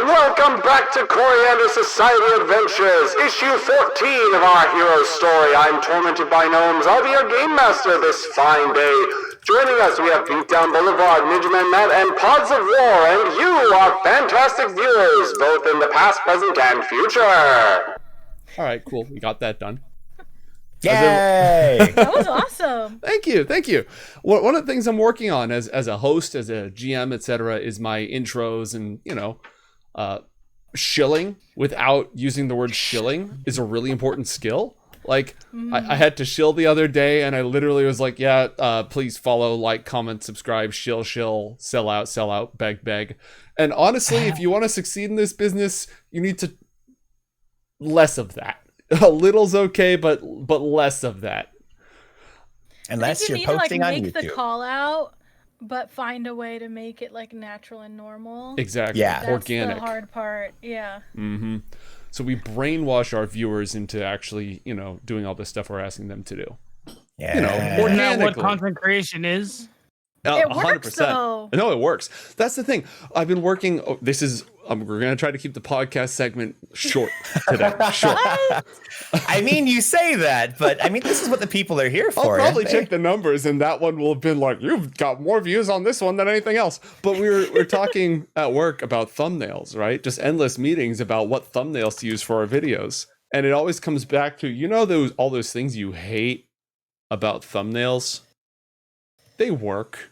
Welcome back to Coriander Society Adventures, issue 14 of our hero's story. I'm tormented by gnomes. I'll be your game master this fine day. Joining us, we have Beatdown Boulevard, Ninja Man Matt, and Pods of War, and you, our fantastic viewers, both in the past, present, and future. All right, cool. We got that done. Yay! That was awesome. Thank you. One of the things I'm working on as a host, as a GM, etc., is my intros and, shilling without using the word shilling is a really important skill. Like, I had to shill the other day, and I literally was like, please follow, like, comment, subscribe, shill, sell out, beg. And honestly, if you want to succeed in this business, you need to less of that. A little's okay, but less of that. Unless you're need posting to, on make YouTube. the call out, but find a way to make it like natural and normal. Exactly. Yeah. That's Organic. the hard part. Yeah. Mm-hmm. So we brainwash our viewers into actually, doing all this stuff we're asking them to do. Yeah. Isn't that organically. what content creation is? It works, though. No, it works. That's the thing. I've been working. We're going to try to keep the podcast segment short today. Short. I mean, you say that, but I mean, this is what the people are here for. I'll probably check the numbers, and that one will have been like, you've got more views on this one than anything else. But we're talking at work about thumbnails, right? Just endless meetings about what thumbnails to use for our videos. And it always comes back to, all those things you hate about thumbnails? They work.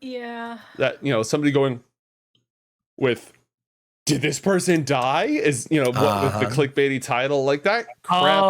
Yeah. That, somebody going with, did this person die? Is, with the clickbaity title, like that crap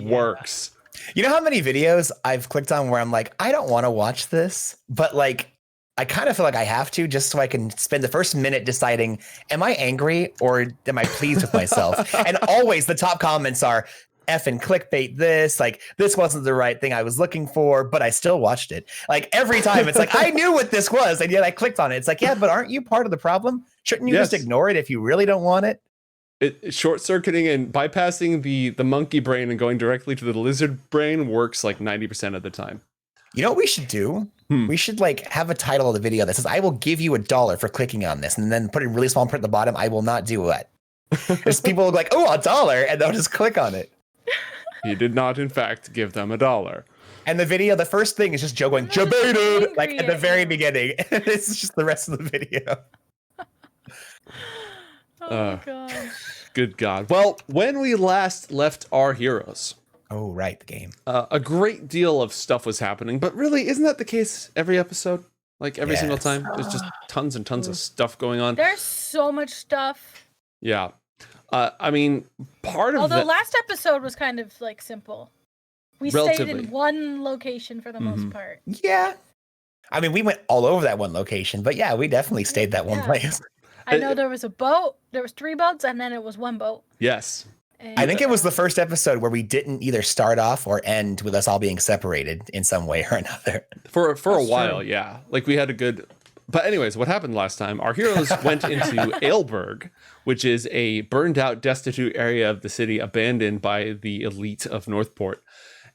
works. You know how many videos I've clicked on where I'm like, I don't want to watch this, but like, I kind of feel like I have to just so I can spend the first minute deciding, am I angry or am I pleased with myself? And always the top comments are, effing clickbait this, like, this wasn't the right thing I was looking for, but I still watched it. Like, every time it's like, I knew what this was, and yet I clicked on it. It's like, yeah, but aren't you part of the problem? Shouldn't you just ignore it if you really don't want it? It short-circuiting and bypassing the monkey brain and going directly to the lizard brain works like 90% of the time. You know what we should do? We should like have a title of the video that says, I will give you $1 for clicking on this, and then put a really small print at the bottom, I will not do it. Because people will be like, oh, $1, and they'll just click on it. He did not, in fact, give them $1. And the video, the first thing is just Joe going, "Jabaited," like at the very beginning. And it's just the rest of the video. Oh, gosh. Good God. Well, when we last left our heroes. Oh, right, the game. A great deal of stuff was happening, but really, isn't that the case every episode? Like every single time? There's just tons and tons of stuff going on. There's so much stuff. Yeah. I mean, Although last episode was kind of like simple. We stayed in one location for the most part. Yeah. I mean, we went all over that one location, but yeah, we definitely stayed that one place. I know there was a boat, there was 3 boats, and then it was 1 boat. Yes. And I think it was the first episode where we didn't either start off or end with us all being separated in some way or another. For a while, yeah. Like we had a good... But anyways, what happened last time? Our heroes went into Aleburg, which is a burned out, destitute area of the city abandoned by the elite of Northport.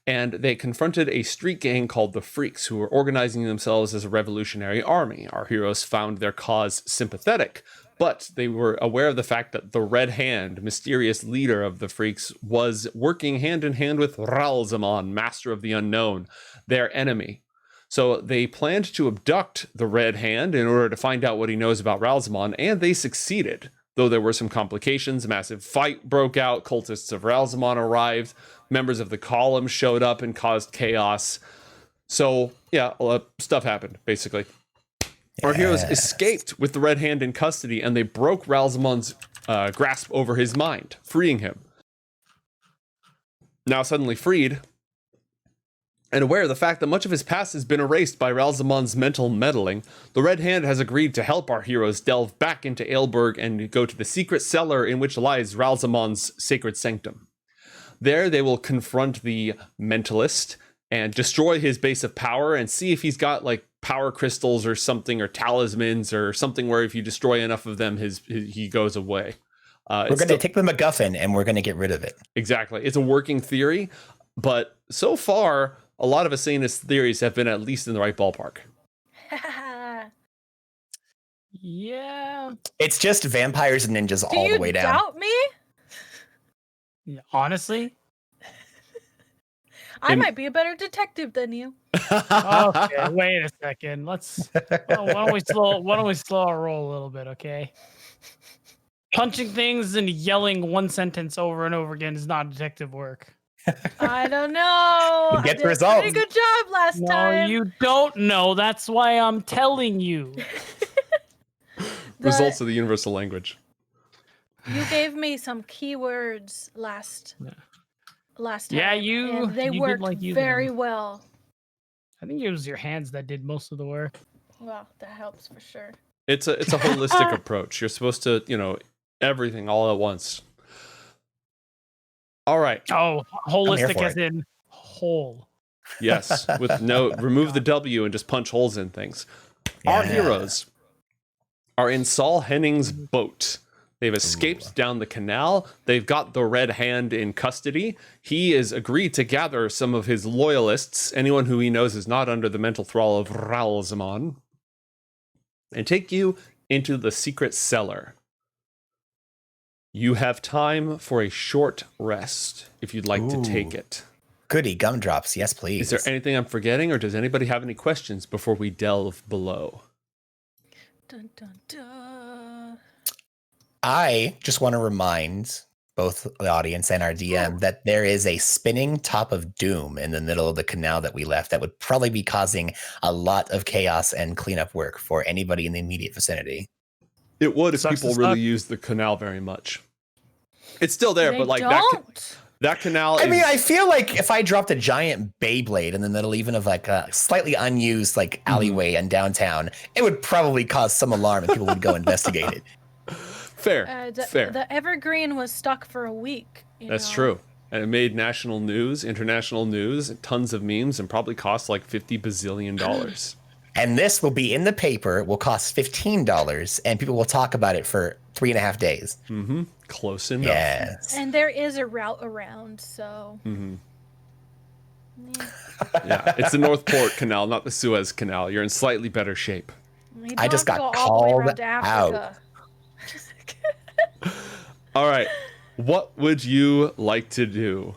And they confronted a street gang called the Freaks, who were organizing themselves as a revolutionary army. Our heroes found their cause sympathetic, but they were aware of the fact that the Red Hand, mysterious leader of the Freaks, was working hand in hand with Ralzamon, master of the unknown, their enemy. So they planned to abduct the Red Hand in order to find out what he knows about Ralzamon, and they succeeded. Though there were some complications, a massive fight broke out, cultists of Ralzamon arrived, members of the column showed up and caused chaos. So, yeah, stuff happened, basically. Our heroes escaped with the Red Hand in custody, and they broke Ralzamon's grasp over his mind, freeing him. Now suddenly freed, and aware of the fact that much of his past has been erased by Ralzamon's mental meddling, the Red Hand has agreed to help our heroes delve back into Aleburg and go to the secret cellar in which lies Ralzamon's sacred sanctum. There they will confront the mentalist and destroy his base of power and see if he's got like power crystals or something, or talismans or something where if you destroy enough of them, he goes away. We're going to take the MacGuffin and we're going to get rid of it. Exactly. It's a working theory, but so far, a lot of Asena's theories have been at least in the right ballpark. Yeah. It's just vampires and ninjas Do all you the way down. doubt me? Yeah, honestly. I might be a better detective than you. Okay, wait a second. Let's. Why don't we slow our roll a little bit, okay? Punching things and yelling one sentence over and over again is not detective work. I don't know. You I get did the a results. pretty good job last No, time. you don't know. That's why I'm telling you. Results of the universal language. You gave me some keywords last time. Yeah, and they you did worked like using very them. well. I think it was your hands that did most of the work. Well, that helps for sure. It's a holistic approach. You're supposed to, everything all at once. All right. Oh, holistic for as it. in whole. Yes, with remove the W and just punch holes in things. Our Yeah. heroes are in Saul Henning's boat. They've escaped down the canal. They've got the Red Hand in custody. He has agreed to gather some of his loyalists, anyone who he knows is not under the mental thrall of Ralzamon, and take you into the secret cellar. You have time for a short rest if you'd like to take it. Goody gumdrops. Yes, please. Is there anything I'm forgetting, or does anybody have any questions before we delve below? Dun, dun, dun. I just want to remind both the audience and our DM that there is a spinning top of doom in the middle of the canal that we left that would probably be causing a lot of chaos and cleanup work for anybody in the immediate vicinity. It would if Sucks people to really suck. use the canal very much. It's still there, They but like don't. that canal I is... mean, I feel like if I dropped a giant Beyblade in the middle even of like a slightly unused like alleyway in downtown, it would probably cause some alarm and people would go investigate it. Fair. Fair. The Evergreen was stuck for a week. That's true. And it made national news, international news, tons of memes, and probably cost like $50 bazillion. And this will be in the paper, will cost $15, and people will talk about it for 3.5 days. Mm-hmm. Close enough. Yes. And there is a route around, so. Mm-hmm. Yeah, it's the Northport Canal, not the Suez Canal. You're in slightly better shape. You I don't just have to got go all the way called around to Africa. All right. What would you like to do?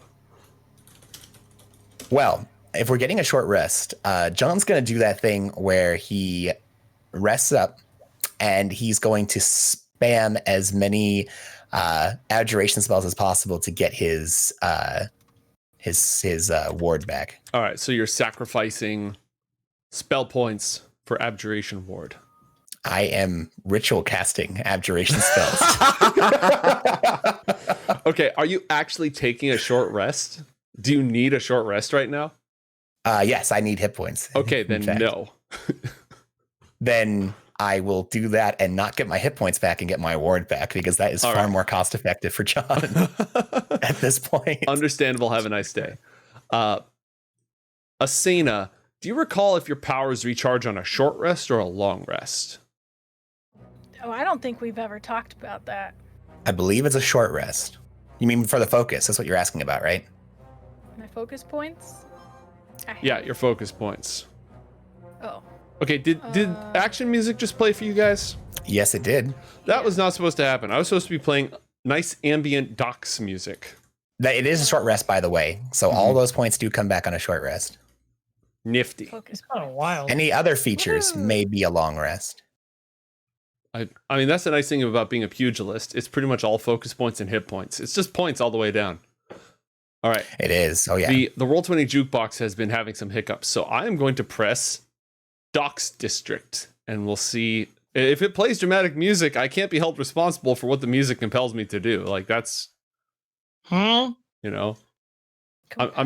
Well, if we're getting a short rest, John's going to do that thing where he rests up and he's going to spam as many abjuration spells as possible to get his ward back. All right, so you're sacrificing spell points for Abjuration Ward. I am ritual casting abjuration spells. Okay, are you actually taking a short rest? Do you need a short rest right now? Yes, I need hit points. Okay, in then fact. no. Then I will do that and not get my hit points back and get my ward back because that is All far right. more cost effective for John at this point. Understandable. Have a nice day. Asena, do you recall if your powers recharge on a short rest or a long rest? Oh, I don't think we've ever talked about that. I believe it's a short rest. You mean for the focus? That's what you're asking about, right? My focus points? Yeah, your focus points. Oh. Okay, did action music just play for you guys? Yes, it did. That was not supposed to happen. I was supposed to be playing nice ambient docs music. It is a short rest, by the way. So all those points do come back on a short rest. Nifty. Focus It's kind of wild. Any other features may be a long rest. I mean, that's the nice thing about being a pugilist. It's pretty much all focus points and hit points. It's just points all the way down. All right. It is. Oh, yeah. The Roll20 jukebox has been having some hiccups, so I am going to press Docks District, and we'll see if it plays dramatic music. I can't be held responsible for what the music compels me to do. Like that's, I'm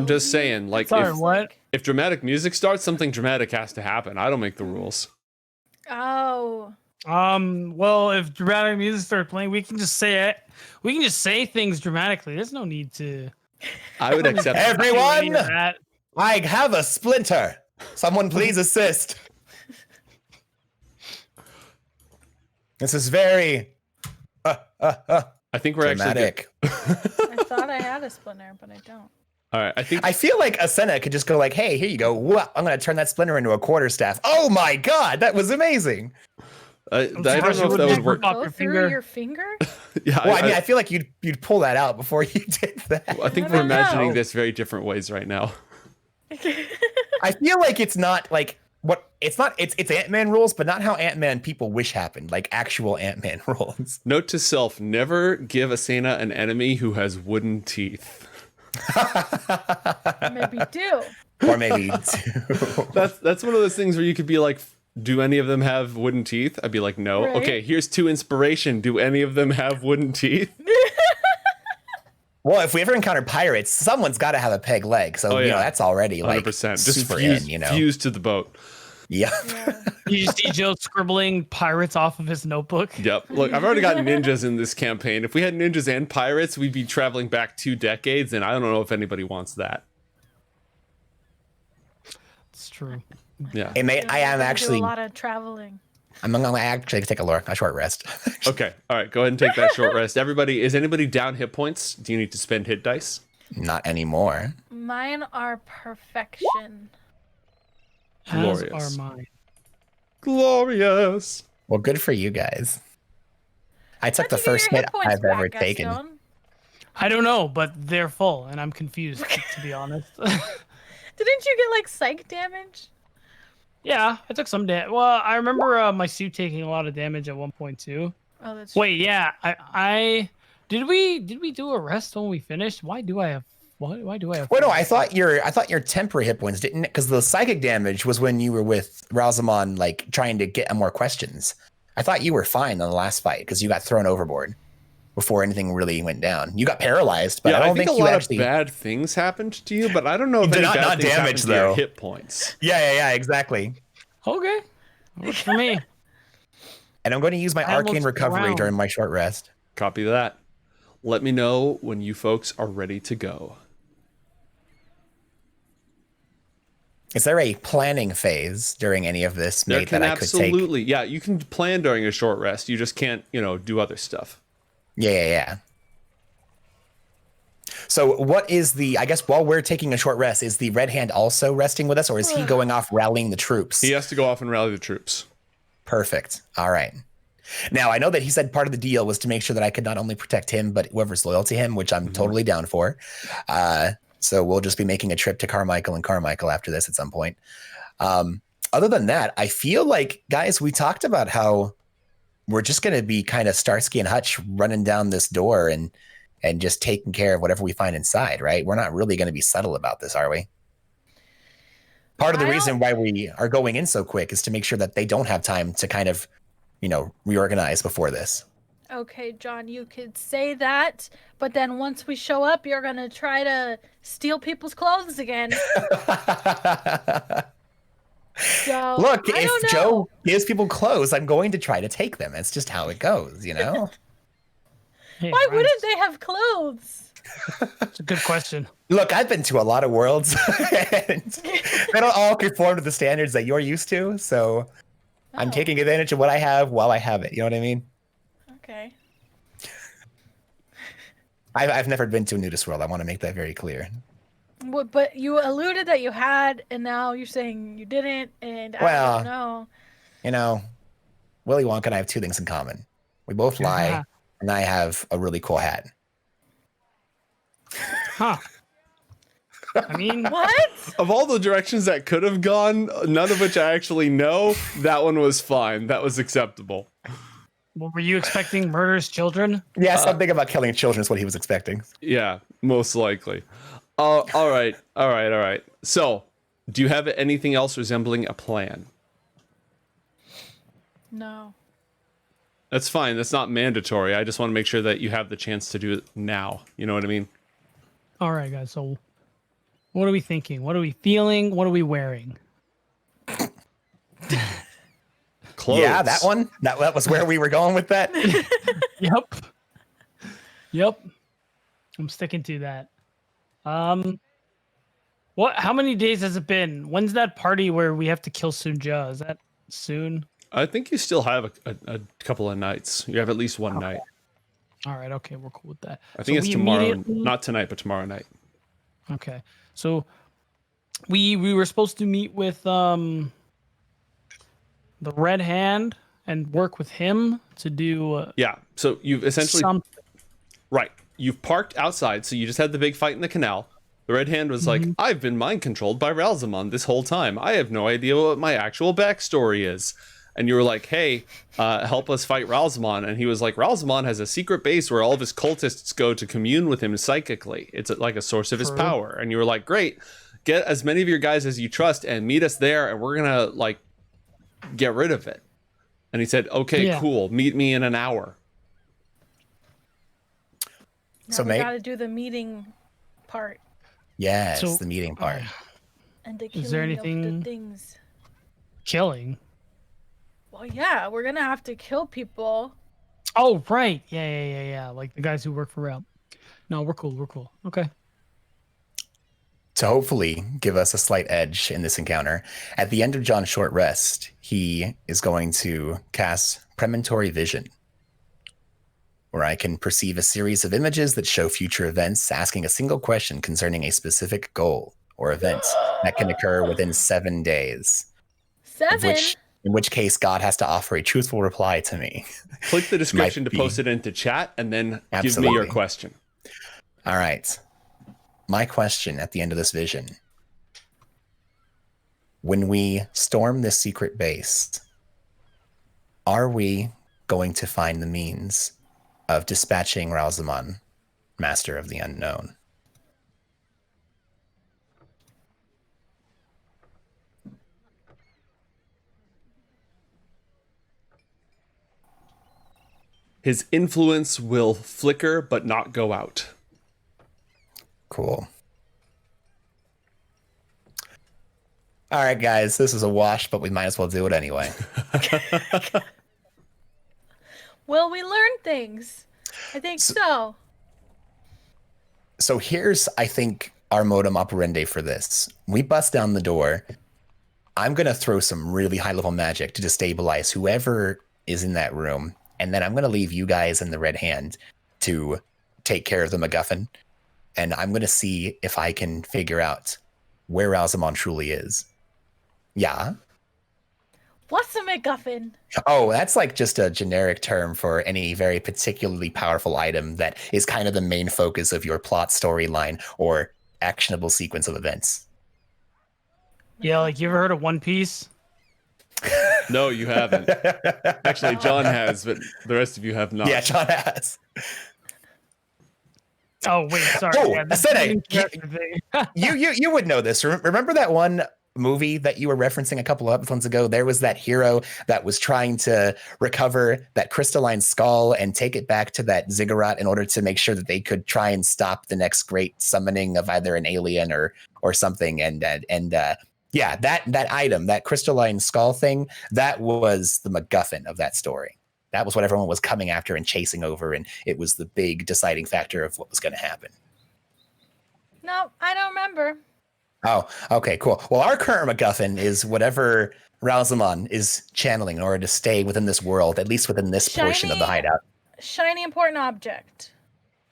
just saying, like, Sorry, what? if dramatic music starts, something dramatic has to happen. I don't make the rules. Oh. Well, if dramatic music starts playing, we can just say it. We can just say things dramatically. There's no need to. I would accept. Everyone, do any of that. I have a splinter. Someone please assist. This is very I think we're dramatic. actually. I thought I had a splinter, but I don't. All right, I think I feel like Asena could just go like, hey, here you go. Whoa, I'm going to turn that splinter into a quarterstaff. Oh my God, that was amazing. I don't know if surprised you that would wouldn't work. Pop Go your through finger. your finger? Yeah, Well, I mean, I feel like you'd pull that out before you did that. I think I we're don't imagining know. this very different ways right now. I feel like it's not like it's Ant-Man rules, but not how Ant-Man people wish happened, like actual Ant-Man rules. Note to self: never give Asena an enemy who has wooden teeth. Maybe do. Or maybe two. That's one of those things where you could be like, do any of them have wooden teeth? I'd be like, no. Right. Okay, here's 2 inspiration. Do any of them have wooden teeth? Well, if we ever encounter pirates, someone's got to have a peg leg. So, you know, that's already like 100%. Just super fuse, in, you know? fuse to the boat. Yeah. You just see Joe scribbling pirates off of his notebook. Yep. Look, I've already got ninjas in this campaign. If we had ninjas and pirates, we'd be traveling back 2 decades, and I don't know if anybody wants that. It's true. Yeah. Hey, mate, I am Do actually, a lot of traveling. I'm going to actually take a short rest. Okay. All right. Go ahead and take that short rest. Everybody, is anybody down hit points? Do you need to spend hit dice? Not anymore. Mine are perfection. As Glorious. are mine. Glorious. Well, good for you guys. I took the How'd you get first your hit points I've ever back, taken. Gastone? I don't know, but they're full, and I'm confused, to be honest. Didn't you get like psych damage? Yeah, I took some damage. Well, I remember my suit taking a lot of damage at one point too. Oh, that's Wait, yeah, I did we do a rest when we finished? Why do I have? Why do I have? Well, no, I thought your temporary hit points didn't, because the psychic damage was when you were with Ralzamon, like trying to get more questions. I thought you were fine on the last fight because you got thrown overboard before anything really went down. You got paralyzed, but Yeah, I don't think think a you lot actually. of bad things happened to you, but I don't know if Did any not- bad not things damage, happened to your though. hit points. Yeah, exactly. Okay, works for me. And I'm going to use my I arcane almost recovery drowned. during my short rest. Copy that. Let me know when you folks are ready to go. Is there a planning phase during any of this, There mate, can that I could take? absolutely, yeah, you can plan during a short rest. You just can't, do other stuff. Yeah. So what is I guess while we're taking a short rest, is the Red Hand also resting with us, or is he going off rallying the troops? He has to go off and rally the troops. Perfect. All right. Now, I know that he said part of the deal was to make sure that I could not only protect him, but whoever's loyal to him, which I'm totally down for. So we'll just be making a trip to Carmichael and Carmichael after this at some point. Other than that, I feel like, guys, we talked about how we're just going to be kind of Starsky and Hutch running down this door and just taking care of whatever we find inside, right? We're not really going to be subtle about this, are we? Part of the reason why we are going in so quick is to make sure that they don't have time to kind of, reorganize before this. Okay, John, you could say that, but then once we show up, you're gonna try to steal people's clothes again. So, Look, I don't if know. Joe gives people clothes, I'm going to try to take them. That's just how it goes, Hey, Why Ryan, wouldn't they have clothes? It's a good question. Look, I've been to a lot of worlds, and they don't all conform to the standards that you're used to. So I'm Oh, taking advantage of what I have while I have it. You know what I mean? Okay. I've never been to a nudist world. I want to make that very clear. But you alluded that you had, and now you're saying you didn't, and I Well, don't know. Willy Wonka and I have 2 things in common. We both lie, and I have a really cool hat. Huh. I mean, What? Of all the directions that could have gone, none of which I actually know, that one was fine. That was acceptable. what were you expecting? Murders children? Yeah, something about killing children is what he was expecting. Yeah, most likely. All right. So, do you have anything else resembling a plan? No. That's fine. That's not mandatory. I just want to make sure that you have the chance to do it now. You know what I mean? All right, guys. So, what are we thinking? What are we feeling? What are we wearing? Clothes. Yeah, that one. That was where we were going with that. Yep. I'm sticking to that. What? How many days has it been? When's that party where we have to kill Sunja? Is that soon? I think you still have a couple of nights. You have at least one night. All right. Okay, we're cool with that. I think So it's we tomorrow. immediately- Not tonight, but tomorrow night. Okay. So we were supposed to meet with the Red Hand and work with him to do Yeah. So you've essentially something. right. You've parked outside, so you just had the big fight in the canal. The Red Hand was like, I've been mind controlled by Ralzamon this whole time. I have no idea what my actual backstory is. And you were like, hey, help us fight Ralzamon. And he was like, Ralzamon has a secret base where all of his cultists go to commune with him psychically. It's like a source of his power. And you were like, great, get as many of your guys as you trust and meet us there. And we're going to like get rid of it. And he said, okay, cool. Meet me in an hour. Now So, we mate, gotta do the meeting part yes, So- the meeting part. and the Is there killing of anything- the things. Killing. Well, yeah, we're gonna have to kill people. Oh, right. Yeah. Like the guys who work for Rail. No, we're cool. Okay. To hopefully give us a slight edge in this encounter, at the end of John's short rest, he is going to cast Premonitory Vision, where I can perceive a series of images that show future events, asking a single question concerning a specific goal or event that can occur within 7 days. 7. In which case, God has to offer a truthful reply to me. Click the description to Might be. post it into chat and then give me Absolutely. your question. All right. My question at the end of this vision. When we storm this secret base, are we going to find the means of dispatching Ralzamon, Master of the Unknown? His influence will flicker but not go out. Cool. All right, guys, this is a wash, but we might as well do it anyway. Will we learn things? I think so. So here's, I think, our modum operandi for this. We bust down the door. I'm going to throw some really high-level magic to destabilize whoever is in that room. And then I'm going to leave you guys in the Red Hand to take care of the MacGuffin. And I'm going to see if I can figure out where Ralzamon truly is. Yeah? What's a MacGuffin? Oh, that's like just a generic term for any very particularly powerful item that is kind of the main focus of your plot storyline or actionable sequence of events. Yeah, like you ever heard of One Piece? No, you haven't. Actually, John has, but the rest of you have not. Yeah, John has. Oh wait, sorry. Oh, Yeah, this Asena, is an interesting thing. You would know this. Remember that one movie that you were referencing a couple of episodes ago? There was that hero that was trying to recover that crystalline skull and take it back to that ziggurat in order to make sure that they could try and stop the next great summoning of either an alien or something. Yeah, that item, that crystalline skull thing, that was the MacGuffin of that story. That was what everyone was coming after and chasing over, and it was the big deciding factor of what was going to happen. No, I don't remember. Oh, okay, cool. Well, our current MacGuffin is whatever Ralzamon is channeling in order to stay within this world, at least within this portion of the hideout. Shiny important object.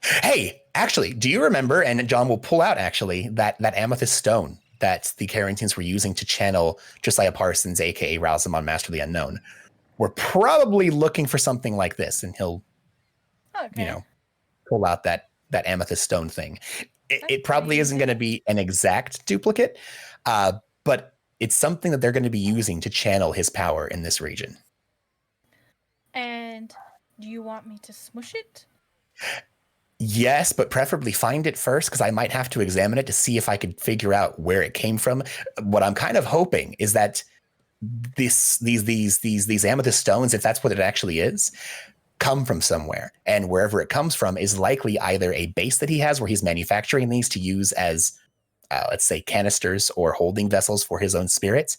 Hey, actually, do you remember, and John will pull out actually, that amethyst stone that the Carringtons were using to channel Josiah Parsons, aka Ralzamon, Master of the Unknown? We're probably looking for something like this, and he'll, Okay. pull out that amethyst stone thing. It probably isn't going to be an exact duplicate, but it's something that they're going to be using to channel his power in this region. And do you want me to smush it? Yes, but preferably find it first, because I might have to examine it to see if I could figure out where it came from. What I'm kind of hoping is that these amethyst stones, if that's what it actually is, come from somewhere, and wherever it comes from is likely either a base that he has where he's manufacturing these to use as let's say canisters or holding vessels for his own spirits,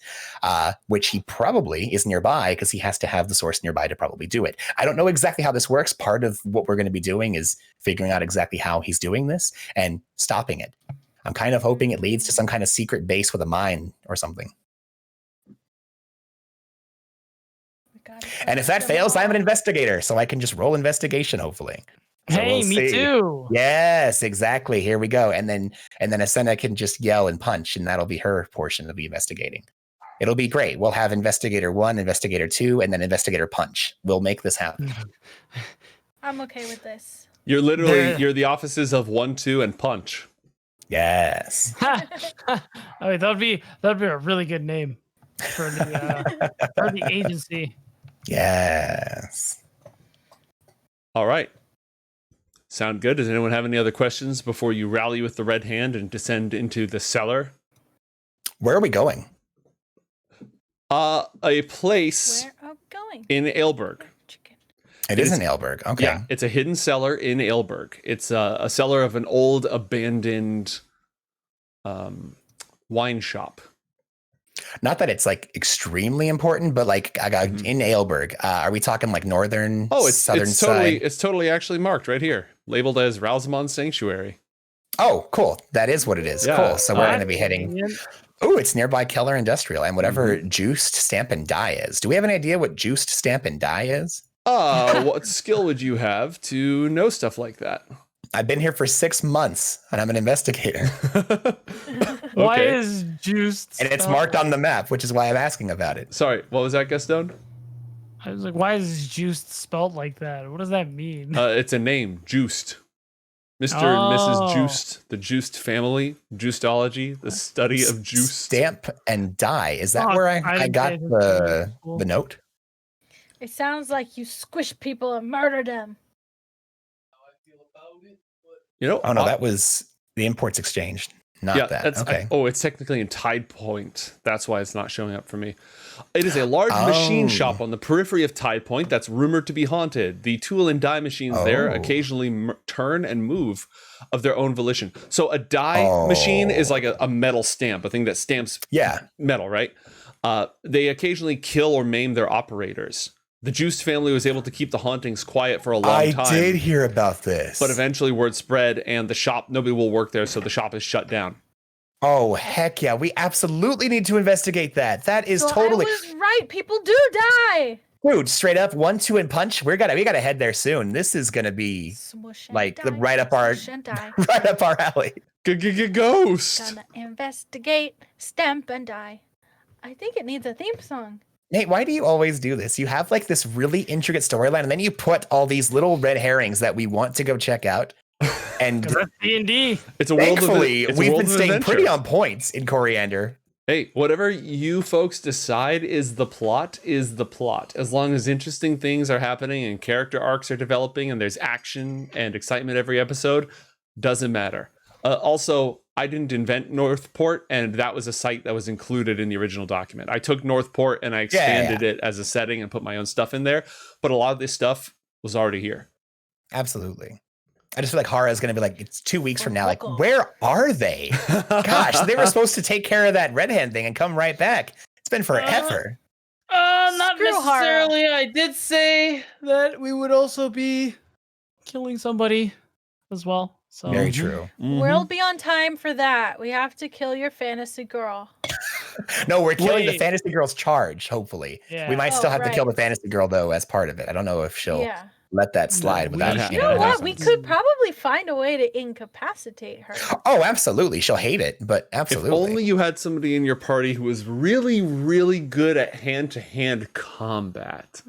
which he probably is nearby because he has to have the source nearby to probably do it. I don't know exactly how this works. Part of what we're going to be doing is figuring out exactly how he's doing this and stopping it. I'm kind of hoping it leads to some kind of secret base with a mine or something. And if that fails, I'm an investigator, so I can just roll investigation, hopefully. So Hey, we'll me see. too. Yes, exactly. Here we go. And then Asena can just yell and punch, and that'll be her portion of the investigating. It'll be great. We'll have Investigator 1, Investigator 2, and then Investigator Punch. We'll make this happen. I'm okay with this. You're the offices of 1, 2, and Punch. Yes. I mean, that'd be a really good name for the agency. Yes. All right. Sound good? Does anyone have any other questions before you rally with the red hand and descend into the cellar? Where are we going? A place Where are we going? in Aleburg. Chicken. It is in Aleburg. Okay. Yeah, it's a hidden cellar in Aleburg. It's a cellar of an old abandoned wine shop. Not that it's like extremely important, but like I got in Aleburg. Are we talking like northern? Southern side? It's totally actually marked right here, labeled as Ralzamon Sanctuary. Oh, cool. That is what it is. Yeah. Cool. So we're going to be heading. Oh, it's nearby Keller Industrial and whatever juiced stamp and die is. Do we have any idea what juiced stamp and die is? What skill would you have to know stuff like that? I've been here for 6 months and I'm an investigator. Why is juiced? And it's marked on the map, which is why I'm asking about it. Sorry, what was that, Gastone? I was like, why is juiced spelled like that? What does that mean? It's a name, Juiced. Mr. and Mrs. Oh. Juiced, the Juiced family, Juictology, the study of juice. Stamp and die. Is that Oh, where I I didn't got pay attention. the Cool. note? It sounds like you squish people and murder them. You know? Oh no, that was the imports exchanged. Not that. That's Okay. it's technically in Tide Point. That's why it's not showing up for me. It is a large machine shop on the periphery of Tide Point that's rumored to be haunted. The tool and die machines there occasionally turn and move of their own volition. So a die machine is like a metal stamp, a thing that stamps metal, right? They occasionally kill or maim their operators. The Juiced family was able to keep the hauntings quiet for a long time. I did hear about this. But eventually word spread and the shop, nobody will work there, so the shop is shut down. Oh, heck yeah. We absolutely need to investigate that. That is So totally... I was right. People do die. Dude, straight up, 1, 2, and punch. We gotta head there soon. This is gonna be Smush and like die. right up our Smush and die. right up our alley. Ghost. Gonna investigate, stamp and die. I think it needs a theme song. Nate, why do you always do this? You have like this really intricate storyline, and then you put all these little red herrings that we want to go check out. And That's D&D. It's a world thankfully, of, we've world been of staying adventure. pretty on points in Coriander. Hey, whatever you folks decide is the plot is the plot. As long as interesting things are happening and character arcs are developing and there's action and excitement every episode, doesn't matter. Also, I didn't invent Northport, and that was a site that was included in the original document. I took Northport and I expanded it as a setting and put my own stuff in there, but a lot of this stuff was already here. Absolutely. I just feel like Hara is going to be like, it's 2 weeks from now. Like, where are they? Gosh, they were supposed to take care of that red hand thing and come right back. It's been forever. Not Screw necessarily. I did say that we would also be killing somebody as well. So Very true. We'll be on time for that. We have to kill your fantasy girl. No, we're killing the Wait. fantasy girl's charge, hopefully. Yeah. We might still have to kill right. the fantasy girl, though, as part of it. I don't know if she'll Yeah. let that slide without Yeah. it. You know what? happens. We could probably find a way to incapacitate her. Oh, absolutely. She'll hate it, but If absolutely. only you had somebody in your party who was really, really good at hand-to-hand combat.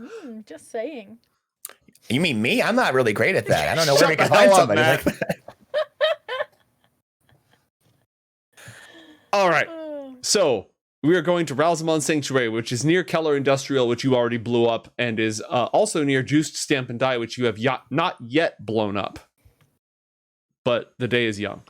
Just saying. You mean me? I'm not really great at that. I don't know where Shut we can the find hell up, somebody Matt. like that. All right. So we are going to Ralzamon Sanctuary, which is near Keller Industrial, which you already blew up, and is also near Juiced Stamp and Die, which you have not yet blown up. But the day is young.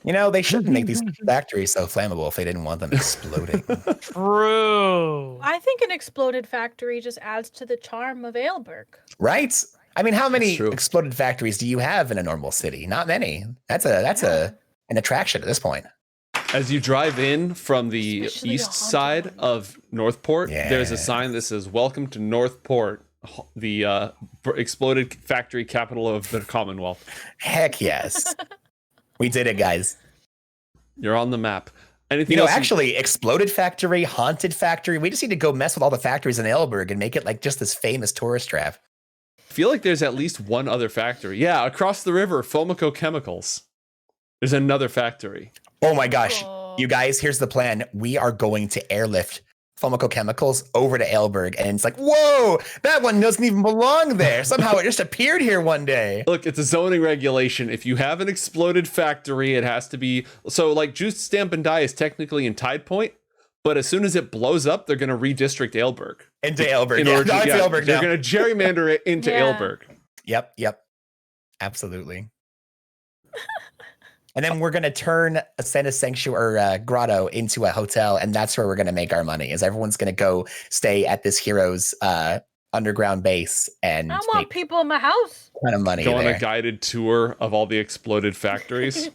You know, they shouldn't make these factories so flammable if they didn't want them exploding. True. I think an exploded factory just adds to the charm of Aleburg. Right? I mean, how many That's true. exploded factories do you have in a normal city? Not many. That's an attraction at this point. As you drive in from the Especially east a haunted side one. of Northport, there's a Yeah. sign that says, "Welcome to Northport, the exploded factory capital of the Commonwealth." Heck yes. We did it, guys. You're on the map. Anything You know, else? actually, exploded factory, haunted factory. We just need to go mess with all the factories in Aleburg and make it like just this famous tourist trap. I feel like there's at least one other factory. Yeah, across the river, Fomico Chemicals. There's another factory. Oh my gosh. Cool. You guys, here's the plan. We are going to airlift pharmacochemicals over to Aleburg, and it's like, whoa, that one doesn't even belong there. Somehow it just appeared here one day. Look, it's a zoning regulation. If you have an exploded factory, it has to be so. Like Juice, Stamp, and Die is technically in Tide Point, but as soon as it blows up, they're going to redistrict Aleburg. Into Aleburg. Aleburg they're now. going to gerrymander it into Aleburg. Yep. Absolutely. And then we're going to turn Asena Sanctuary or Grotto into a hotel, and that's where we're going to make our money. Is everyone's going to go stay at this hero's underground base and I want people in my house. A ton of money. Go on a guided tour of all the exploded factories.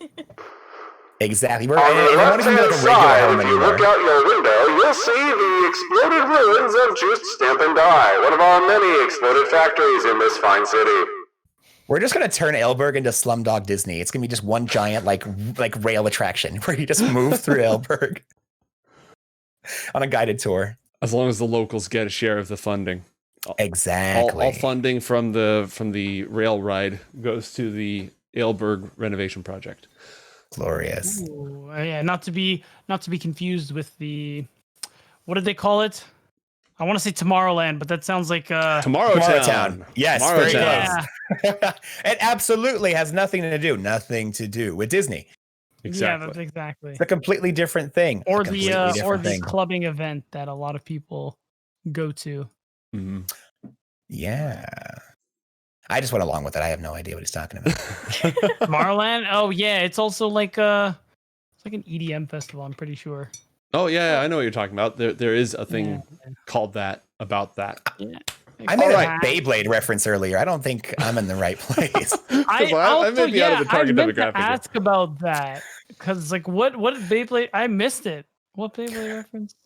Exactly. On the left-hand side, if you look out your window, you'll see the exploded ruins of Juice, Stamp, and Die, one of our many exploded factories in this fine city. We're just gonna turn Aleburg into Slumdog Disney. It's gonna be just one giant like rail attraction where you just move through Aleburg on a guided tour. As long as the locals get a share of the funding. Exactly. All funding from the rail ride goes to the Aleburg renovation project. Glorious. Ooh, yeah, not to be confused with the, what did they call it? I want to say Tomorrowland, but that sounds like Tomorrowtown. Yes, Tomorrowtown. yeah. It absolutely has nothing to do with Disney. Exactly. Yeah, that's exactly. It's a completely different thing. Or the clubbing event that a lot of people go to. Mm-hmm. Yeah. I just went along with it. I have no idea what he's talking about. Tomorrowland? Oh yeah, it's also like it's like an EDM festival, I'm pretty sure. Oh yeah, I know what you're talking about. There is a thing called that about that. Yeah. I made a Beyblade reference earlier. I don't think I'm in the right place. I may be out of the target I meant demographic. to ask about that because like what did Beyblade? I missed it. What Beyblade reference?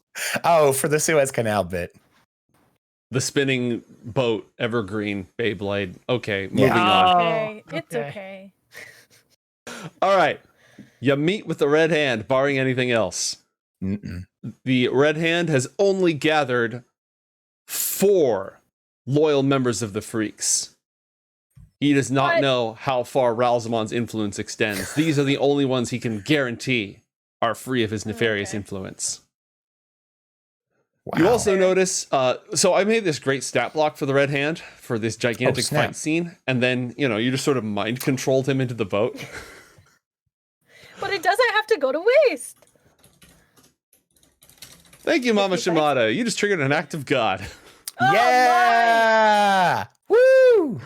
Oh, for the Suez Canal bit. The spinning boat, evergreen Beyblade. Okay, moving on. Okay, it's okay. All right, you meet with the Red Hand, barring anything else. Mm-mm. The Red Hand has only gathered 4 loyal members of the Freaks. He does not know how far Ralzamon's influence extends. These are the only ones he can guarantee are free of his nefarious influence. Wow. You also notice, so I made this great stat block for the Red Hand for this gigantic fight scene, and then, you just sort of mind controlled him into the boat. But it doesn't have to go to waste. Thank you, Mama Shimada. You just triggered an act of God. Oh, yeah! Woo!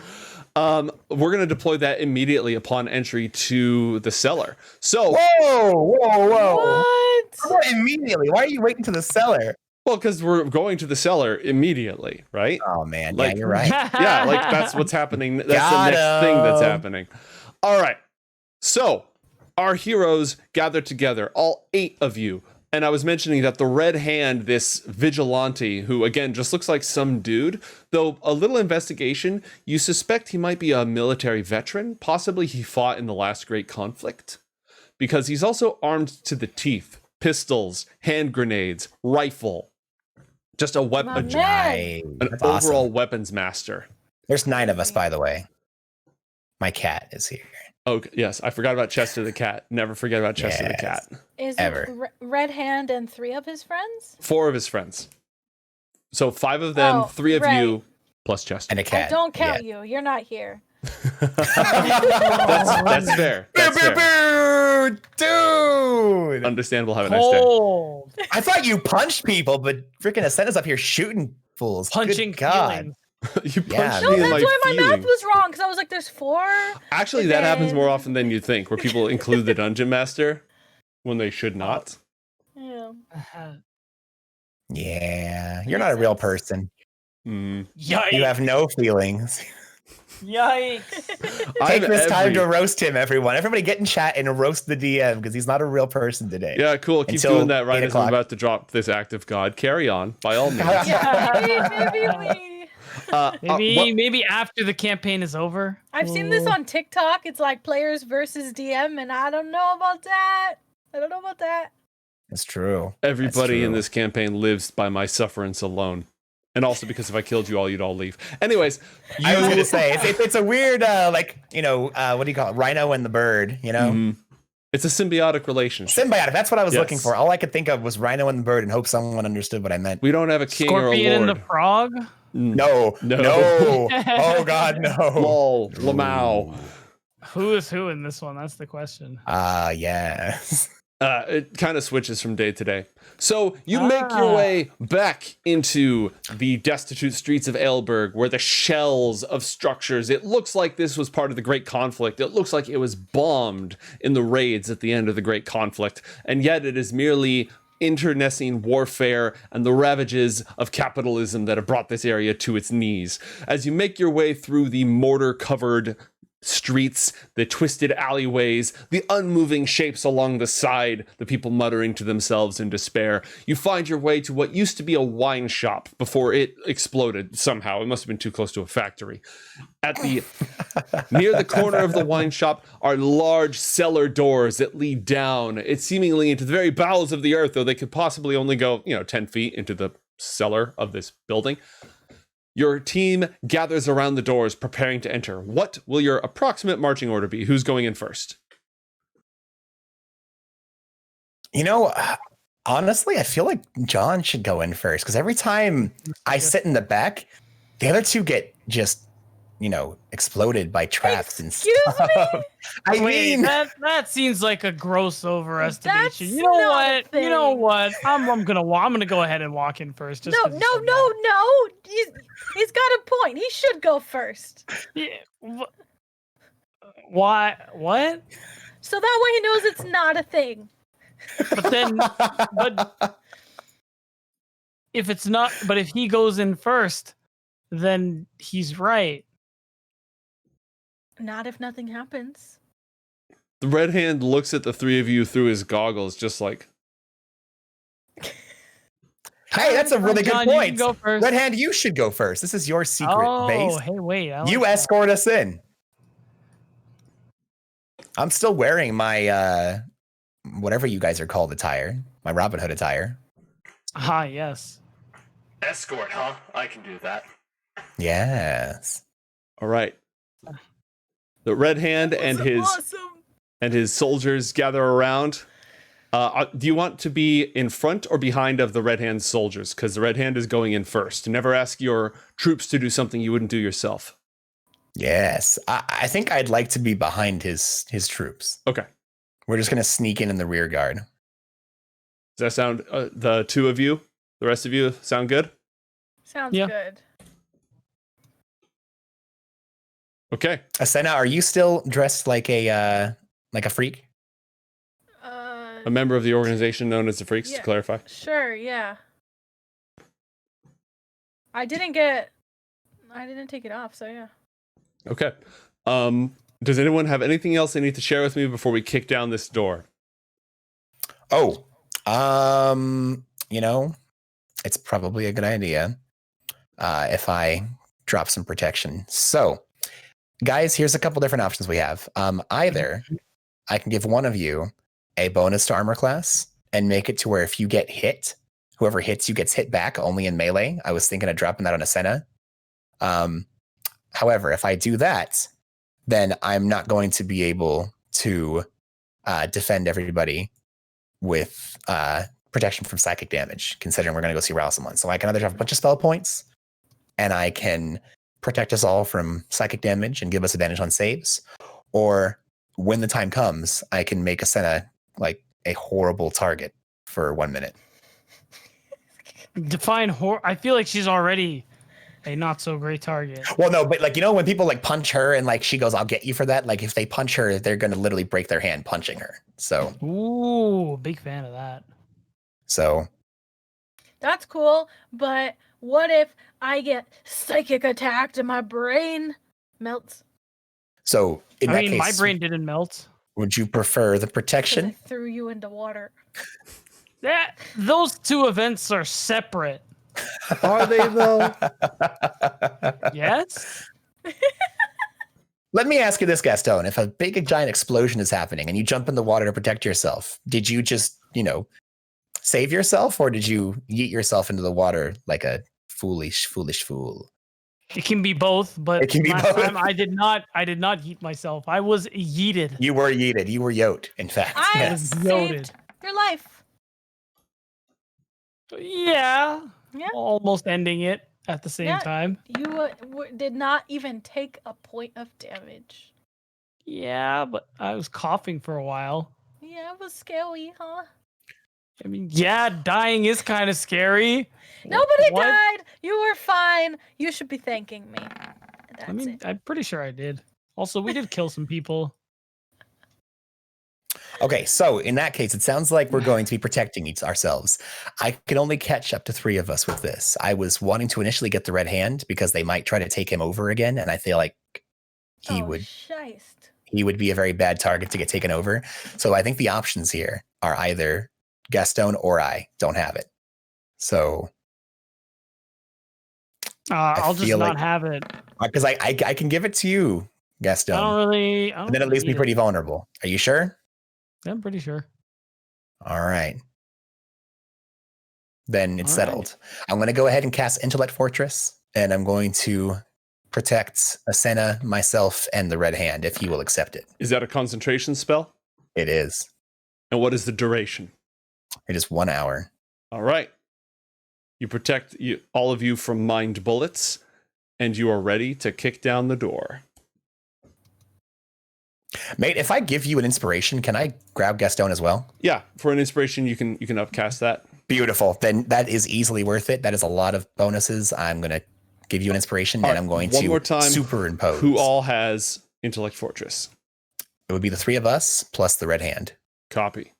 We're going to deploy that immediately upon entry to the cellar. So, whoa! What? Immediately? Why are you waiting to the cellar? Well, because we're going to the cellar immediately, right? Oh man, like, yeah, you're right. Yeah, like that's what's happening. That's the next thing that's happening. All right. So, our heroes gathered together, all 8 of you. And I was mentioning that the Red Hand, this vigilante, who again just looks like some dude, though a little investigation, you suspect he might be a military veteran. Possibly he fought in the last great conflict, because he's also armed to the teeth, pistols, hand grenades, rifle, just a weapon, an overall weapons master. There's 9 of us, by the way. My cat is here. Oh, yes. I forgot about Chester the cat. Never forget about Chester the cat. Is it Red Hand and 3 of his friends? 4 of his friends. So 5 of them, 3 of you, plus Chester. And a cat. I don't count you. You're not here. That's fair. That's fair. Dude! Understandable. Have a nice day. I thought you punched people, but freaking Asena's up here shooting fools. Punching Good God. You punched No, me in that's why my feeling. math was wrong, because I was like, there's 4. Actually, that happens more often than you think, where people include the dungeon master when they should not. Yeah. Yeah, you're not a real person. Mm. Yikes. You have no feelings. Yikes. Take this time to roast him, everyone. Everybody get in chat and roast the DM because he's not a real person today. Yeah, cool. Keep Until doing that right 8 as I'm o'clock. about to drop this act of God. Carry on, by all means. Maybe after the campaign is over. I've seen this on TikTok. It's like players versus DM, and I don't know about that. It's true. Everybody in this campaign lives by my sufferance alone. And also because if I killed you all, you'd all leave. Anyways, I was going to say, it's a weird, what do you call it? Rhino and the bird, you know? Mm-hmm. It's a symbiotic relationship. Symbiotic. That's what I was Yes. looking for. All I could think of was rhino and the bird, and hope someone understood what I meant. We don't have a king Scorpion or a and lord. the frog. No. Oh God, no. Lol, Lamau. Who is who in this one? That's the question. Yes. It kind of switches from day to day. So you make your way back into the destitute streets of Aleburg, where the shells of structures, it looks like this was part of the Great Conflict. It looks like it was bombed in the raids at the end of the Great Conflict. And yet it is merely internecine warfare and the ravages of capitalism that have brought this area to its knees. As you make your way through the mortar-covered streets, the twisted alleyways, the unmoving shapes along the side, the people muttering to themselves in despair, you find your way to what used to be a wine shop before it exploded somehow. It must have been too close to a factory. At the near the corner of the wine shop are large cellar doors that lead down, it's seemingly into the very bowels of the earth, though they could possibly only go, 10 feet into the cellar of this building. Your team gathers around the doors, preparing to enter. What will your approximate marching order be? Who's going in first? Honestly, I feel like John should go in first, because every time I sit in the back, the other two get just, exploded by traps and stuff. Excuse Wait, mean, that seems like a gross overestimation. That's You know not a what? You know what? I'm gonna go ahead and walk in first. Just No. 'cause you said that. He's got a point. He should go first. Yeah, why? What? So that way he knows it's not a thing. But if he goes in first, then he's right. Not if nothing happens. The Red Hand looks at the three of you through his goggles, just like, hey, that's a really John, good you point. can go first. Red Hand, you should go first. This is your secret base. Hey, wait. I like You that. escort us in. I'm still wearing my whatever you guys are called attire, my Robin Hood attire. Ah, yes. Escort, huh? I can do that. Yes. all right. The Red Hand and his soldiers gather around. Do you want to be in front or behind of the Red Hand soldiers? Because the Red Hand is going in first. Never ask your troops to do something you wouldn't do yourself. Yes. I think I'd like to be behind his troops. Okay. We're just gonna sneak in the rear guard. Does that sound, the two of you, the rest of you, sound good? Sounds Yeah. good. Okay. Asena, are you still dressed like a freak? A member of the organization known as the Freaks, Yeah. to clarify. Sure, yeah. I didn't take it off, so yeah. Okay. Does anyone have anything else they need to share with me before we kick down this door? Oh, it's probably a good idea if I drop some protection. So, guys, here's a couple different options we have. Either I can give one of you a bonus to armor class and make it to where if you get hit, whoever hits you gets hit back only in melee. I was thinking of dropping that on Asena. However, if I do that, then I'm not going to be able to defend everybody with protection from psychic damage, considering we're going to go see Ralzamon. So I can either have a bunch of spell points, and I can protect us all from psychic damage and give us advantage on saves, or when the time comes, I can make Asena like a horrible target for 1 minute. Define I feel like she's already a not so great target. Well, no, but when people like punch her and like she goes, "I'll get you for that." Like if they punch her, they're going to literally break their hand punching her. So, Ooh, big fan of that. so That's cool, but what if I get psychic attacked and my brain melts? So in that case, My brain didn't melt. would you prefer the 'Cause I protection? threw you into water. Those two events are separate. Are they, though? Yes. Let me ask you this, Gastone. If a big giant explosion is happening and you jump in the water to protect yourself, did you just, save yourself, or did you yeet yourself into the water like a foolish fool? It can be both, but It can be last both. time I did not yeet myself. I was yeeted. You were yeeted. You were yoked, in fact. I Yes. saved your life. Yeah. Yeah. Almost ending it at the same Yeah. time. You did not even take a point of damage. Yeah, but I was coughing for a while. Yeah, it was scary, huh? I mean, yeah, dying is kind of scary. Nobody What? died. You were fine. You should be thanking me. That's I mean, it. I'm pretty sure I did. Also, we did kill some people. Okay, so in that case, it sounds like we're going to be protecting ourselves. I can only catch up to 3 of us with this. I was wanting to initially get the red hand because they might try to take him over again, and I feel like he would be a very bad target to get taken over. So I think the options here are either Gastone or I don't have it. So I'll just feel not like- have it. because I can give it to you, Gastone, I don't really. and then it leaves me pretty vulnerable. Are you sure? I'm pretty sure. All right. Then it's All right. settled. I'm going to go ahead and cast Intellect Fortress, and I'm going to protect Asena, myself, and the Red Hand if he will accept it. Is that a concentration spell? It is. And what is the duration? It is 1 hour. All right. You protect all of you from mind bullets, and you are ready to kick down the door. Mate, if I give you an inspiration, can I grab Gastone as well? Yeah, for an inspiration, you can upcast that. Beautiful. Then that is easily worth it. That is a lot of bonuses. I'm going to give you an inspiration, All and right, I'm going one to more time, superimpose. Who all has Intellect Fortress? It would be the 3 of us plus the Red Hand. Copy.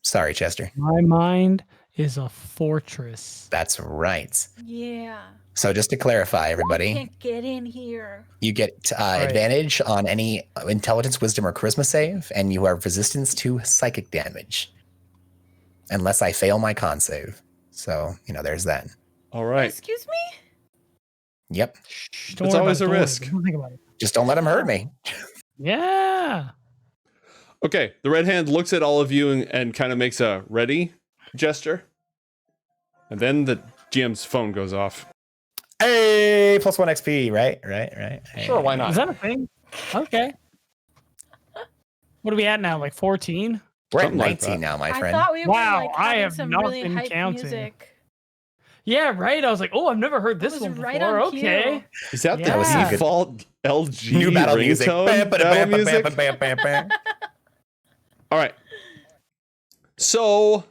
Sorry, Chester. My mind is a fortress. That's right. Yeah. So just to clarify, I everybody, can't get in here. you get advantage on any intelligence, wisdom, or charisma save, and you have resistance to psychic damage. Unless I fail my con save. So, there's that. All right. Excuse me? Yep. Shh, It's always a risk. Don't think about it. Just don't let him hurt me. Yeah. Okay, the Red Hand looks at all of you and kind of makes a ready gesture. And then the GM's phone goes off. Hey, plus 1 XP, right? Hey. Sure, why not? Is that a thing? Okay. What are we at now? Like 14? We're at Something like 19 now, my I friend. thought we were Wow, like I having have some not really been hype counting. music. Yeah, right. I was like, oh, I've never heard this was one before. right on cue. Okay. Is that Yeah. the default LG New battle music. ringtone? Battle music? Bam. All right. So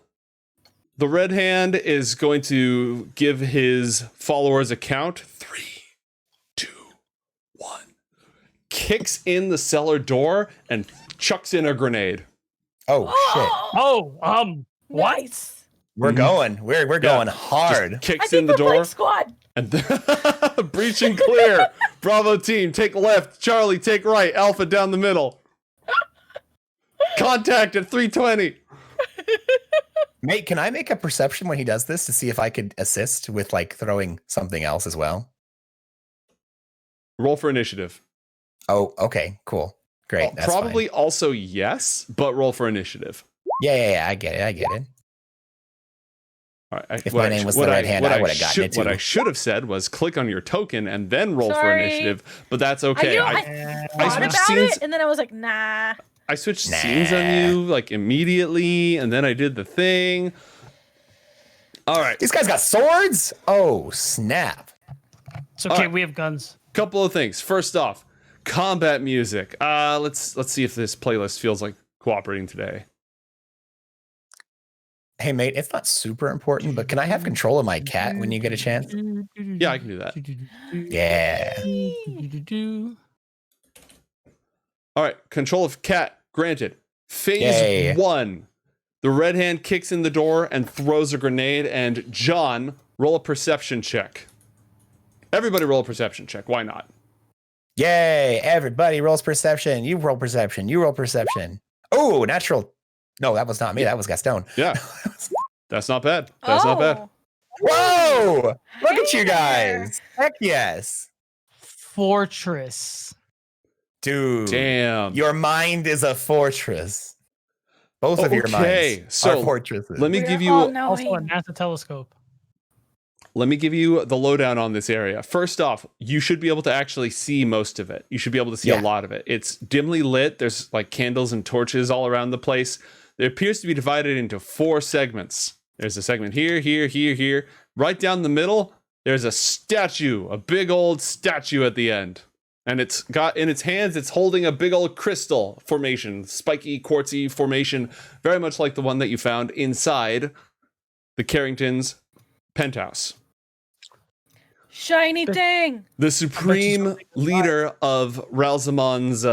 the Red Hand is going to give his followers a count. 3, 2, 1. Kicks in the cellar door and chucks in a grenade. Oh, shit. Oh, what? Nice. We're going. We're going hard. Just kicks I think in the we're playing door squad. and breach and clear. Bravo team, take left. Charlie, take right. Alpha down the middle. Contact at 320. Mate, can I make a perception when he does this to see if I could assist with throwing something else as well? Roll for initiative. Oh, okay, cool. Great. That's Probably also yes, but roll for initiative. fine. Yeah, I get it. All right, If my name was the Red Hand, I would have gotten it too. What I should have said was click on your token and then roll for Sorry. initiative, but that's okay. I I thought switched about scenes. it, and then I was like, nah. I switched Nah. scenes on you immediately, and then I did the thing. All right, These guys got swords? Oh, snap. It's okay. All right. We have guns. couple of things. First off, combat music. Let's see if this playlist feels like cooperating today. Hey, mate, it's not super important, but can I have control of my cat when you get a chance? Yeah, I can do that. Yeah. All right, control of cat granted. Phase Yay. 1. The Red Hand kicks in the door and throws a grenade, and John, roll a perception check. Everybody roll a perception check. Why not? Yay. Everybody rolls perception. You roll perception. You roll perception. Oh, natural. No, that was not me. That was Gastone. Yeah. That's not bad. That's not bad. Whoa. Look at Hey you there. guys. Heck yes. Fortress. Dude. Damn. Your mind is a fortress. Both of your Okay, minds so are fortresses. Let me We're give all you knowing. Also a NASA telescope. let me give you the lowdown on this area. First off, you should be able to actually see most of it. You should be able to see a lot of it. It's dimly lit. There's like candles and torches all around the place. It appears to be divided into 4 segments. There's a segment here, here, here, here. Right down the middle, there's a statue, a big old statue at the end. And it's got in its hands, it's holding a big old crystal formation, spiky, quartzy formation, very much like the one that you found inside the Carringtons' penthouse. Shiny thing! The supreme leader of Ralzamon's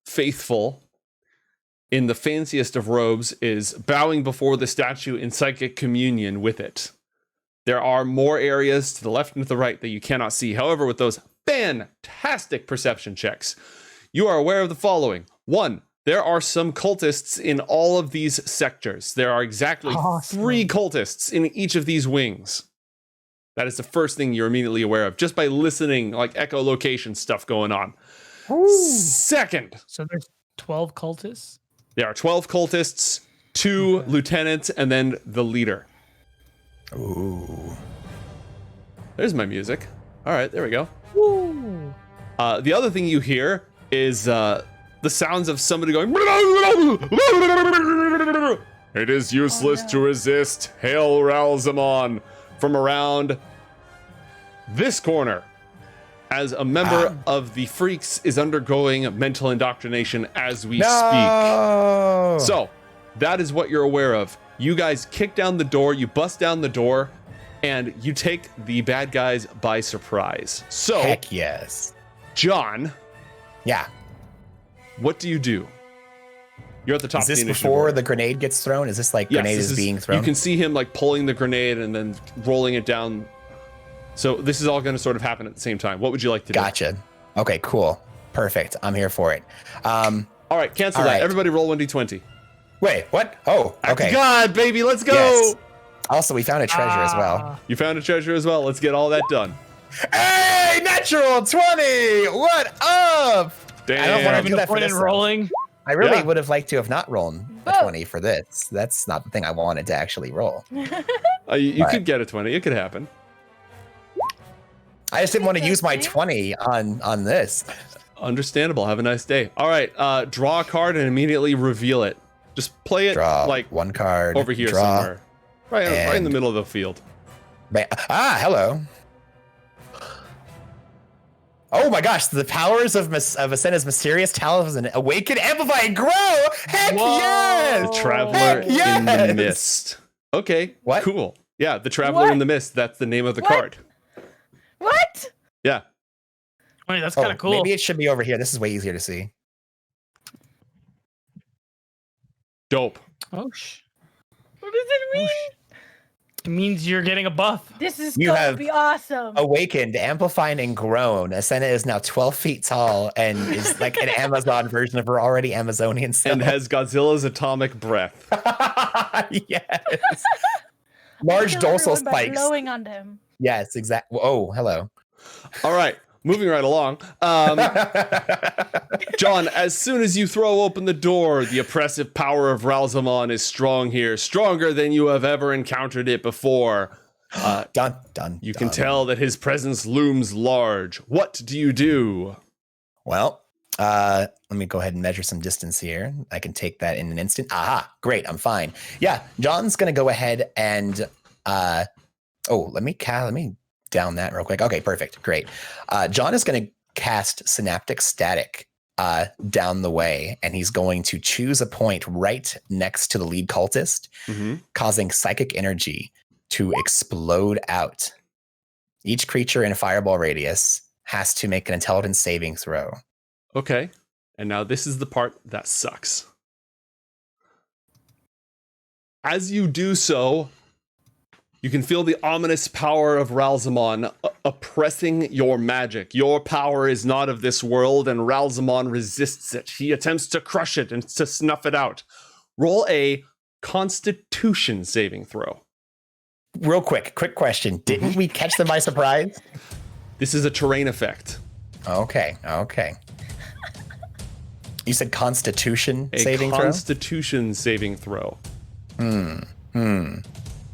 faithful, in the fanciest of robes, is bowing before the statue in psychic communion with it. There are more areas to the left and to the right that you cannot see. However, with those fantastic perception checks, you are aware of the following. 1, there are some cultists in all of these sectors. There are exactly 3 cultists in each of these wings. That is the first thing you're immediately aware of, just by listening, like echolocation stuff going on. Ooh. Second. So there's 12 cultists? There are 12 cultists, 2 lieutenants, and then the leader. Ooh. There's my music. All right, there we go. Woo. The other thing you hear is the sounds of somebody going. It is useless to resist. Hail Ralzamon from around this corner, as a member of the Freaks is undergoing mental indoctrination as we speak. So that is what you're aware of. You guys kick down the door, you bust down the door, and you take the bad guys by surprise. So, heck yes. John. Yeah. What do you do? You're at the top of the initiative. Is this initiative before order. the grenade gets thrown? Is this like grenade is being thrown? You can see him like pulling the grenade and then rolling it down. So this is all going to sort of happen at the same time. What would you like to do? Gotcha. Okay, cool. Perfect. I'm here for it. All right, cancel all that. right. Everybody roll 1d20. Wait, what? Oh, okay. God, baby, let's go. Yes. Also, we found a treasure as well. You found a treasure as well. Let's get all that done. Hey, natural 20! What up? Damn. I don't want to do that for this. Rolling. I really would have liked to have not rolled a 20 for this. That's not the thing I wanted to actually roll. You could get a 20. It could happen. I just didn't want to use my 20 on this. Understandable. Have a nice day. All right, draw a card and immediately reveal it. Just play it like one card over here somewhere. Right in the middle of the field. Hello. Oh my gosh, the powers of Asena's mysterious talisman awaken, amplify, and grow! Heck yes! The Traveler in the Mist. Okay, what? Cool. Yeah, the Traveler in the Mist. That's the name of the card. What? Yeah. Wait, that's kind of cool. Maybe it should be over here. This is way easier to see. Dope. Oh, what does it mean? It means you're getting a buff. This is going to be awesome. Awakened, amplified, and grown. Asena is now 12 feet tall and is like an Amazon version of her already Amazonian self. And has Godzilla's atomic breath. Yes. Large dorsal spikes. Blowing on him. Yes, exactly. Oh, hello. All right. Moving right along. John, as soon as you throw open the door, the oppressive power of Ralzamon is strong here, stronger than you have ever encountered it before. You can tell that his presence looms large. What do you do? Well, let me go ahead and measure some distance here. I can take that in an instant. Aha, great, I'm fine. Yeah, John's going to go ahead and... let me down that real quick. Okay, perfect. Great. John is going to cast Synaptic Static down the way, and he's going to choose a point right next to the lead cultist, causing psychic energy to explode out. Each creature in a fireball radius has to make an intelligence saving throw. Okay. And now this is the part that sucks. As you do so, you can feel the ominous power of Ralzamon oppressing your magic. Your power is not of this world, and Ralzamon resists it. He attempts to crush it and to snuff it out. Roll a Constitution saving throw. Real quick question. Didn't we catch them by surprise? This is a terrain effect. Okay. You said Constitution saving throw? Constitution saving throw.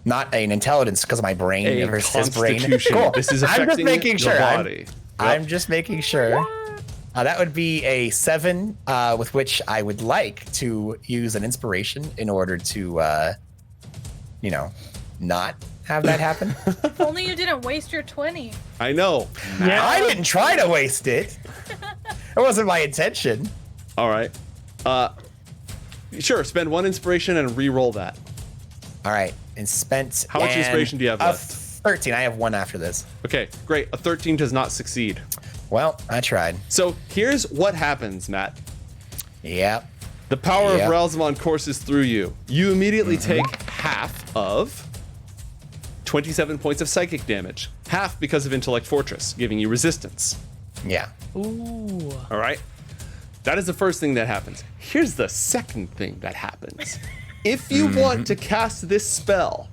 Not an intelligence because of my brain A versus his brain. constitution. Cool. This is I'm just affecting making your sure. body. I'm just making sure. That would be a 7, with which I would like to use an inspiration in order to, not have that happen. If only you didn't waste your 20. I know. Yeah. I didn't try to waste it. It wasn't my intention. All right. Sure, spend 1 inspiration and re-roll that. All right, and spent. How much and inspiration do you have a left? 13. I have 1 after this. Okay, great. A 13 does not succeed. Well, I tried. So here's what happens, Matt. Yep. The power Yep. of Ralzamon courses through you. You immediately take half of 27 points of psychic damage. Half because of Intellect Fortress, giving you resistance. Yeah. Ooh. All right? That is the first thing that happens. Here's the second thing that happens. If you want to cast this spell,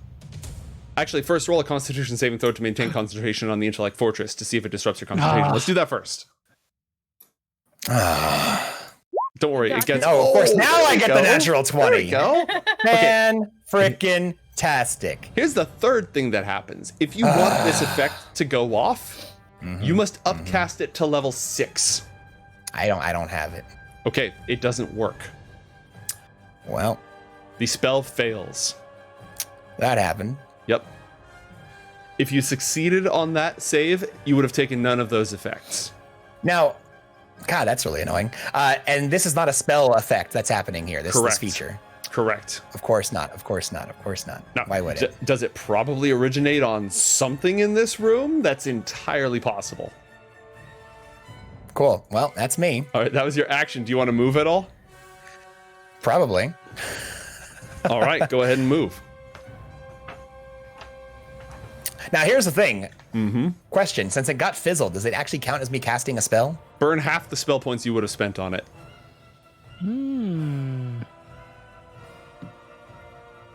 actually, first roll a Constitution saving throw to maintain concentration on the Intellect Fortress to see if it disrupts your concentration. Let's do that first. Don't worry, it gets. Oh, of course. Now I get the go. natural 20. There we go. Man, frickin' tastic. Here's the third thing that happens. If you want this effect to go off, you must upcast it to level 6. I don't have it. Okay, it doesn't work. Well, The spell fails. that happened. Yep. If you succeeded on that save, you would have taken none of those effects. Now, God, that's really annoying. And this is not a spell effect that's happening here. This Correct. feature. Correct. Of course not. Of course not. Of course not. Now, Why would it? Does it probably originate on something in this room? That's entirely possible. Cool. Well, that's me. All right, that was your action. Do you want to move at all? Probably. All right, go ahead and move. Now, here's the thing. Question. Since it got fizzled, does it actually count as me casting a spell? Burn half the spell points you would have spent on it.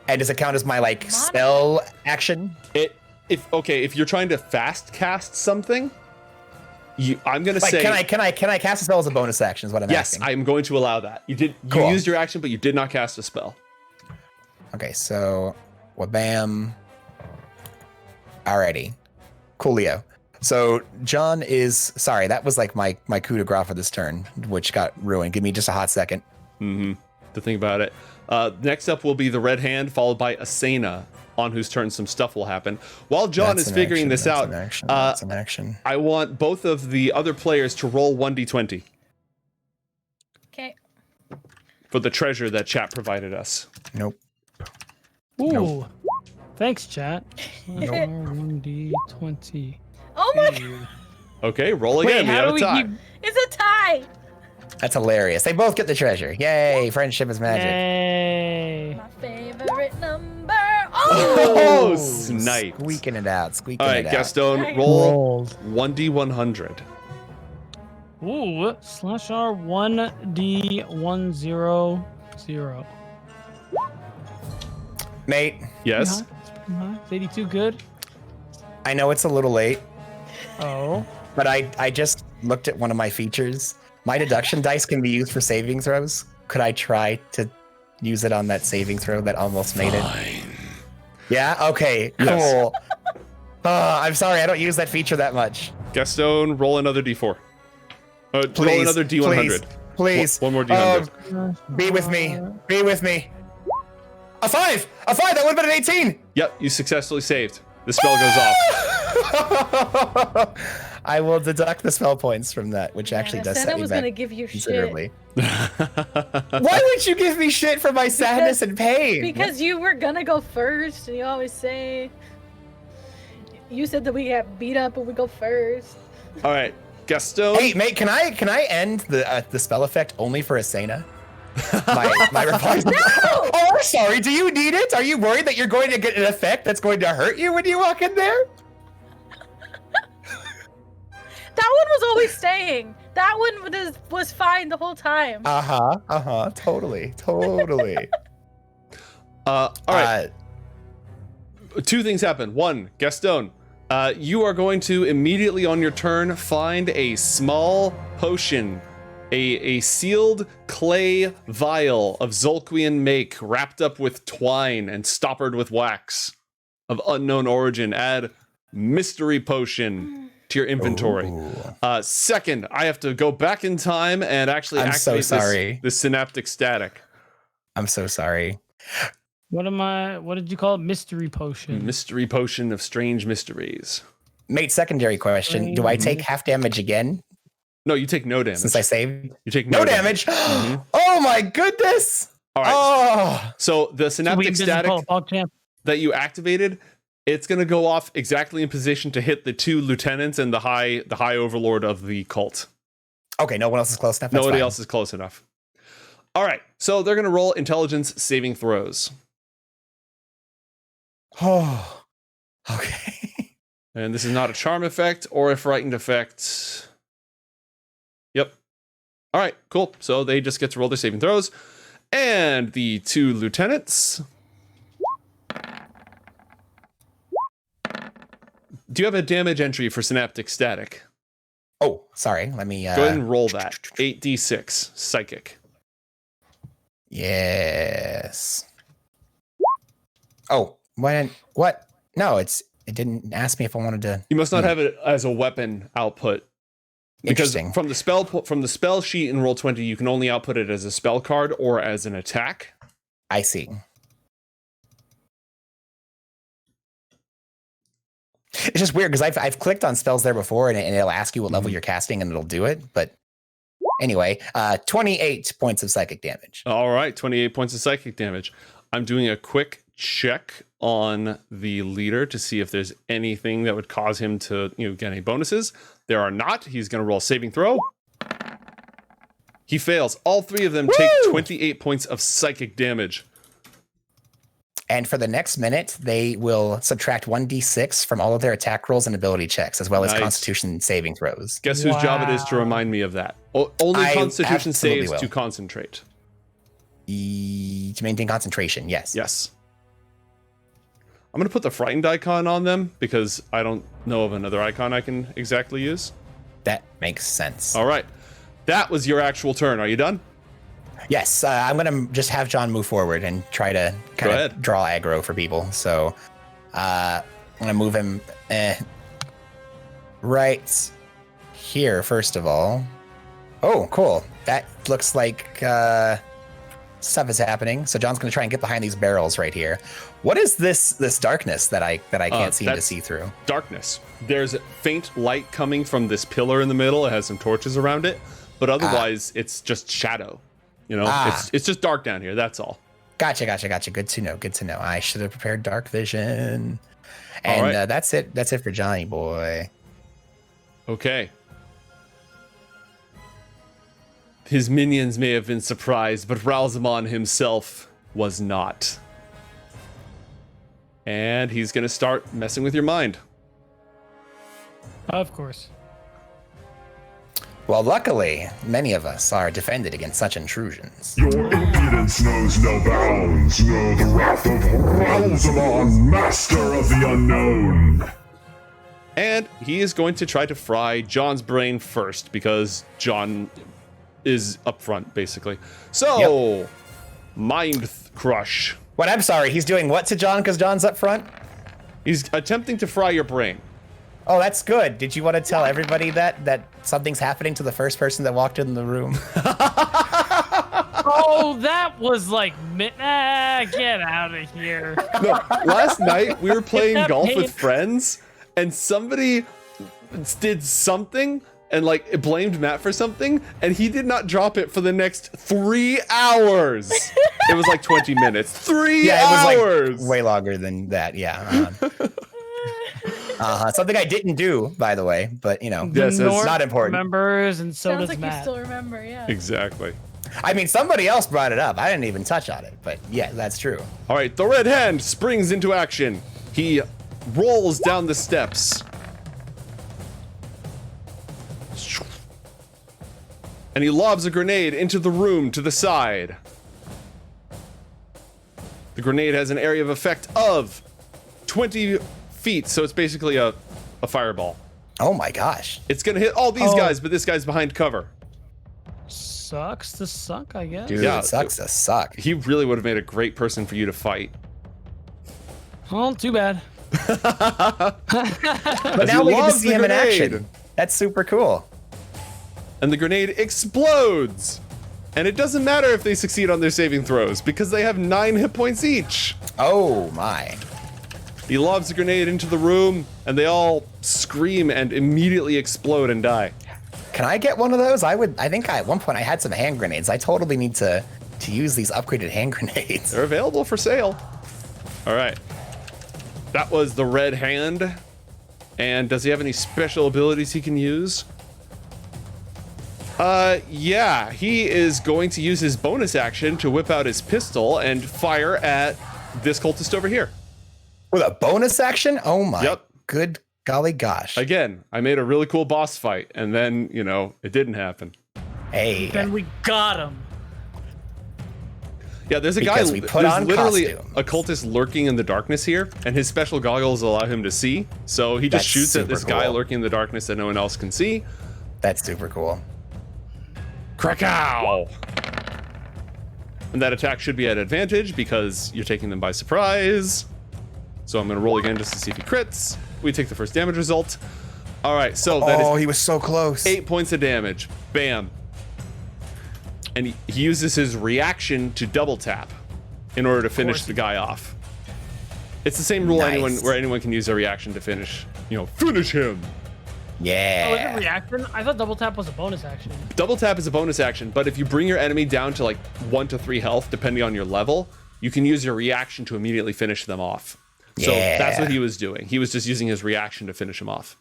And does it count as my, spell action? If you're trying to fast cast something, I'm gonna Like, say can I cast a spell as a bonus action is what I'm yes. asking. I'm going to allow that. You Cool. used your action, but you did not cast a spell. Okay, so wabam. Alrighty. Coolio. So John is sorry, that was like my coup de grace for this turn, which got ruined. Give me just a hot second. To think about it. Next up will be the Red Hand, followed by Asena, on whose turn some stuff will happen. While John That's is an figuring action, this that's out, an action, that's an action. I want both of the other players to roll 1d20 Okay. for the treasure that chat provided us. Nope. Ooh. Thanks, chat. 1d20. Oh my god, Okay, roll again. We how have do a we tie. keep... it's a tie. That's hilarious. They both get the treasure. Yay, friendship is magic. Yay. My favorite number. Oh, Oh! snipe. Squeaking it out, squeaking All right, it out. Gastone, roll Rolled. 1d100. Ooh, /R 1d100. Mate, Yes. It's pretty high. It's 82 good. I know it's a little late, Oh. but I just looked at one of my features. My deduction dice can be used for saving throws. Could I try to use it on that saving throw that almost made it? Yeah? Okay, cool. Yes. I'm sorry, I don't use that feature that much. Gastone, roll another d4. Roll Please, another d100. Please. One more d100. Be with me. Be with me. A 5! A 5! That would have been an 18! Yep, you successfully saved. The spell goes off. I will deduct the spell points from that, which actually does Asena set me was back gonna give you shit considerably. Why would you give me shit for my sadness and pain? because you were gonna go first, and you always say. You said that we get beat up and we go first. All right, Gastone. Hey, mate, can I end the spell effect only for Asena? my reply. No! Oh, I'm sorry. Do you need it? Are you worried that you're going to get an effect that's going to hurt you when you walk in there? That one was always staying. That one was fine the whole time. Totally. All right. Two things happen. One, Gastone, you are going to immediately on your turn find a small potion, a sealed clay vial of Zolquian make wrapped up with twine and stoppered with wax. of unknown origin. Add mystery potion to your inventory. Second, I have to go back in time and actually activate this synaptic static. I'm so sorry. What did you call it? Mystery potion. Mystery potion of strange mysteries. Mate, secondary question. Do I take half damage again? No, you take no damage. Since I saved? You take no damage. Oh my goodness. All right. Oh. So the synaptic static that you activated, it's going to go off exactly in position to hit the 2 lieutenants and the high overlord of the cult. Okay, no one else is close enough. Nobody else is close enough. All right, so they're going to roll intelligence saving throws. Oh, okay. And this is not a charm effect or a frightened effect. Yep. All right, cool. So they just get to roll their saving throws. And the 2 lieutenants. Do you have a damage entry for synaptic static? Oh, sorry. Let me... Go ahead and roll that. 8d6 psychic. Yes. Oh, what? No, it didn't ask me if I wanted to. You must not have it as a weapon output. Because from the spell sheet in Roll20, you can only output it as a spell card or as an attack. I see. It's just weird because I've clicked on spells there before and it'll ask you what level you're casting and it'll do it. But anyway, 28 points of psychic damage. All right, 28 points of psychic damage. I'm doing a quick check on the leader to see if there's anything that would cause him to get any bonuses. There are not. He's going to roll a saving throw. He fails. All 3 of them take 28 points of psychic damage. And for the next minute, they will subtract 1d6 from all of their attack rolls and ability checks, as well as Constitution saving throws. Guess whose job it is to remind me of that? Only Constitution saves to concentrate. To maintain concentration, yes. Yes. I'm going to put the frightened icon on them because I don't know of another icon I can exactly use. That makes sense. All right. That was your actual turn. Are you done? Yes, I'm going to just have John move forward and try to kind of draw aggro for people. So I'm going to move him right here, first of all. Oh, cool. That looks like stuff is happening. So John's going to try and get behind these barrels right here. What is this darkness that I can't seem to see through? Darkness. There's faint light coming from this pillar in the middle. It has some torches around it, but otherwise it's just shadow. It's just dark down here. That's all. Gotcha. Good to know. I should have prepared dark vision. And that's it. That's it for Johnny boy. Okay. His minions may have been surprised, but Ralzamon himself was not. And he's going to start messing with your mind. Of course. Well, luckily, many of us are defended against such intrusions. Your impudence knows no bounds. Know the wrath of Ralzamon, master of the unknown. And he is going to try to fry John's brain first because John is up front, basically. So, Mind Crush. What? I'm sorry. He's doing what to John because John's up front? He's attempting to fry your brain. Oh, that's good. Did you want to tell everybody that something's happening to the first person that walked in the room? Oh, that was like, get out of here. No, last night we were playing golf with friends and somebody did something and it blamed Matt for something and he did not drop it for the next 3 hours. It was like 20 minutes. 3 hours! It was way longer than that, yeah. Something I didn't do, by the way, but yes, it's not important. Remembers, and so Sounds does like Matt. you still remember, yeah. Exactly. I mean, somebody else brought it up. I didn't even touch on it, but yeah, that's true. All right, the red hand springs into action. He rolls down the steps. And he lobs a grenade into the room to the side. The grenade has an area of effect of 20 feet, so it's basically a fireball. Oh my gosh. It's gonna hit all these guys, but this guy's behind cover. Sucks to suck, I guess. Dude, it sucks to suck. He really would have made a great person for you to fight. Well, too bad. But As now he we get to lobs see the him in grenade. action. That's super cool. And the grenade explodes. And it doesn't matter if they succeed on their saving throws because they have 9 hit points each. Oh my. He lobs the grenade into the room and they all scream and immediately explode and die. Can I get one of those? I think at one point I had some hand grenades. I totally need to use these upgraded hand grenades. They're available for sale. All right. That was the red hand. And does he have any special abilities he can use? Yeah, he is going to use his bonus action to whip out his pistol and fire at this cultist over here. With a bonus action? Oh my. Yep. Good golly gosh. Again, I made a really cool boss fight, and then, you know, it didn't happen. Hey. Then we got him. Yeah, there's a Because guy, we put there's on literally costumes. a cultist lurking in the darkness here, and his special goggles allow him to see. So he just That's shoots at this super guy cool. lurking in the darkness that no one else can see. That's super cool. Krakow! And that attack should be at advantage because you're taking them by surprise. So I'm going to roll again just to see if he crits. We take the first damage result. All right, so that is he was so close. 8 points of damage. Bam. And he uses his reaction to double tap in order to finish the guy off. It's the same rule Nice. where anyone can use a reaction to finish, finish him. Oh, is it Yeah. reaction? I thought double tap was a bonus action. Double tap is a bonus action, but if you bring your enemy down to like 1 to 3 health, depending on your level, you can use your reaction to immediately finish them off. So that's what he was doing. He was just using his reaction to finish him off.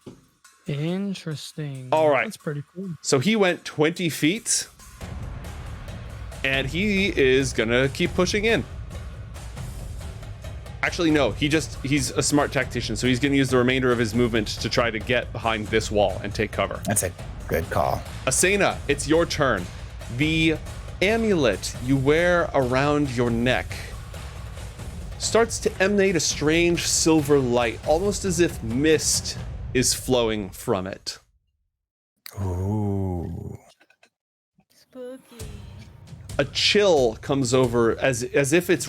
Interesting. All right. That's pretty cool. So he went 20 feet, and he is gonna keep pushing in. Actually, no, he's a smart tactician, so he's gonna use the remainder of his movement to try to get behind this wall and take cover. That's a good call. Asena, it's your turn. The amulet you wear around your neck starts to emanate a strange silver light, almost as if mist is flowing from it. Ooh. Spooky. A chill comes over as if it's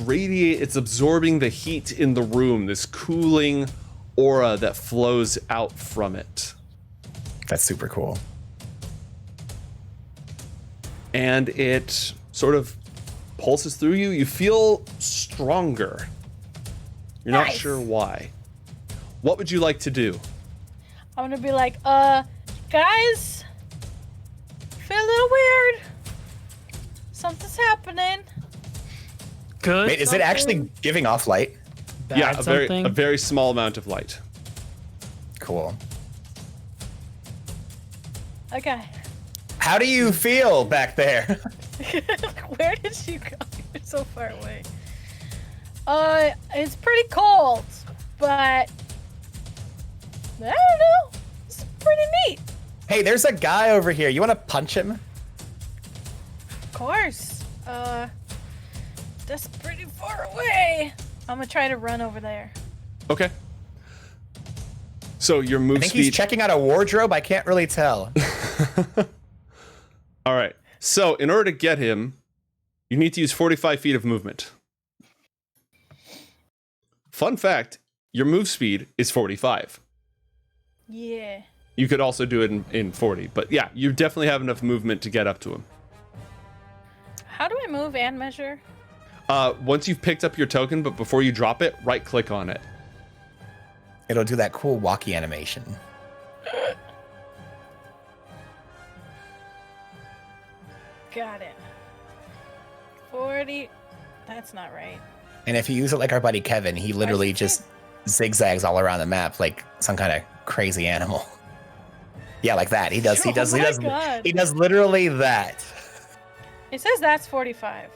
absorbing the heat in the room, this cooling aura that flows out from it. That's super cool. And it sort of pulses through you. You feel stronger. You're not Nice. sure why. What would you like to do? I'm gonna be like, guys, feel a little weird. Something's happening. Good. Wait, is it actually giving off light? Bad Yeah, something? a very small amount of light. Cool. Okay. How do you feel back there? Where did you go? You're so far away. It's pretty cold, but I don't know. It's pretty neat. Hey, there's a guy over here. You want to punch him? Of course. That's pretty far away. I'm gonna try to run over there. Okay. So your I move think he's speed. checking out a wardrobe. I can't really tell. All right. So in order to get him, you need to use 45 feet of movement. Fun fact, your move speed is 45. Yeah. You could also do it in 40, but yeah, you definitely have enough movement to get up to him. How do I move and measure? Once you've picked up your token, but before you drop it, right click on it. It'll do that cool walkie animation. Got it. 40. That's not right. And if you use it like our buddy Kevin, he literally just zigzags all around the map like some kind of crazy animal. Yeah, like that. He does God. he does literally that. It says that's 45.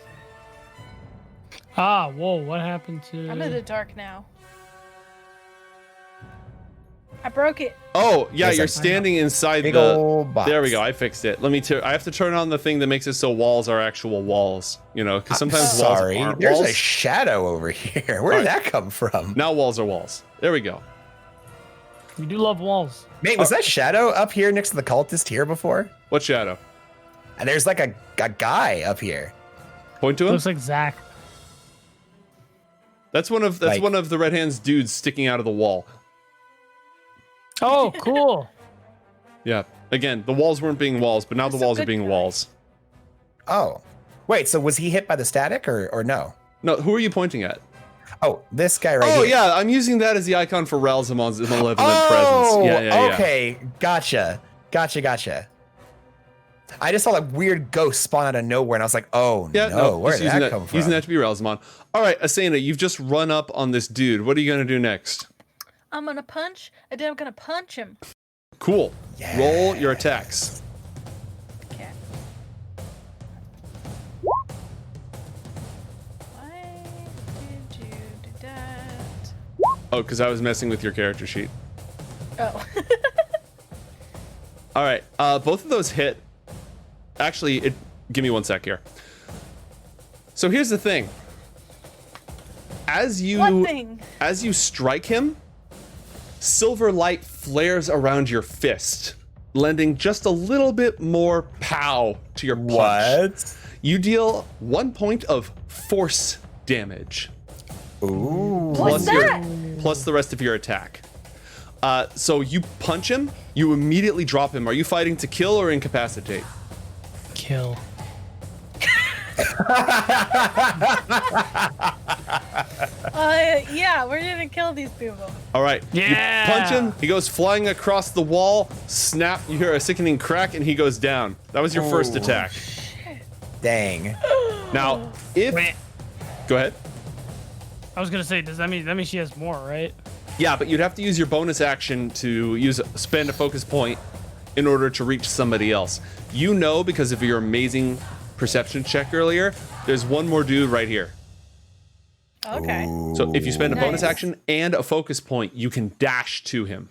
Ah, whoa, what happened to... I'm in the dark now. I broke it. Oh, yeah, Yes, you're I- standing inside Big the... old box. There we go, I fixed it. I have to turn on the thing that makes it so walls are actual walls, because sometimes Sorry, walls aren't there's walls. a shadow over here. Where did Alright. that come from? Now walls are walls. There we go. We do love walls. Mate, was that shadow up here next to the cultist here before? What shadow? And there's like a guy up here. Point to him? Looks like Zach. That's one of the Red Hand's dudes sticking out of the wall. Oh, cool. Yeah. Again, the walls weren't being walls, but now the walls are being walls. Oh, wait. So was he hit by the static or no? No, who are you pointing at? Oh, this guy right here. Oh yeah, I'm using that as the icon for Ralzamon's malevolent Oh, presence. Yeah. Okay, gotcha. I just saw like weird ghost spawn out of nowhere, and I was like, "Oh no, where did that come from?" Using that to be Ralzamon. All right, Asena, you've just run up on this dude. What are you gonna do next? I'm gonna punch. And then I'm gonna punch him. Cool. Yeah. Roll your attacks. Okay. Why did you do that? Oh, because I was messing with your character sheet. Oh. All right, both of those hit. Actually, give me one sec here. So here's the thing. As you strike him, silver light flares around your fist, lending just a little bit more pow to your punch. What? You deal 1 point of force damage. Ooh. What's that? Plus the rest of your attack. So you punch him, you immediately drop him. Are you fighting to kill or incapacitate? Kill. Yeah, we're gonna kill these people. All right. Yeah. You punch him, he goes flying across the wall, snap, you hear a sickening crack, and he goes down. That was your first attack. Dang. Now, Wait. Go ahead. I was gonna say, does that mean she has more, right? Yeah, but you'd have to use your bonus action to spend a focus point in order to reach somebody else. You know, because of your amazing perception check earlier, there's one more dude right here. Okay. So if you spend a bonus Nice. action and a focus point, you can dash to him.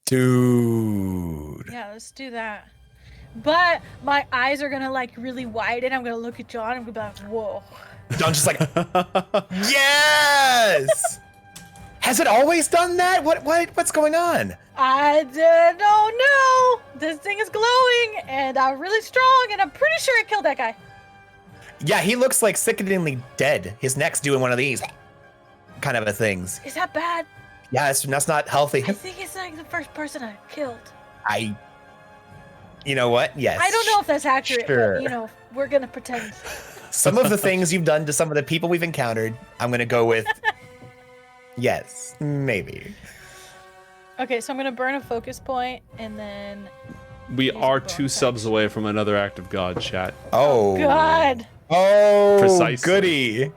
Dude. Yeah, let's do that. But my eyes are gonna like really widen. I'm gonna look at John and be like, whoa. John's just like, yes! Has it always done that? What's going on? I don't know. This thing is glowing and I'm really strong and I'm pretty sure it killed that guy. Yeah, he looks like sickeningly dead. His neck's doing one of these kind of a things. Is that bad? Yeah, that's not healthy. I think it's like the first person I killed. You know what? Yes. I don't know if that's accurate, Sure. but you know, we're gonna pretend. Some of the things you've done to some of the people we've encountered, I'm gonna go with yes, maybe. Okay, so I'm gonna burn a focus point and then. We use are a 2 bonus subs action. away from another act of God, chat. Oh. God. Oh. Precisely. Goody.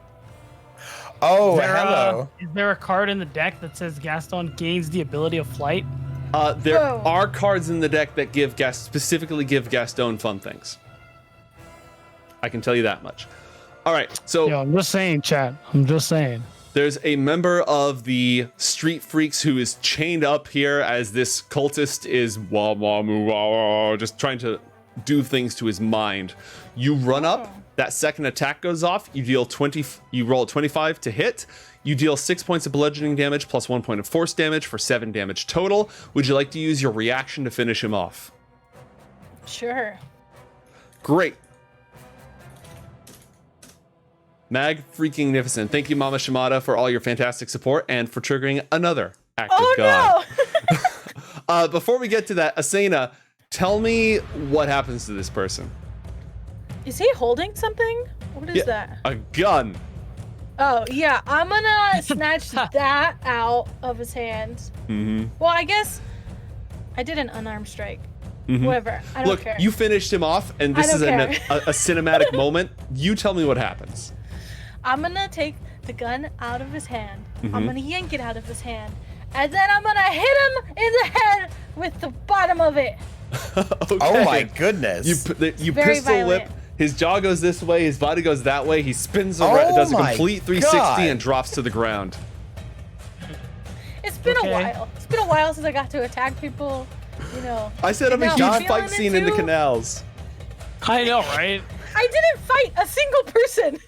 Oh, hello. Is there a card in the deck that says Gastone gains the ability of flight? There Whoa. are cards in the deck that specifically give Gastone fun things. I can tell you that much. All right, so Yo, I'm just saying, chat. I'm just saying. there's a member of the Street Freaks who is chained up here as this cultist is just trying to do things to his mind. You run up, that second attack goes off, you roll a 25 to hit, you deal 6 points of bludgeoning damage plus 1 point of force damage for 7 damage total. Would you like to use your reaction to finish him off? Sure. Great. Mag freaking magnificent. Thank you, Mama Shimada, for all your fantastic support and for triggering another act of God. No! Before we get to that, Asena, tell me what happens to this person. Is he holding something? What is that? A gun. Oh, yeah. I'm gonna snatch that out of his hands. Mm-hmm. Well, I guess I did an unarmed strike. Whatever. I don't Look, care. you finished him off, and I this is don't a cinematic moment. You tell me what happens. I'm gonna take the gun out of his hand. Mm-hmm. I'm gonna yank it out of his hand. And then I'm gonna hit him in the head with the bottom of it. Okay. Oh my goodness. You Very pistol violent. whip. His jaw goes this way, his body goes that way. He spins Oh around, does a my complete 360 God. and drops to the ground. It's been Okay. a while. It's been a while since I got to attack people. You know. I set up a Now, huge I'm fight feeling it scene in the too. canals. I know, right? I didn't fight a single person.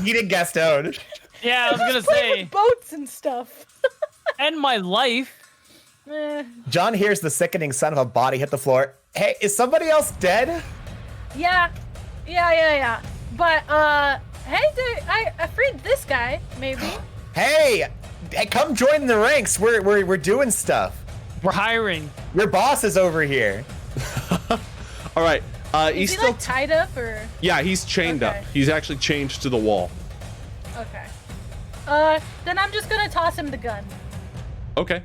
He did Gastone. Yeah, I was gonna Playing say, with boats and stuff. and my life. Eh. John hears the sickening sound of a body hit the floor. Hey, is somebody else dead? Yeah. But hey, dude, I freed this guy. Maybe. Hey, come join the ranks. We're doing stuff. We're hiring. Your boss is over here. All right. Is He's he still. like tied up or? Yeah, he's chained up. Okay. He's actually chained to the wall. Okay. Then I'm just gonna toss him the gun. Okay.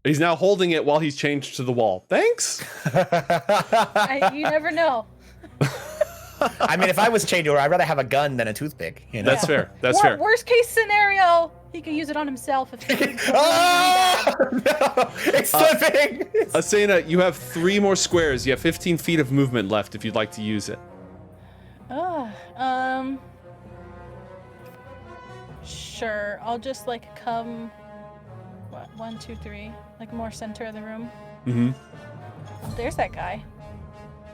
He's now holding it while he's chained to the wall. Thanks. You never know. I mean, if I was chained to her, I'd rather have a gun than a toothpick. You know? That's fair. That's fair. Worst case scenario, he could use it on himself if he Oh no! It's slipping. Asena, you have 3 more squares. You have 15 feet of movement left if you'd like to use it. Sure. I'll just like come. What? 1, 2, 3. Like more center of the room. Mm-hmm. There's that guy.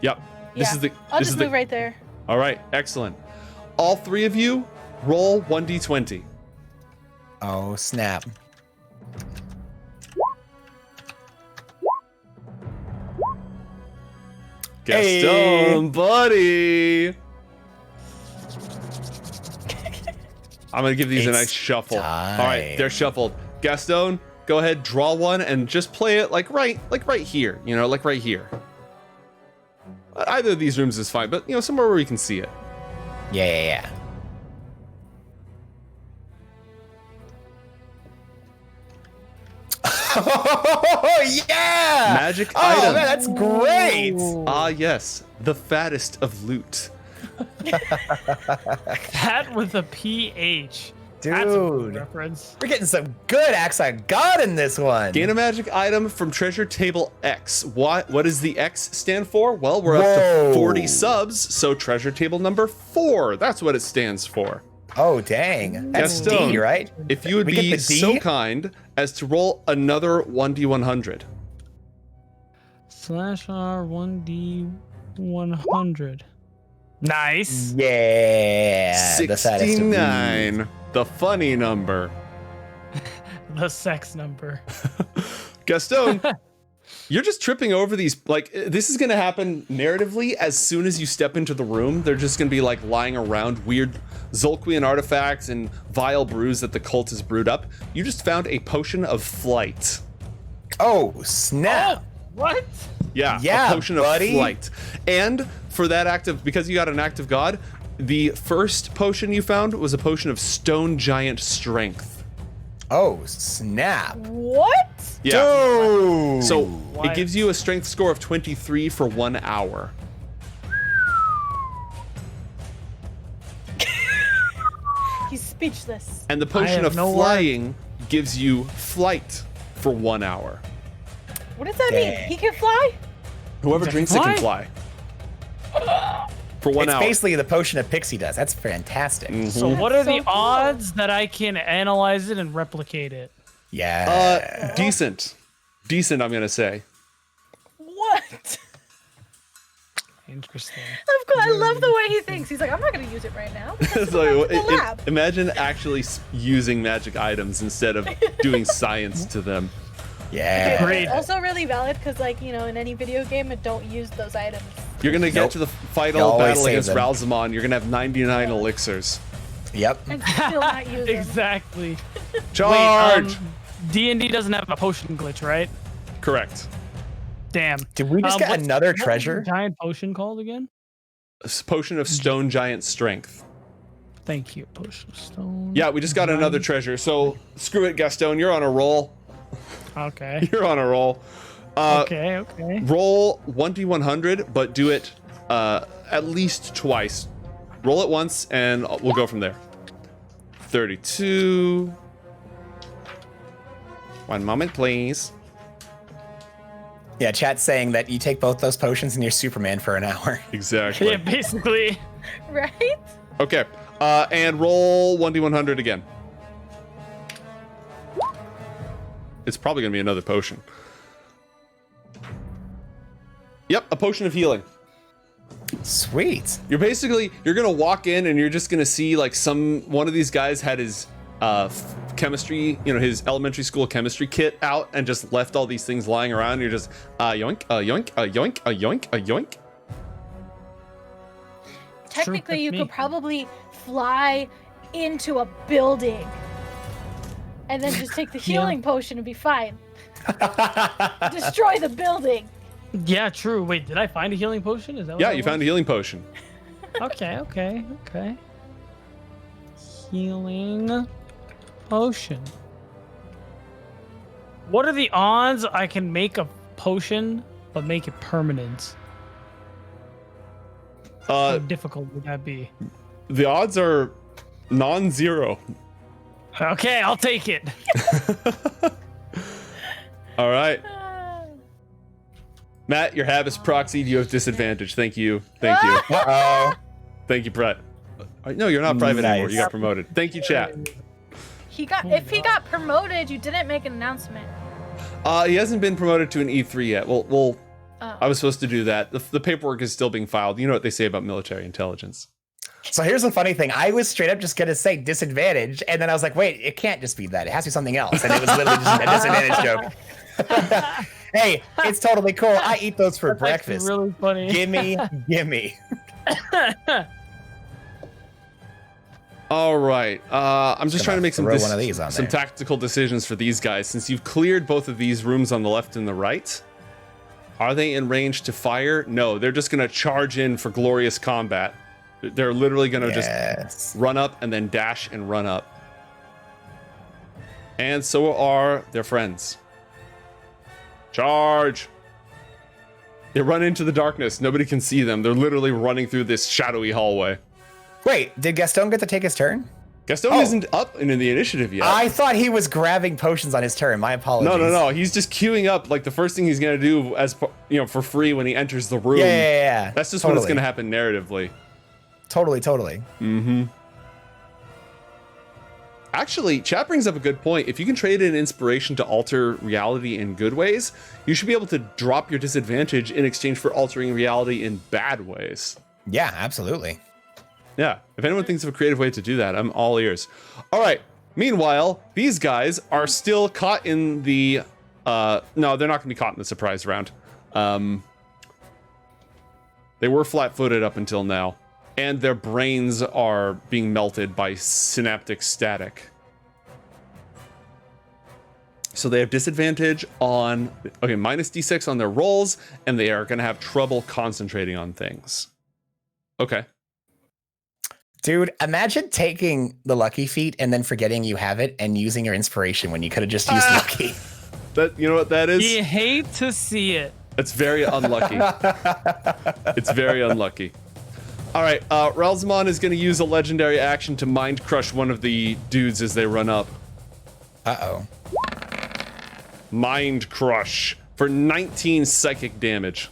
Yep. This is the. I'll this just is the, move right there. All right. Excellent. All 3 of you roll 1d20. Oh snap! Gastone, buddy. I'm gonna give these a It's nice shuffle. time. All right, they're shuffled. Gastone, go ahead, draw one, and just play it like right here. You know, like right here. Either of these rooms is fine, but you know, somewhere where we can see it. Yeah. Oh yeah! Magic Oh item. man, that's great. Ah, yes, the fattest of loot. That with a PH. That's a good Dude, reference. we're getting some good acts I got in this one. Gain a magic item from treasure table X. What does the X stand for? Well, we're up Whoa. to 40 subs, so treasure table number 4. That's what it stands for. Oh dang, that's Gastone, D, right? If you would We get be the D? so kind as to roll another 1d100. /R 1D100. Nice. Yeah, the fattest of these. 69. The funny number. The sex number. Gastone, you're just tripping over these. Like, this is going to happen narratively as soon as you step into the room. They're just going to be like lying around weird Zolkwian artifacts and vile brews that the cult has brewed up. You just found a potion of flight. Oh snap! What? Yeah, Yeah, a potion buddy. of flight. And for that act of, because you got an act of God, the first potion you found was a potion of stone giant strength. Oh snap! What? Yeah. Dude. So What? it gives you a strength score of 23 for 1 hour. He's speechless. And the potion have of no flying gives you flight for 1 hour. What does that Dang. mean? He can fly? Whoever Can drinks it can fly? fly. For 1 It's hour. basically the potion of Pixie does. That's fantastic. So what are So the cool. odds that I can analyze it and replicate it? Yeah. Decent. Decent, I'm going to say. What? Interesting. I love the way he thinks. He's like, I'm not gonna use it right now. It's Go like, back to the lab. imagine actually using magic items instead of doing science to them. Yeah. Agreed. It's also really valid because, like, you know, in any video game, don't use those items. You're going to get Nope. to the You final always battle save against them. Ralzamon. You're going to have 99 elixirs. Yep. And still not use them. Exactly. Charge! D&D doesn't have a potion glitch, right? Correct. Damn. Did we just get what's- another what was the treasure? giant potion called again? A potion of stone giant strength. Thank you. Potion of stone. Yeah, we just got another treasure. So screw it, Gastone. You're on a roll. Okay. You're on a roll. Okay. Roll 1d100, but do it at least twice. Roll it once, and we'll go from there. 32. 1 moment, please. Yeah, chat's saying that you take both those potions and you're Superman for an hour. Exactly. Yeah, basically. Right? Okay. And roll 1d100 again. It's probably going to be another potion. Yep, a potion of healing. Sweet. You're gonna walk in and you're just gonna see like one of these guys had his chemistry, his elementary school chemistry kit out and just left all these things lying around. You're just yoink, a yoink, a yoink, a yoink, a yoink. Technically, that's you me. could probably fly into a building and then just take the healing potion and be fine. Destroy the building. Yeah, true. Wait, did I find a healing potion? Is that what Yeah, that you was? found a healing potion. Okay. Healing potion. What are the odds I can make a potion but make it permanent? How difficult would that be? The odds are non-zero. Okay, I'll take it. All right. Matt, your habits proxied. You have disadvantage. Thank you. Uh-oh. Thank you, Brett. No, you're not private anymore. You Nice. got promoted. Thank you, chat. If he got promoted, you didn't make an announcement. He hasn't been promoted to an E3 yet. Well, Oh. I was supposed to do that. The paperwork is still being filed. You know what they say about military intelligence. So here's the funny thing. I was straight up just going to say disadvantage. And then I was like, wait, it can't just be that. It has to be something else. And it was literally just a disadvantage joke. Hey, it's totally cool. I eat those for That's actually breakfast. really funny. Gimme. All right. I'm just trying to make some throw one of these on some there. tactical decisions for these guys. Since you've cleared both of these rooms on the left and the right, are they in range to fire? No, they're just going to charge in for glorious combat. They're literally going to just run up and then dash and run up. And so are their friends. Charge! They run into the darkness. Nobody can see them. They're literally running through this shadowy hallway. Wait, did Gastone get to take his turn? Gastone isn't up in the initiative yet. I thought he was grabbing potions on his turn. My apologies. No. He's just queuing up. Like the first thing he's gonna do, as for free when he enters the room. Yeah. That's just totally. when it's gonna happen narratively. Totally. Mm-hmm. Actually, chat brings up a good point. If you can trade in inspiration to alter reality in good ways, you should be able to drop your disadvantage in exchange for altering reality in bad ways. Yeah, absolutely. Yeah, if anyone thinks of a creative way to do that, I'm all ears. All right. Meanwhile, these guys are still caught in the... no, they're not going to be caught in the surprise round. They were flat-footed up until now, and their brains are being melted by synaptic static. So they have disadvantage on... Okay, minus D6 on their rolls, and they are going to have trouble concentrating on things. Okay. Dude, imagine taking the lucky feat and then forgetting you have it and using your inspiration when you could have just used lucky. That, you know what that is? You hate to see it. It's very unlucky. It's very unlucky. All right, Ralzamon is going to use a legendary action to mind crush one of the dudes as they run up. Uh-oh. Mind crush for 19 psychic damage.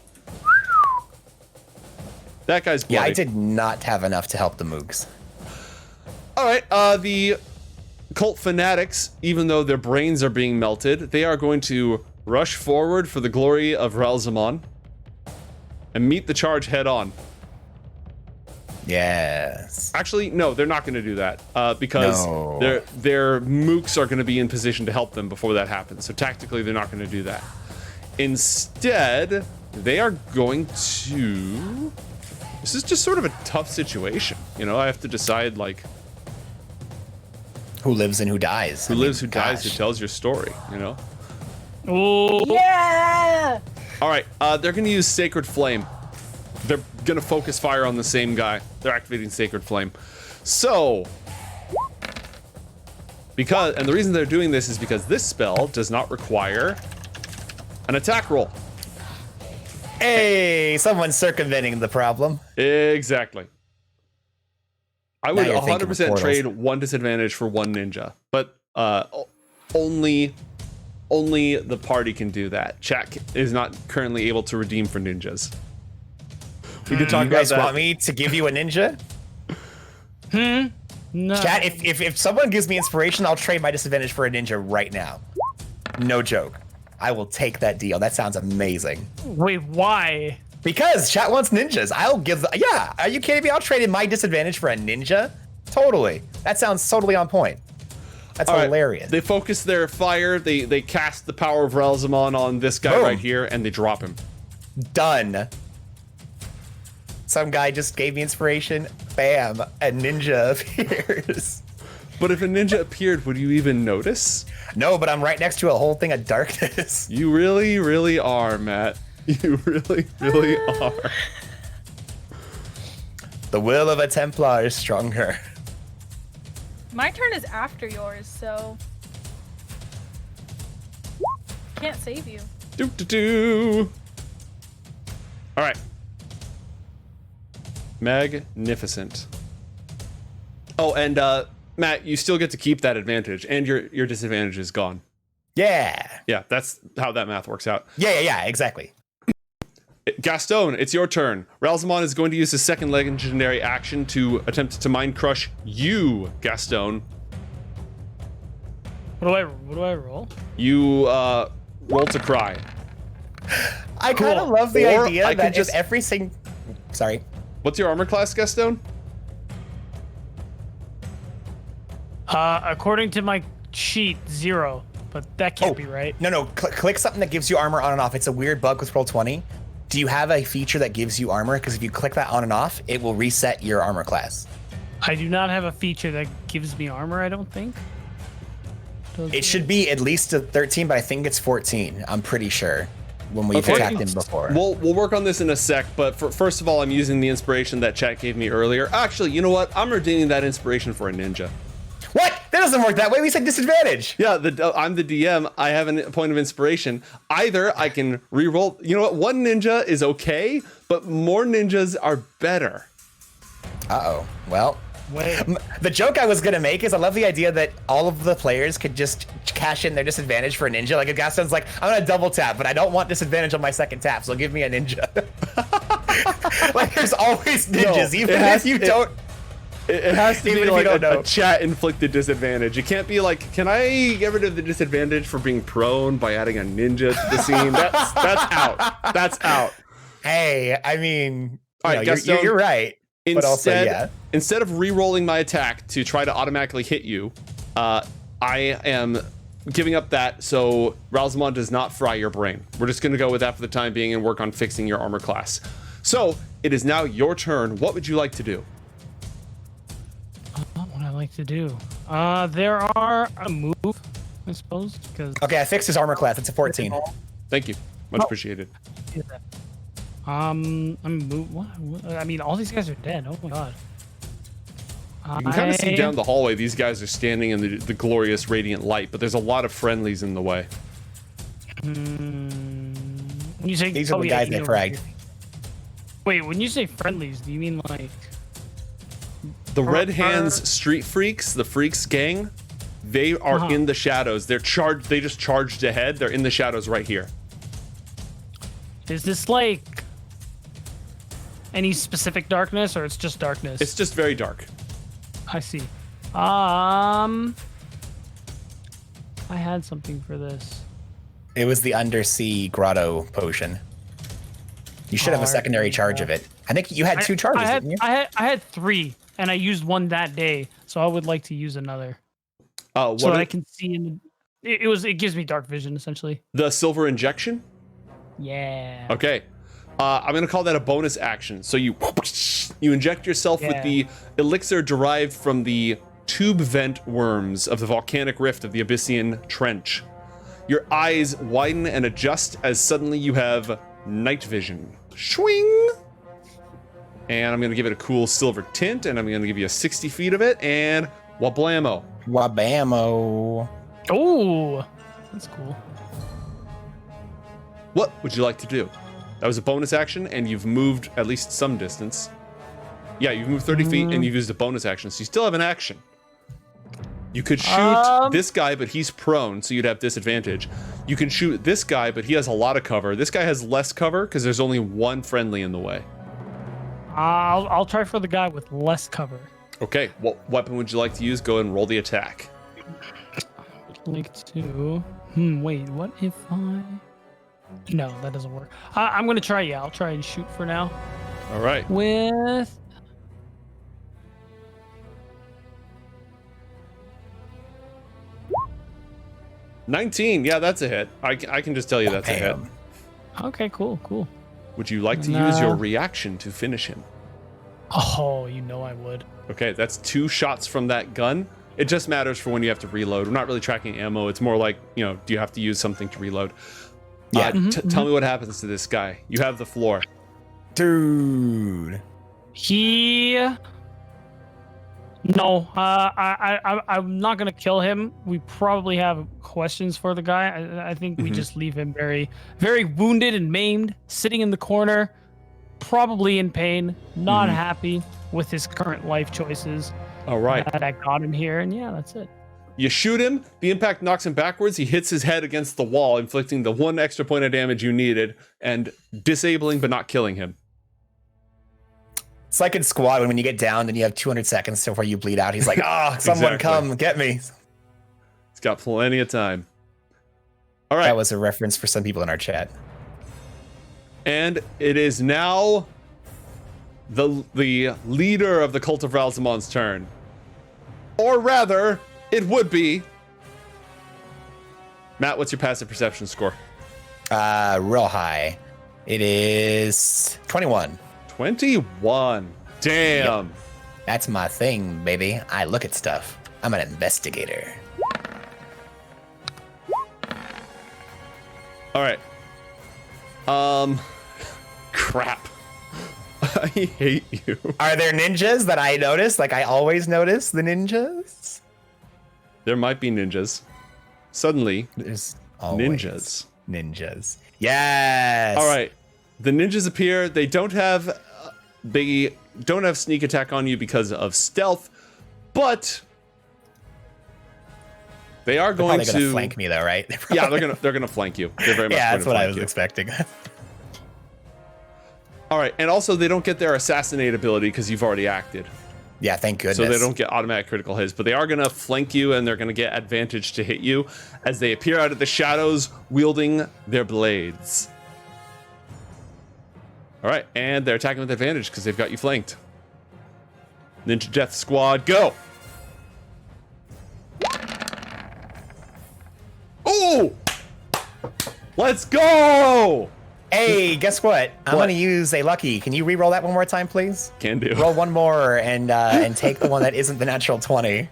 That guy's bloody. Yeah, I did not have enough to help the Moogs. All right, the cult fanatics, even though their brains are being melted, they are going to rush forward for the glory of Ralzamon and meet the charge head on. Yes. Actually, no, they're not going to do that because No. their mooks are going to be in position to help them before that happens. So tactically, they're not going to do that. Instead, they are going to... This is just sort of a tough situation. You know, I have to decide, like... Who lives and who dies. Who lives, who dies, who tells your story, you know? Oh, Yeah! All right, they're going to use Sacred Flame. They're going to focus fire on the same guy. They're activating Sacred Flame. So... And the reason they're doing this is because this spell does not require an attack roll. Hey, someone's circumventing the problem. Exactly. I would Now you're thinking 100% portals. trade one disadvantage for one ninja, but only the party can do that. Chat is not currently able to redeem for ninjas. We could talk You about guys that. want me to give you a ninja? no. Chat, if someone gives me inspiration, I'll trade my disadvantage for a ninja right now. No joke. I will take that deal. That sounds amazing. Wait, why? Because chat wants ninjas. I'll give yeah, are you kidding me? I'll trade in my disadvantage for a ninja? Totally. That sounds totally on point. That's All right, hilarious. They focus their fire, they cast the power of Ralzamon on this guy Boom. right here, and they drop him. Done. Some guy just gave me inspiration. Bam. A ninja appears. But if a ninja appeared, would you even notice? No, but I'm right next to a whole thing of darkness. You really, really are, Matt. You really, really are. The will of a Templar is stronger. My turn is after yours, so can't save you. All right. Magnificent. Oh, and Matt, you still get to keep that advantage, and your disadvantage is gone. Yeah. Yeah, that's how that math works out. Yeah, exactly. Gastone, it's your turn. Ralzamon is going to use his second legendary action to attempt to mind crush you, Gastone. What do I roll? You roll to cry. I kind of Cool. love the Or idea I that could just- if every single... Sorry. What's your armor class, Gastone? According to my sheet, 0. But that can't be right. No. Click something that gives you armor on and off. It's a weird bug with Roll20. Do you have a feature that gives you armor? Because if you click that on and off, it will reset your armor class. I do not have a feature that gives me armor, I don't think. It should be at least a 13, but I think it's 14. I'm pretty sure when we've Okay. attacked him before. We'll work on this in a sec, but first of all, I'm using the inspiration that chat gave me earlier. Actually, you know what? I'm redeeming that inspiration for a ninja. What? That doesn't work that way. We said disadvantage. Yeah, I'm the DM. I have a point of inspiration. Either I can re-roll. You know what? One ninja is okay, but more ninjas are better. Uh-oh. Well, Wait. the joke I was going to make is I love the idea that all of the players could just cash in their disadvantage for a ninja. Like if Gastone's like, I'm going to double tap, but I don't want disadvantage on my second tap, so give me a ninja. Like there's always ninjas, even if you don't... It has to Even be if like you don't know. a chat inflicted disadvantage. It can't be like, can I get rid of the disadvantage for being prone by adding a ninja to the scene? That's out. That's out. Hey, I mean, All right, Gastone, you're right. But also, yeah. Instead of re-rolling my attack to try to automatically hit you, I am giving up that so Ralzamon does not fry your brain. We're just going to go with that for the time being and work on fixing your armor class. So it is now your turn. What would you like to do? What I like to do. There are a move, I suppose, because Okay, I fixed his armor class. It's a 14. Thank you. Much appreciated. I'm move. What? I mean, all these guys are dead. Oh my god. You can kind of see down the hallway. These guys are standing in the glorious radiant light, but there's a lot of friendlies in the way. When you say These are the guys that fragged. Wait, when you say friendlies, do you mean like The Red Hands Street Freaks, the Freaks gang, they are in the shadows. They're charged. They just charged ahead. They're in the shadows right here. Is this like any specific darkness, or it's just darkness? It's just very dark. I see. I had something for this. It was the undersea grotto potion. You should have a secondary charge of it. I think you had two charges, didn't you? I had 3, and I used one that day, so I would like to use another. What So I can see in it gives me dark vision essentially. the silver injection? Yeah. Okay. I'm gonna call that a bonus action. So you inject yourself with the elixir derived from the tube vent worms of the volcanic rift of the Abyssian Trench. Your eyes widen and adjust as suddenly you have night vision. Swing! And I'm gonna give it a cool silver tint, and I'm gonna give you a 60 feet of it, and wablamo. Wabamo. Oh, that's cool. What would you like to do? That was a bonus action, and you've moved at least some distance. Yeah, you've moved 30 feet, and you've used a bonus action, so you still have an action. You could shoot this guy, but he's prone, so you'd have disadvantage. You can shoot this guy, but he has a lot of cover. This guy has less cover because there's only one friendly in the way. I'll try for the guy with less cover. Okay, what weapon would you like to use? Go ahead and roll the attack. Like to. Wait. What if I? No, that doesn't work. I'm gonna try. Yeah, I'll try and shoot for now. All right. With. $19. Yeah, that's a hit. I can just tell you that's a hit. Okay, cool. Would you like to use your reaction to finish him? Oh, you know I would. Okay, that's 2 shots from that gun. It just matters for when you have to reload. We're not really tracking ammo. It's more like, you know, do you have to use something to reload? Yeah. Tell me what happens to this guy. You have the floor. Dude. No, I'm not gonna kill him. We probably have questions for the guy. I think we just leave him very, very wounded and maimed, sitting in the corner, probably in pain, not happy with his current life choices. All right. That got him here, and yeah, that's it. You shoot him. The impact knocks him backwards. He hits his head against the wall, inflicting the 1 extra point of damage you needed and disabling but not killing him. It's like in Squad when you get down and you have 200 seconds before you bleed out. He's like, someone come get me. He's got plenty of time. All right. That was a reference for some people in our chat. And it is now the leader of the Cult of Ralzamon's turn. Or rather, it would be. Matt, what's your passive perception score? Real high. It is 21. 21. Damn. Yep. That's my thing, baby. I look at stuff. I'm an investigator. All right. Crap. I hate you. Are there ninjas that I notice? Like I always notice the ninjas? There might be ninjas. Suddenly, There's always ninjas. Yes. All right. The ninjas appear. They don't have sneak attack on you because of stealth, but they are going They're to flank me though, right? Yeah, they're gonna flank you. They're very much yeah, going that's to what I flank was you. expecting. All right, and also they don't get their assassinate ability because you've already acted. Yeah, thank goodness. So they don't get automatic critical hits, but they are going to flank you and they're going to get advantage to hit you as they appear out of the shadows wielding their blades. All right, and they're attacking with advantage because they've got you flanked. Ninja Death Squad, go! Oh! Let's go! Hey, guess what? I'm What? gonna use a lucky. Can you re-roll that one more time, please? Can do. Roll one more and take the one that isn't the natural 20.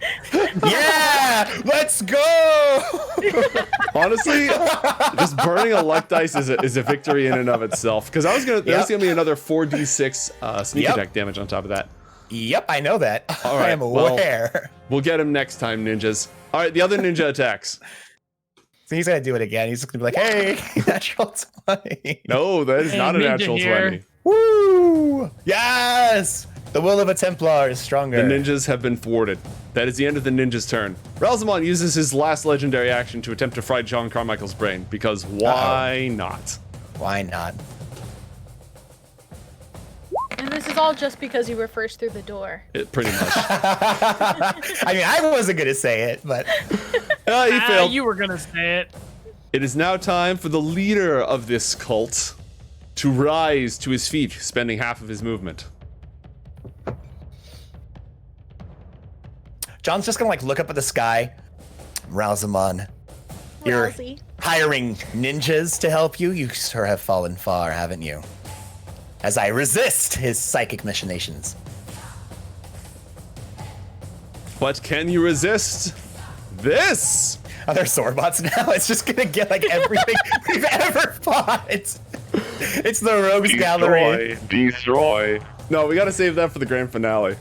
Yeah! Let's go! Honestly, just burning a luck dice is a victory in and of itself. Because there's gonna be another 4d6 sneak attack damage on top of that. Yep, I know that. All right, I am aware. We'll get him next time, ninjas. All right, the other ninja attacks. So he's gonna do it again. He's just gonna be like, "Hey, natural 20." No, that is not a ninja natural here. 20. Woo! Yes! The will of a Templar is stronger. The ninjas have been thwarted. That is the end of the ninja's turn. Ralzamon uses his last legendary action to attempt to fry John Carmichael's brain, because why not? Why not? And this is all just because you were first through the door. Pretty much. I mean, I wasn't gonna say it, but He failed. You were gonna say it. It is now time for the leader of this cult to rise to his feet, spending half of his movement. John's just gonna like look up at the sky. Ralzamon, you're Rousey. hiring ninjas to help you. You sure have fallen far, haven't you? As I resist his psychic machinations. But can you resist this? Are there swordbots now? It's just gonna get like everything we've ever fought. It's the rogues gallery. Destroy. No, we gotta save that for the grand finale.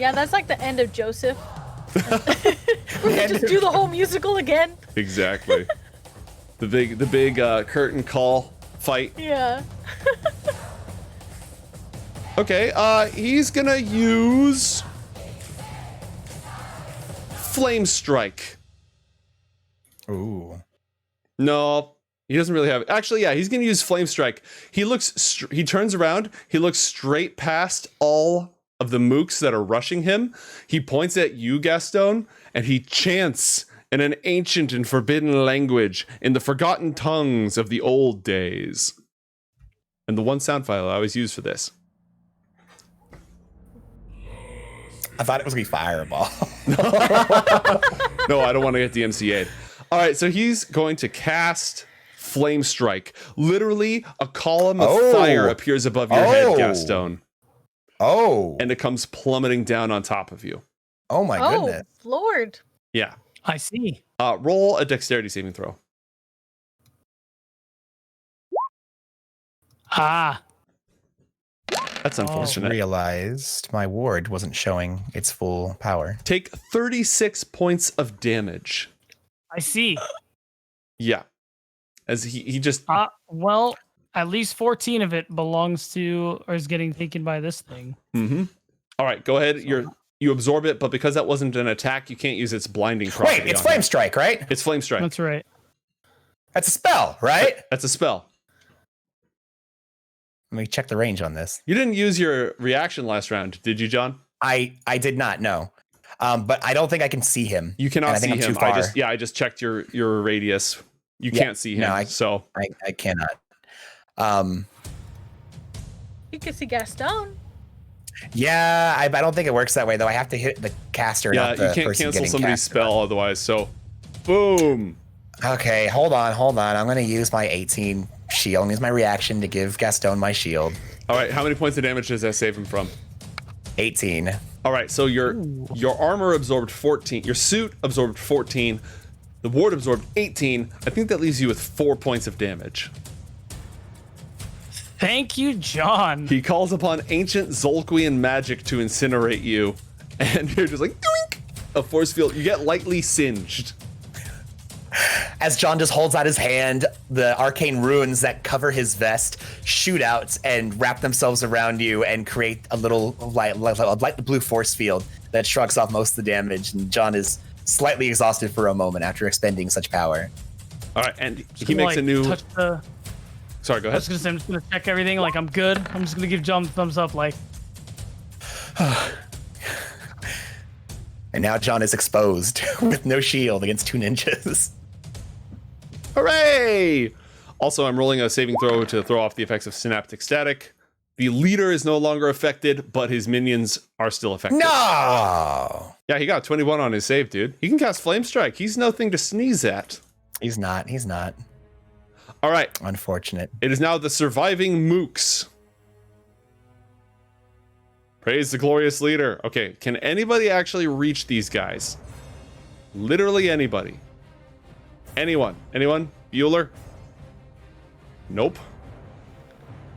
Yeah, that's like the end of Joseph. We could just do the whole musical again. Exactly. the big curtain call fight. Yeah. Okay, he's gonna use Flame Strike. Ooh. No, he doesn't really have it. Actually, yeah, he's gonna use Flame Strike. He turns around, he looks straight past all of the mooks that are rushing him. He points at you, Gastone, and he chants in an ancient and forbidden language in the forgotten tongues of the old days. And the one sound file I always use for this. I thought it was gonna be Fireball. No, I don't want to get DMCA'd. All right, so he's going to cast Flame Strike. Literally, a column of fire appears above your head, Gastone. Oh. And it comes plummeting down on top of you. Oh my goodness. Lord. Yeah. I see. Roll a dexterity saving throw. Ah. That's I unfortunate. realized my ward wasn't showing its full power. Take 36 points of damage. I see. Yeah. As he just Well, at least 14 of it belongs to or is getting taken by this thing. Mm-hmm. All right, go ahead. You absorb it, but because that wasn't an attack, you can't use its blinding property. Wait, it's Flame Strike, right? It's Flame Strike. That's right. That's a spell, right? That's a spell. Let me check the range on this. You didn't use your reaction last round, did you, John? I did not know. But I don't think I can see him. You cannot see I'm him. too far. I just checked your radius. You can't see him. No, I cannot. You can see Gastone. Yeah, I don't think it works that way though. I have to hit the caster, not the you can't person cancel getting somebody's cast. spell otherwise. So, boom. Okay, hold on. I'm gonna use my 18 shield and use my reaction to give Gastone my shield. All right, how many points of damage does that save him from? 18. All right, so your armor absorbed 14. Your suit absorbed 14. The ward absorbed 18. I think that leaves you with 4 points of damage. Thank you, John. He calls upon ancient Zolkwian magic to incinerate you, and you're just like, doink! A force field. You get lightly singed. As John just holds out his hand, the arcane runes that cover his vest shoot out and wrap themselves around you and create a little light blue force field that shrugs off most of the damage. And John is slightly exhausted for a moment after expending such power. All right, and he makes a new. Sorry, go ahead. I'm just gonna check everything. Like I'm good. I'm just gonna give John the thumbs up. Like. And now John is exposed with no shield against 2 ninjas. Hooray! Also, I'm rolling a saving throw to throw off the effects of synaptic static. The leader is no longer affected, but his minions are still affected. No! Yeah, he got 21 on his save, dude. He can cast Flame Strike. He's nothing to sneeze at. He's not. All right. Unfortunate. It is now the surviving mooks. Praise the glorious leader. Okay, can anybody actually reach these guys? Literally anybody. Anyone? Bueller? Nope.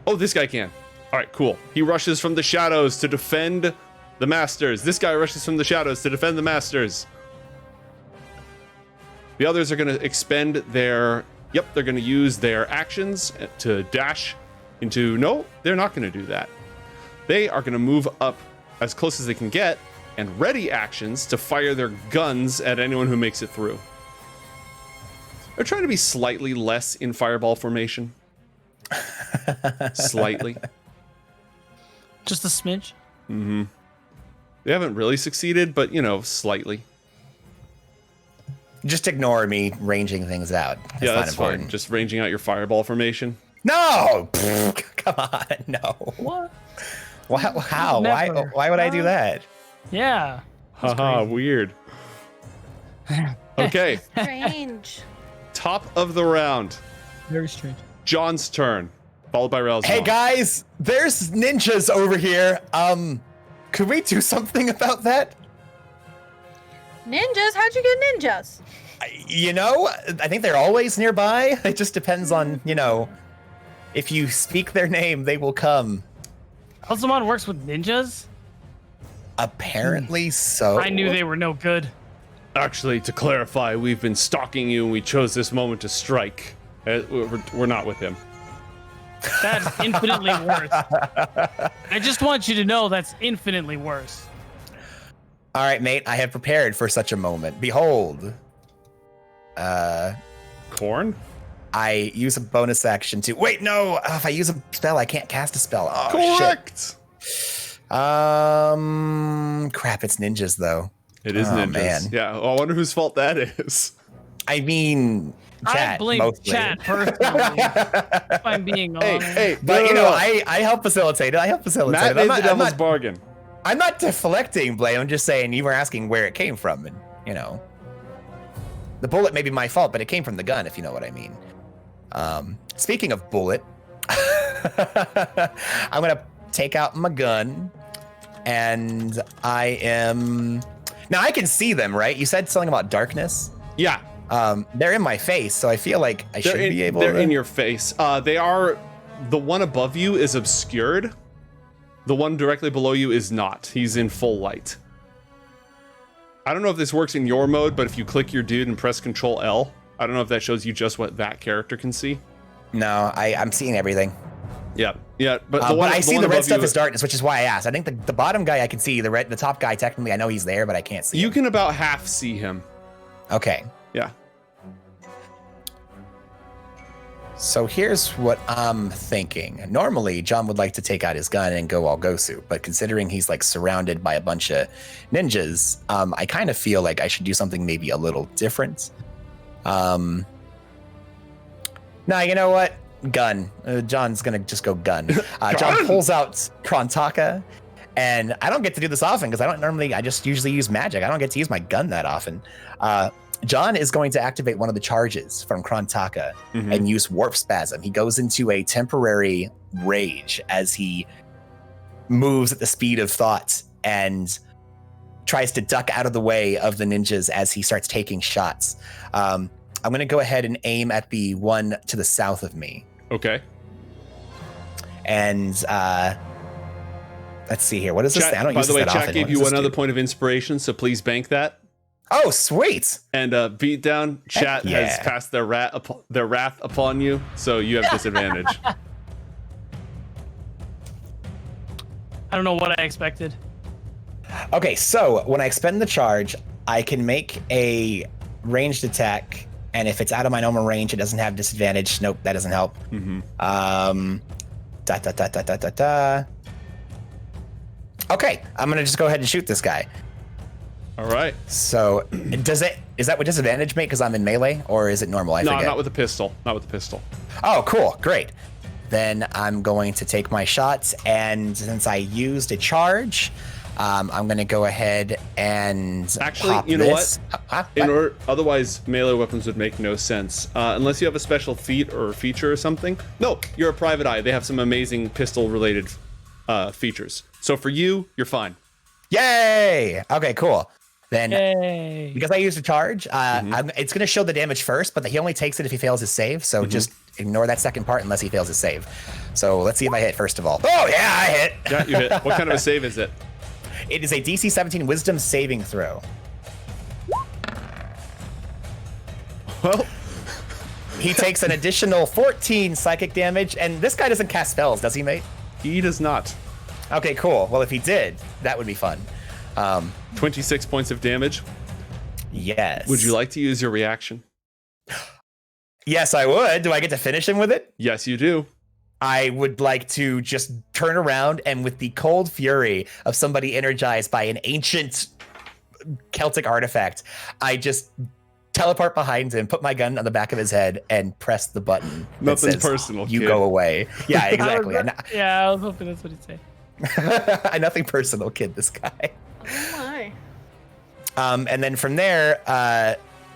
Oh, this guy can. All right, cool. He rushes from the shadows to defend the masters. This guy rushes from the shadows to defend the masters. The others are going to expend their... Yep, they're going to use their actions to dash into... No, they're not going to do that. They are going to move up as close as they can get and ready actions to fire their guns at anyone who makes it through. They're trying to be slightly less in fireball formation. Slightly. Just a smidge. Mm-hmm. They haven't really succeeded, but, slightly. Just ignore me ranging things out. It's yeah, not that's important. fine. Just ranging out your fireball formation. No! Come on, no. What? How? Never. Why would I do that? Yeah. Haha, weird. Okay, Strange. top of the round. Very strange. John's turn, followed by Ralzamon. Hey guys, there's ninjas over here. Could we do something about that? Ninjas? How'd you get ninjas? I think they're always nearby. It just depends on, if you speak their name, they will come. Ralzamon works with ninjas? Apparently so. I knew they were no good. Actually, to clarify, we've been stalking you and we chose this moment to strike. We're not with him. That's infinitely worse. I just want you to know that's infinitely worse. All right, mate, I have prepared for such a moment. Behold. Corn? I use a bonus action to... Wait, no! If I use a spell, I can't cast a spell. Oh, Correct! shit. Crap, it's ninjas, though. It is ninjas. Man. Yeah, I wonder whose fault that is. I mean, chat, I blame mostly. chat personally, if I'm being honest. Hey, But, no. I help facilitate it. Matt made the devil's bargain. I'm not deflecting blame. I'm just saying you were asking where it came from. And, the bullet may be my fault, but it came from the gun, if you know what I mean. Speaking of bullet, I'm going to take out my gun and I am Now I can see them, right? You said something about darkness. Yeah. They're in my face, so I feel like I should be able They're to... in your face. They are... The one above you is obscured. The one directly below you is not. He's in full light. I don't know if this works in your mode, but if you click your dude and press Control L, I don't know if that shows you just what that character can see. No, I'm seeing everything. Yeah, yeah, but I see the red stuff as darkness, which is why I asked. I think the bottom guy I can see, the top guy technically I know he's there, but I can't see him. You can about half see him. Okay. Yeah. So here's what I'm thinking. Normally, John would like to take out his gun and go all Gosu, but considering he's like surrounded by a bunch of ninjas, I kind of feel like I should do something maybe a little different. Now, you know what? Gun. John's gonna just go gun. John pulls out Krontaka, and I don't get to do this often because I just usually use magic. I don't get to use my gun that often. John is going to activate one of the charges from Krontaka and use Warp Spasm. He goes into a temporary rage as he moves at the speed of thought and tries to duck out of the way of the ninjas as he starts taking shots. I'm going to go ahead and aim at the one to the south of me. Okay. And let's see here. What is this? Chat, I don't by use the way, that chat often. gave you another point of inspiration, so please bank that. Oh, sweet. And Beatdown chat has passed their wrath upon you, so you have disadvantage. I don't know what I expected. Okay, so when I expend the charge, I can make a ranged attack, and if it's out of my normal range, it doesn't have disadvantage. Nope, that doesn't help. Okay, I'm gonna just go ahead and shoot this guy. All right. So, is that what disadvantage make because I'm in melee, or is it normal? I forget. Not with the pistol. Not with the pistol. Oh, cool, great. Then I'm going to take my shots, and since I used a charge, I'm going to go ahead and actually, pop you know this. What? Otherwise, melee weapons would make no sense unless you have a special feat or feature or something. No, you're a private eye. They have some amazing pistol-related features. So for you, you're fine. Yay! Okay, cool. Then, Yay. because I used a charge, it's going to show the damage first, but he only takes it if he fails his save. So just ignore that second part unless he fails his save. So let's see if I hit first of all. Oh yeah, I hit. Yeah, you hit. What kind of a save is it? It is a DC 17 Wisdom saving throw. Well, he takes an additional 14 psychic damage, and this guy doesn't cast spells, does he, mate? he does not. Okay, cool. Well, if he did, that would be fun. 26 points of damage. Yes. Would you like to use your reaction? Yes, I would. Do I get to finish him with it? Yes, you do. I would like to just turn around and with the cold fury of somebody energized by an ancient Celtic artifact, I just teleport behind him, put my gun on the back of his head, and press the button. Nothing says, personal. You kid. go away. Yeah, exactly. Yeah, I was hoping that's what he'd say. Nothing personal, kid, this guy. Oh my. And then from there,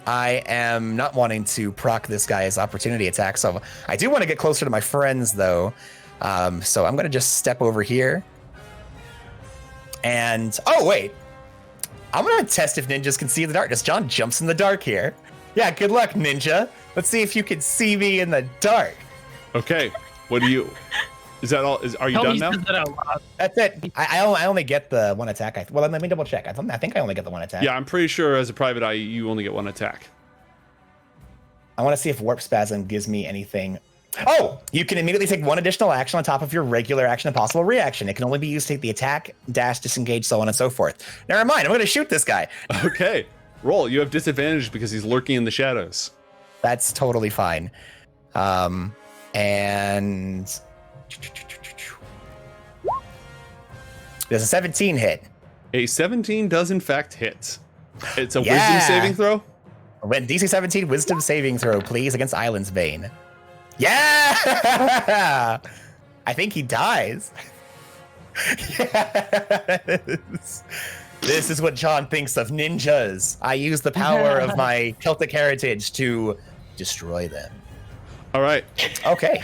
I am not wanting to proc this guy's opportunity attack. So I do want to get closer to my friends, though. So I'm going to just step over here. And, oh, wait. I'm going to test if ninjas can see in the darkness. John jumps in the dark here. Yeah, good luck, ninja. Let's see if you can see me in the dark. Okay. What do you... Is that all? Are you done now? That's it. I only get the one attack. Well, let me double check. I think I only get the one attack. Yeah, I'm pretty sure as a private eye, you only get one attack. I want to see if Warp Spasm gives me anything. Oh, you can immediately take one additional action on top of your regular action and possible reaction. It can only be used to take the attack, dash, disengage, so on and so forth. Never mind. I'm going to shoot this guy. Okay. Roll. You have disadvantage because he's lurking in the shadows. That's totally fine. And... There's a 17 hit. A 17 does in fact hit. It's a wisdom saving throw? When DC 17 wisdom saving throw, please, against Island's Bane. Yeah! I think he dies. Yes. This is what John thinks of ninjas. I use the power of my Celtic heritage to destroy them. All right. Okay.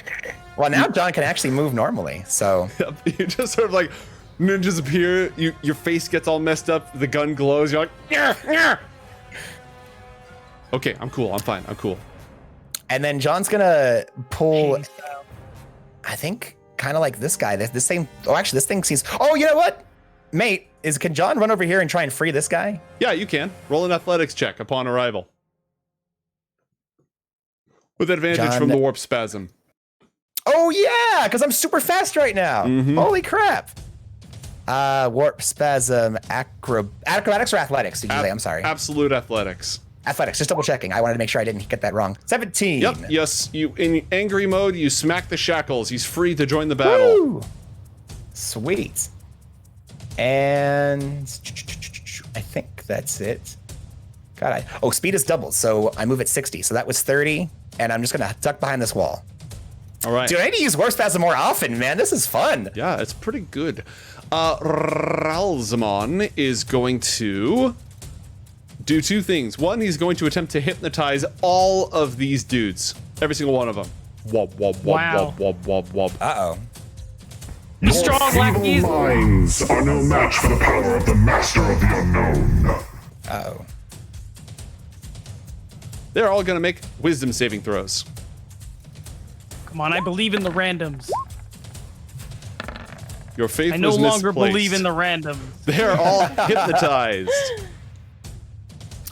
Well, now John can actually move normally, so... You just sort of like Ninjas appear. Your face gets all messed up. The gun glows. You're like, yeah. Okay, I'm cool. I'm fine. I'm cool. And then John's gonna pull. Pain style. I think kind of like this guy. This same. Oh, actually, this thing seems. Oh, you know what, mate? Can John run over here and try and free this guy? Yeah, you can. Roll an athletics check upon arrival. With advantage John- from the warp spasm. Oh yeah, because I'm super fast right now. Holy crap! Warp spasm, acrobatics or athletics? Did you say? I'm sorry. Absolute athletics. Athletics. Just double checking. I wanted to make sure I didn't get that wrong. 17. Yep. Yes. You in angry mode. You smack the shackles. He's free to join the battle. Woo! Sweet. And I think that's it. God, speed is doubled, so I move at 60. So that was 30, and I'm just gonna duck behind this wall. All right. Dude, I need to use warp spasm more often, man. This is fun. Yeah, it's pretty good. Ralzamon is going to do two things. One, he's going to attempt to hypnotize all of these dudes. Every single one of them. Wob, wob, wob, Wow. wob, wob, wob, wob. Uh-oh. You're strong, Your lackeys. feeble minds are no match for the power of the Master of the Unknown. Uh-oh. They're all going to make wisdom saving throws. Come on, I believe in the randoms. Your faith I no was longer misplaced. believe in the randoms. They're all hypnotized.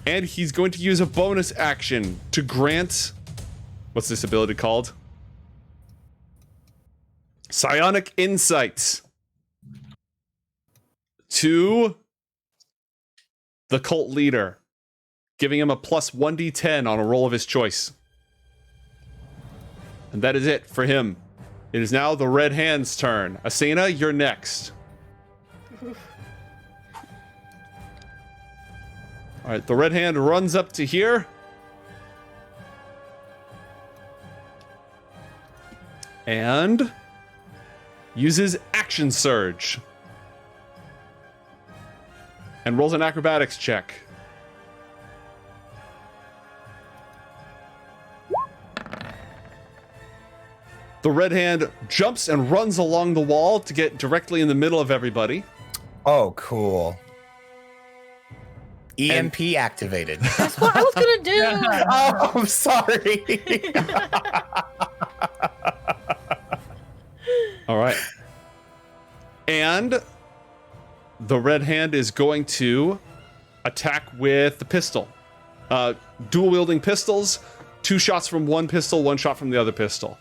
And he's going to use a bonus action to grant... What's this ability called? Psionic Insight. To the cult leader. Giving him a plus 1d10 on a roll of his choice. And that is it for him. It is now the Red Hand's turn. Asena, you're next. All right, the Red Hand runs up to here. And uses Action Surge. And rolls an acrobatics check. The Red Hand jumps and runs along the wall to get directly in the middle of everybody. Oh, cool. EMP activated. That's what I was gonna do. Oh, I'm sorry. All right. And the Red Hand is going to attack with the pistol. Dual wielding pistols, 2 shots from one pistol, 1 shot from the other pistol.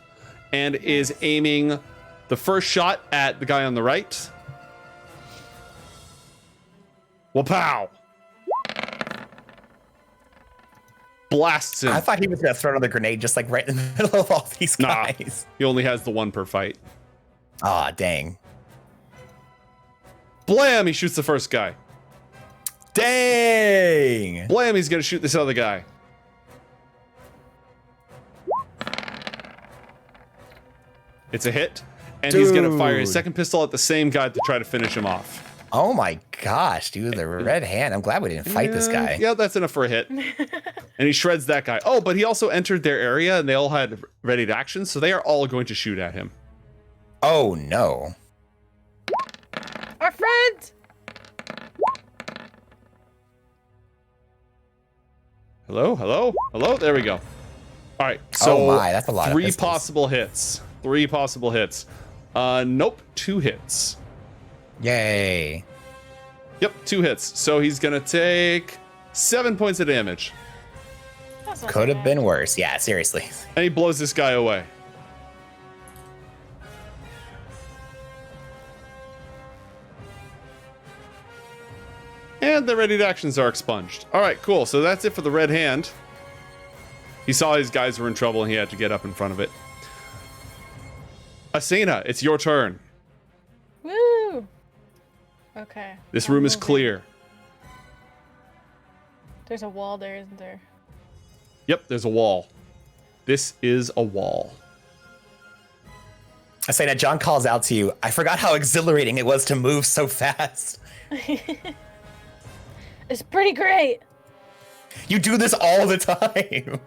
And is aiming the first shot at the guy on the right. Well, pow! Blasts him. I thought he was gonna throw another grenade just like right in the middle of all these Nah, guys. he only has the 1 per fight. Aw, dang. Blam! He shoots the first guy. Dang! Blam! He's gonna shoot this other guy. It's a hit, and he's gonna fire his Dude. second pistol at the same guy to try to finish him off. Oh my gosh, dude, the Red Hand. I'm glad we didn't fight this guy. Yeah, that's enough for a hit. And he shreds that guy. Oh, but he also entered their area, and they all had ready to action, so they are all going to shoot at him. Oh no. Our friends. Hello, hello, hello. There we go. All right, so Oh my, that's a lot of 3 pistols. possible hits. 3 possible hits. Nope, 2 hits. Yay. Yep, 2 hits. So he's gonna take 7 points of damage. That's not Could so have bad. been worse. Yeah, seriously. And he blows this guy away. And the ready to actions are expunged. All right, cool. So that's it for the Red Hand. He saw his guys were in trouble and he had to get up in front of it. Asena, it's your turn. Woo. Okay. This I'm room is moving. clear. There's a wall there, isn't there? Yep, there's a wall. This is a wall. I say that John calls out to you. I forgot how exhilarating it was to move so fast. It's pretty great. You do this all the time.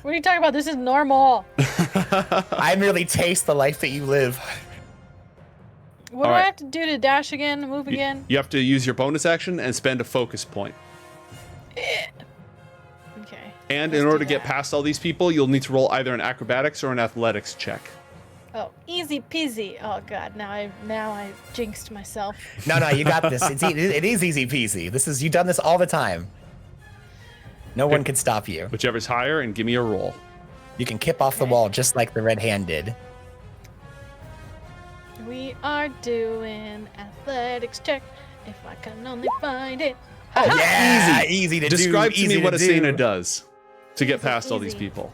What are you talking about? This is normal. I merely taste the life that you live. What do All right. I have to do to dash again, move again? You have to use your bonus action and spend a focus point. Okay. And let's in order do to get that. past all these people, you'll need to roll either an acrobatics or an athletics check. Oh, easy peasy. Oh god, now I jinxed myself. No, you got this. It is easy peasy. You've done this all the time. No one can stop you. Whichever's higher, and give me a roll. You can kip off the wall just like the red hand did. We are doing athletics check. If I can only find it. Oh yeah, easy to do. Describe to easy me what do. Asena does to get Easy, past all these easy. people.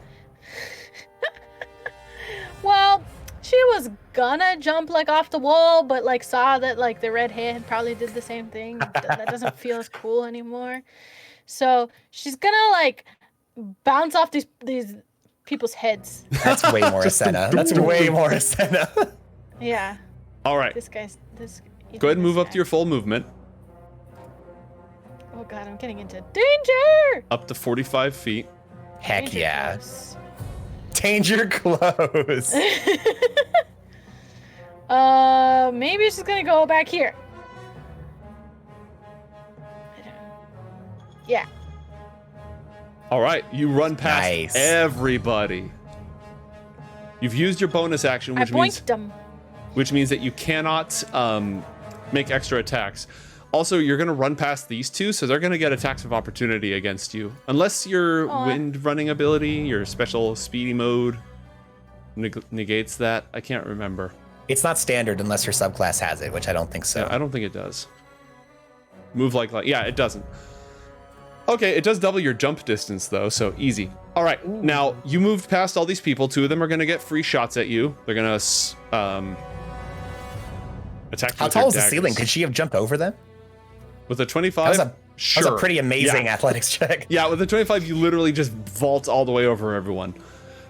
Well, she was gonna jump like off the wall, but like saw that like the red hand probably did the same thing. That doesn't feel as cool anymore. So she's gonna like bounce off these people's heads. That's way more Asena. That's way more Asena. Yeah. All right. This. Go ahead and move up to your full movement. Oh god, I'm getting into danger. Up to 45 feet. Heck Danger yeah. close. Danger close. Maybe she's gonna go back here. Yeah. All right. You run past Nice. everybody. You've used your bonus action, I boinked them. which means that you cannot make extra attacks. Also, you're going to run past these two, so they're going to get attacks of opportunity against you. Unless your Aw. wind running ability, your special speedy mode negates that. I can't remember. It's not standard unless your subclass has it, which I don't think so. Yeah, I don't think it does. Move like yeah, it doesn't. Okay, it does double your jump distance though, so easy. All right, now you moved past all these people. Two of them are going to get free shots at you. They're going to attack you How with tall their is the ceiling? daggers. Could she have jumped over them? With a 25? That was a Sure. pretty amazing Yeah. athletics check. Yeah, with a 25, you literally just vault all the way over everyone.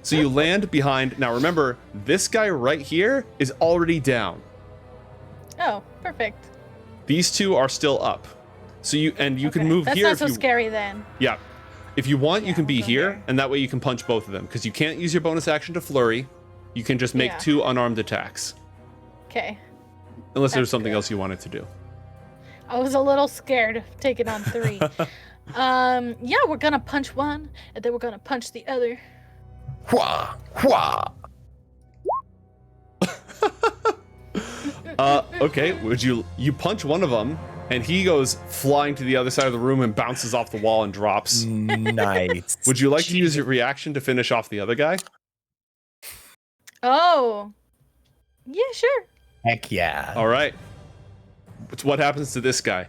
So you land behind. Now remember, this guy right here is already down. Oh, perfect. These two are still up. So you can Okay, move That's here not if so you scary then. Yeah. If you want, you Yeah, can be go here, here. and that way you can punch both of them because you can't use your bonus action to flurry. You can just make Yeah. 2 unarmed attacks. Okay. Unless there's That's something good. else you wanted to do. I was a little scared of taking on 3. Yeah, we're gonna punch one, and then we're gonna punch the other. Hua, hua. Okay, would you punch one of them, and he goes flying to the other side of the room and bounces off the wall and drops. Nice. Would you like to use your reaction to finish off the other guy? Oh. Yeah, sure. Heck yeah. All right. What happens to this guy?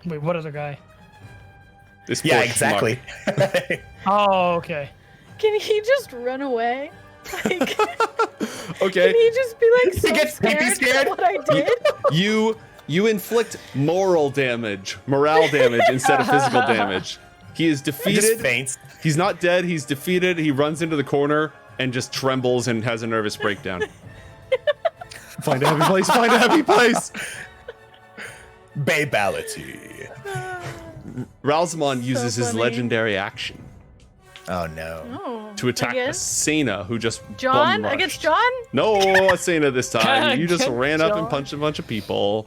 Wait, what other guy? This Yeah, poor schmuck. exactly. Oh, okay. Can he just run away? Like, Okay. can he just be like so He gets scared, scared. at what I did? You inflict morale damage instead of physical damage. He is He just defeated. faints. He's not dead. He's defeated. He runs into the corner and just trembles and has a nervous breakdown. Find a happy place. Find a happy place. Babality. Ralzamon uses his funny. legendary action Oh no. Oh, to attack I guess. Asena, who just John? bum Against rushed. John? No, Asena this time. You just Against ran up and John. punched a bunch of people.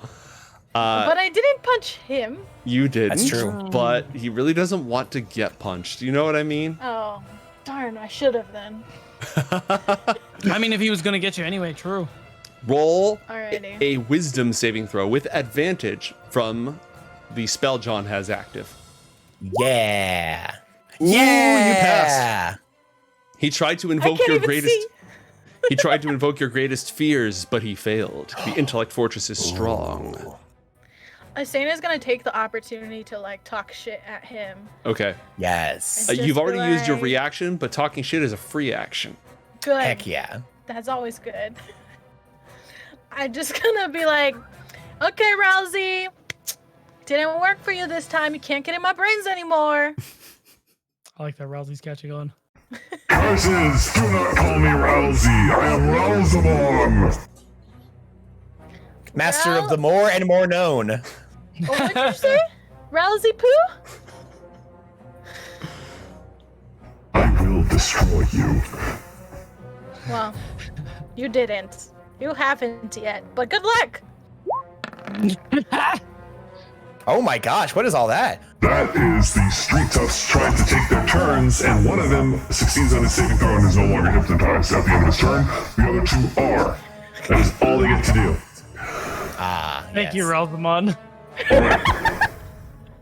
But I didn't punch him. You didn't. That's true. But he really doesn't want to get punched. You know what I mean? Oh, darn, I should have then. I mean, if he was gonna get you anyway, true. Roll Alrighty. a wisdom saving throw with advantage from the spell John has active. Yeah. Ooh, you yeah. passed. He tried to I invoke can't your even greatest. see. He tried to invoke your greatest fears, but he failed. The intellect fortress is strong. Asena's gonna take the opportunity to like talk shit at him. Okay. Yes. Just You've be already used your like- reaction, but talking shit is a free action. Good. Heck yeah. That's always good. I'm just gonna be like, okay, Rousey, didn't work for you this time. You can't get in my brains anymore. I like that Rousey's got you going. Curses! Do not call me Rousey! I am Ralzamon! Master Well- of the more and more known. Oh, what did you say? Rousey poo? I will destroy you. Well, you didn't. You haven't yet, but good luck. Oh my gosh, what is all that? That is the street toughs trying to take their turns, and one of them succeeds on his saving throw and is no longer hypnotized at the end of his turn. The other two are. That is all they get to do. Thank you, Ralzamon. Alright.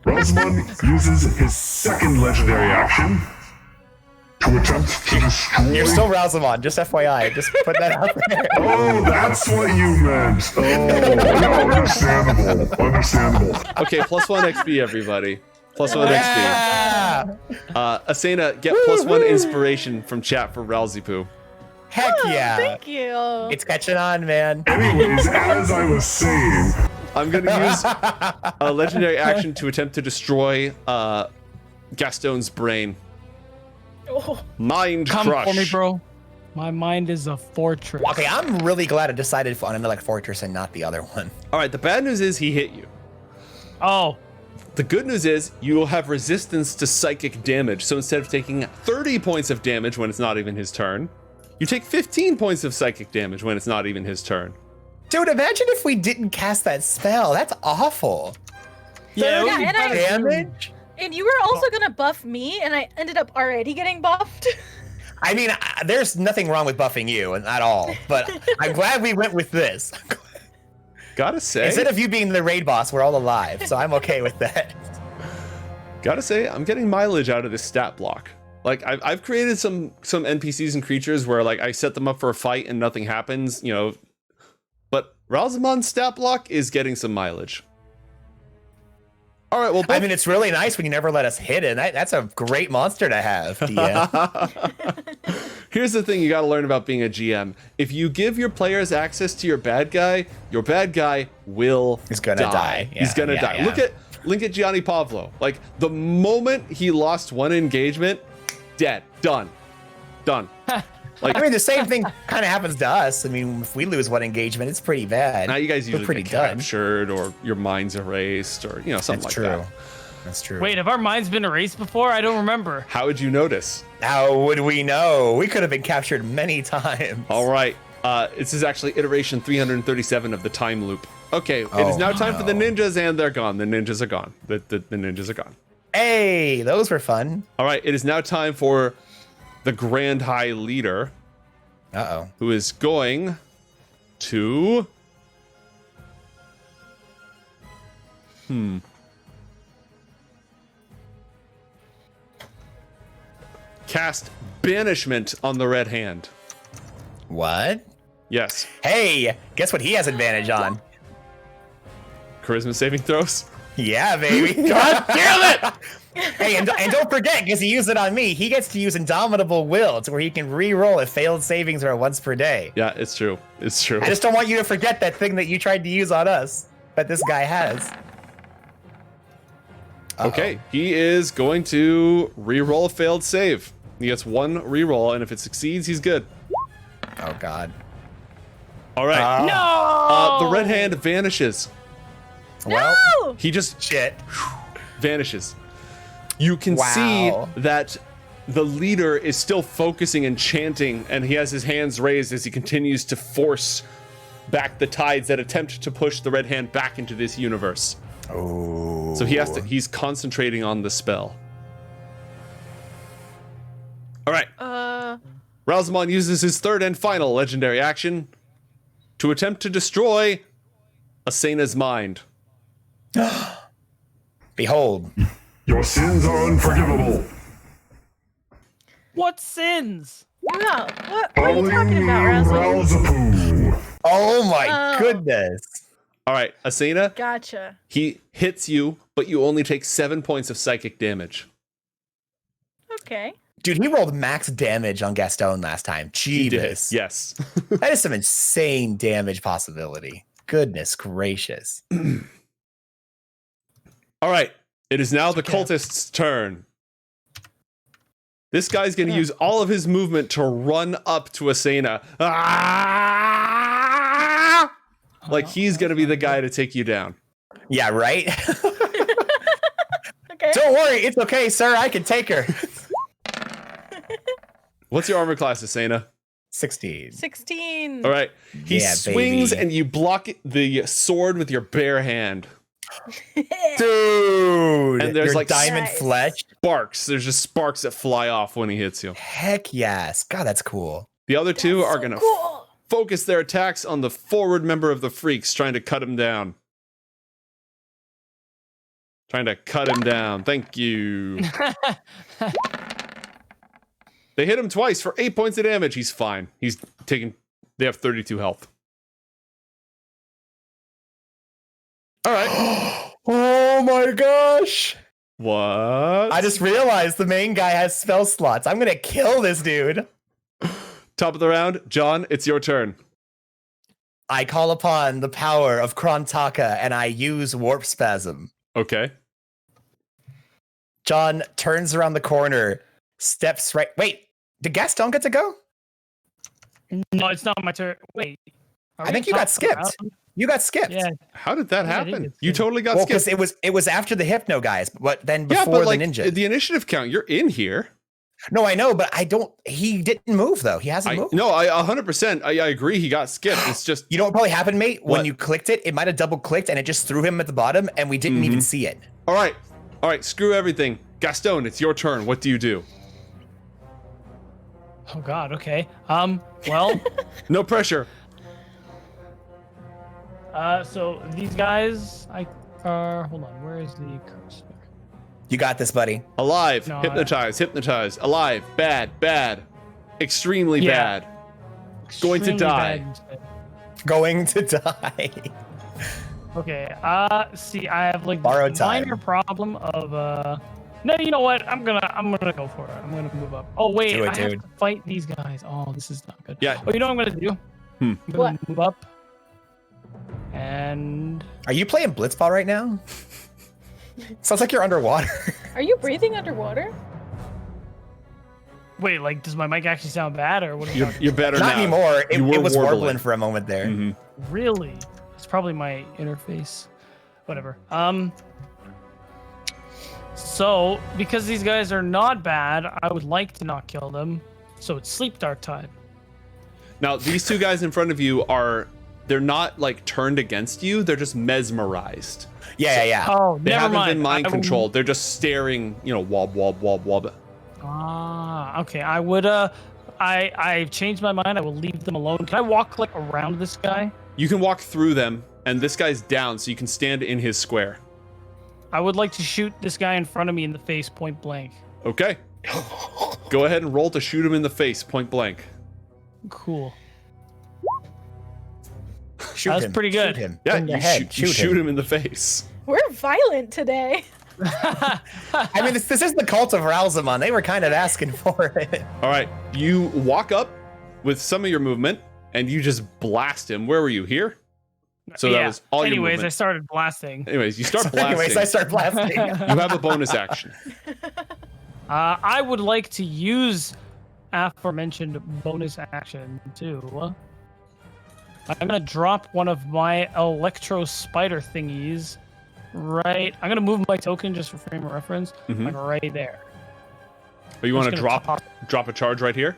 Ralzamon uses his second legendary action to attempt to destroy... You're still Ralzamon, just FYI. Just put that out there. Oh, that's what you meant. Oh, no, understandable. Okay, +1 XP, everybody. +1 XP. Yeah! Asena, get +1 inspiration from chat for Ralzipoo. Heck Oh, yeah. thank you. It's catching on, man. Anyways, as I was saying, I'm gonna use a legendary action to attempt to destroy Gastone's brain. Oh, Mind Come crush. for me, bro. My mind is a fortress. Okay, I'm really glad I decided on another fortress and not the other one. All right, the bad news is he hit you. Oh, The good news is you will have resistance to psychic damage. So instead of taking 30 points of damage when it's not even his turn, you take 15 points of psychic damage when it's not even his turn. Dude, imagine if we didn't cast that spell. That's awful. yeah. it would Yeah, be and I- better. Damage? and you were also gonna buff me, and I ended up already getting buffed. I mean, there's nothing wrong with buffing you at all, but I'm glad we went with this. Gotta say, Instead of you being the raid boss, we're all alive, so I'm okay with that. I'm getting mileage out of this stat block. Like I've created some NPCs and creatures where like I set them up for a fight and nothing happens, you know. But Ralzamon's stat block is getting some mileage. All right, well, I mean, it's really nice when you never let us hit it. That's a great monster to have. Yeah. Here's the thing you got to learn about being a GM. If you give your players access to your bad guy will He's gonna die. He's gonna Yeah, die. yeah. Look at Gianni Pavlo. Like the moment he lost one engagement, dead, done. Like I mean, the same thing kind of happens to us. I mean, if we lose one engagement, it's pretty bad. now you guys We're usually pretty get done. captured or your mind's erased or something That's like true. that. That's true. Wait, have our minds been erased before? I don't remember. How would you notice? How would we know? We could have been captured many times. All right. This is actually iteration 337 of the time loop. Okay, it is Oh, now time for the no. ninjas, and they're gone. The ninjas are gone. The ninjas are gone. Hey, those were fun. All right, it is now time for the Grand High Leader, Uh-oh. who is going to... Cast Banishment on the red hand. What? Yes. Hey, guess what he has advantage on? Charisma saving throws. Yeah, baby. God damn it! Hey, and don't forget, because he used it on me, he gets to use Indomitable Will, to where he can re-roll if failed savings are once per day. Yeah, it's true. It's true. I just don't want you to forget that thing that you tried to use on us, that this guy has. Uh-oh. Okay, he is going to re-roll a failed save. He gets one re-roll, and if it succeeds, he's good. Oh, God. All right. No! The red hand vanishes. Well, no! He just shit. vanishes. You can Wow. see that the leader is still focusing and chanting, and he has his hands raised as he continues to force back the tides that attempt to push the red hand back into this universe. Oh. So he's concentrating on the spell. All right. Ralzamon uses his third and final legendary action to attempt to destroy Asena's mind. Behold. your sins are unforgivable. What sins? No, what are you talking about, Ralzamon? Ralzapoo. Oh, my Oh. goodness. All right, Asena, Gotcha. he hits you, but you only take 7 points of psychic damage. Okay. Dude, he rolled max damage on Gastone last time. He did. Jeebus. Yes. That is some insane damage possibility. Goodness gracious. All right, it is now the cultist's turn. This guy's going to use all of his movement to run up to Asena. Ah! Like he's going to be the guy to take you down. Yeah, right? Okay. Don't worry, it's okay, sir. I can take her. What's your armor class, Asena? 16. 16. All right. He Yeah, swings baby. and you block the sword with your bare hand. Dude. And there's your like diamond Nice. flesh. sparks. There's just sparks that fly off when he hits you. Heck yes. God, that's cool. The other two That's are so going to cool. focus their attacks on the forward member of the Freaks, trying to cut him down. Trying to cut him down. Thank you. They hit him twice for 8 points of damage. He's fine. He's taking. They have 32 health. All right. Oh my gosh. What? I just realized the main guy has spell slots. I'm going to kill this dude. Top of the round, John. It's your turn. I call upon the power of Krontaka and I use Warp Spasm. Okay. John turns around the corner, steps right. Wait, did Gastone get to go? No, it's not my turn. Wait. Are I we think you got top of the skipped. round? You got skipped. Yeah. How did that Yeah, I think happen? it's You good. totally got Well, skipped. because it was after the Hypno guys, but then Yeah, before but the like ninja. the initiative count, you're in here. No, I know, but I don't. He didn't move though. He hasn't moved. No, I 100%. I agree. He got skipped. It's just You know what probably happened, mate? When What? you clicked it, it might have double clicked and it just threw him at the bottom, and we didn't even see it. all right. Screw everything. Gastone, it's your turn. What do you do? Oh God. Okay. Well. No pressure. So these guys, hold on. Where is the curse? You got this, buddy. Alive. No, Hypnotize. Alive. Bad. Extremely Yeah. bad. Going to Extremely die. bad instead. Going to die. Okay. See, I have like Borrowed this time. minor problem of No, you know what? I'm gonna go for it. I'm gonna move up. Oh wait, Do it, I have dude. to fight these guys. Oh, this is not good. Yeah. Oh, you know what I'm gonna do? I'm gonna What? move up. And Are you playing Blitzball right now? Sounds like you're underwater. Are you breathing underwater? wait, like, does my mic actually sound bad, or what? Are you talking You're better now. Not anymore. It, You were it was warbling warbling. for a moment there. Mhm. about? Really? It's probably my interface. Whatever. So because these guys are not bad, I would like to not kill them. So it's sleep dart time. Now, these two guys in front of you they're not like turned against you. They're just mesmerized. Yeah. Oh, They never haven't mind. been mind I will- controlled. They're just staring, wob. Ah, okay. I would I've changed my mind. I will leave them alone. Can I walk like around this guy? You can walk through them, and this guy's down, so you can stand in his square. I would like to shoot this guy in front of me in the face point blank. Okay. Go ahead and roll to shoot him in the face, point blank. Cool. Shoot That's him. pretty good. Shoot him. Yeah, In the you head. you shoot him in the face. We're violent today. I mean, this is the cult of Ralzamon. They were kind of asking for it. All right, you walk up with some of your movement, and you just blast him. Where were you? Here? So that was all your Anyways, I movement. started blasting. Anyways, you start blasting. Anyways, I start blasting. You have a bonus action. I would like to use aforementioned bonus action too. I'm gonna drop one of my electro spider thingies. Right, I'm gonna move my token just for frame of reference, Mhm. like right there. But you want to Just gonna drop a charge right here?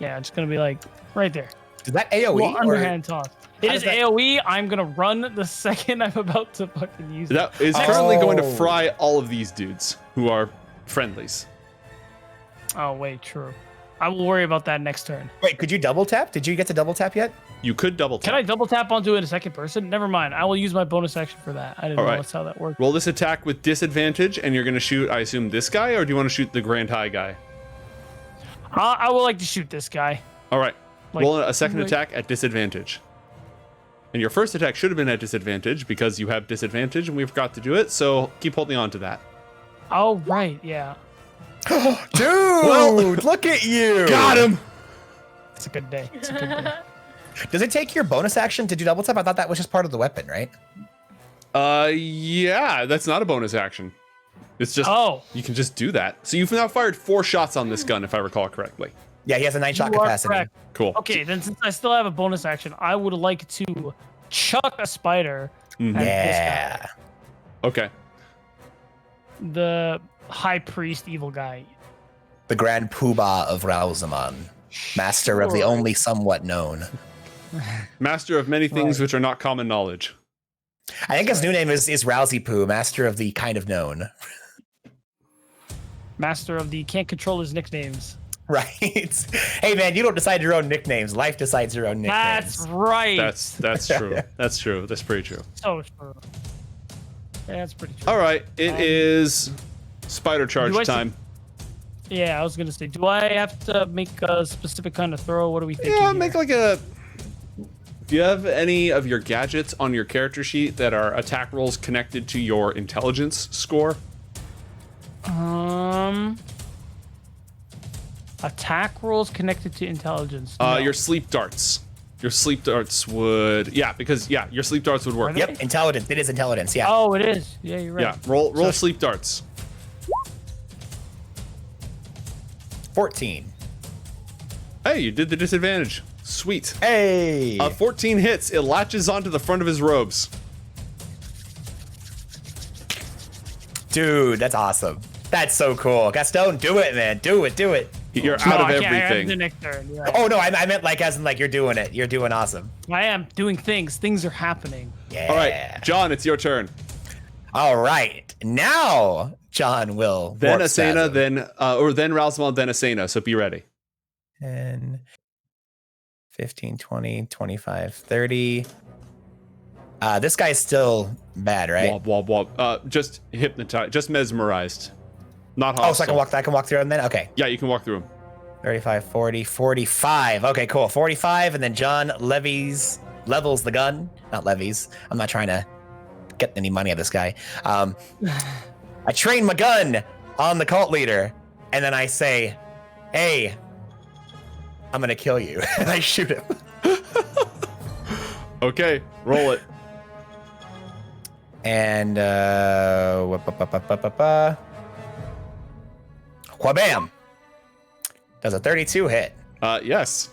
Yeah, just gonna be like right there. Is that AoE? Well, or- underhand toss. It How is does that- AoE. I'm gonna run the second I'm about to fucking use it. That is currently going to Oh. fry all of these dudes who are friendlies. Oh wait, true. I will worry about that next turn. Wait, could you double tap? Did you get to double tap yet? You could double tap. Can I double tap onto it in a second person? Never mind. I will use my bonus action for that. I didn't All know right. that's how that worked. Roll this attack with disadvantage, and you're going to shoot, I assume, this guy, or do you want to shoot the Grand High guy? I would like to shoot this guy. All right. Like, Roll a second like- attack at disadvantage. And your first attack should have been at disadvantage because you have disadvantage, and we forgot to do it, so keep holding on to that. Oh right, yeah. Dude, look at you. Got him! It's a good day. It's a good day. Does it take your bonus action to do double tap? I thought that was just part of the weapon, right? Yeah, that's not a bonus action. It's just, Oh. you can just do that. So you've now fired 4 shots on this gun, if I recall correctly. Yeah, he has a 9-shot You are capacity. correct. Cool. Okay, then since I still have a bonus action, I would like to chuck a spider Mhm. at this Yeah. guy, Okay. the high priest evil guy. The grand poobah of Ralzamon. Master of the only somewhat known. Master of many things which are not common knowledge. I think his new name is Rousey Poo, Master of the kind of known. Master of the can't control his nicknames. Right. Hey man, you don't decide your own nicknames. Life decides your own nicknames. That's right. That's true. That's true. That's pretty true. So true. Yeah, that's pretty true. All right, it is spider charge time. Yeah, I was gonna say, do I have to make a specific kind of throw? What are we thinking? Yeah, here? make like a. Do you have any of your gadgets on your character sheet that are attack rolls connected to your intelligence score? Attack rolls connected to intelligence. No. Your sleep darts. Your sleep darts would, because your sleep darts would work. Yep, intelligence. It is intelligence. Yeah. Oh, it is. Yeah, you're right. Yeah, roll sleep darts. 14. Hey, you did the disadvantage. Sweet. Hey. 14 hits. It latches onto the front of his robes. Dude, that's awesome. That's so cool. Gastone, do it, man. Do it. You're No, out of I can't. I have everything. the next turn. You're right. Oh no, I meant like as in like you're doing it. You're doing awesome. I am doing things. Things are happening. Yeah. All right, John, it's your turn. All right. Now John will Then warp Asena, spasm. then Ralzamon, then Asena. So be ready. 10, 15, 20, 25, 30. This guy's still bad, right? Wop. Just hypnotized, just mesmerized. Not hostile. Oh, so I can walk through him then? Okay. Yeah, you can walk through him. 35, 40, 45. Okay, cool. 45, and then John levels the gun. Not levies. I'm not trying to get any money out of this guy. I train my gun on the cult leader, and then I say, hey, I'm gonna kill you. And I shoot him. Okay, roll it. And wha-bam! Does a 32 hit. Yes.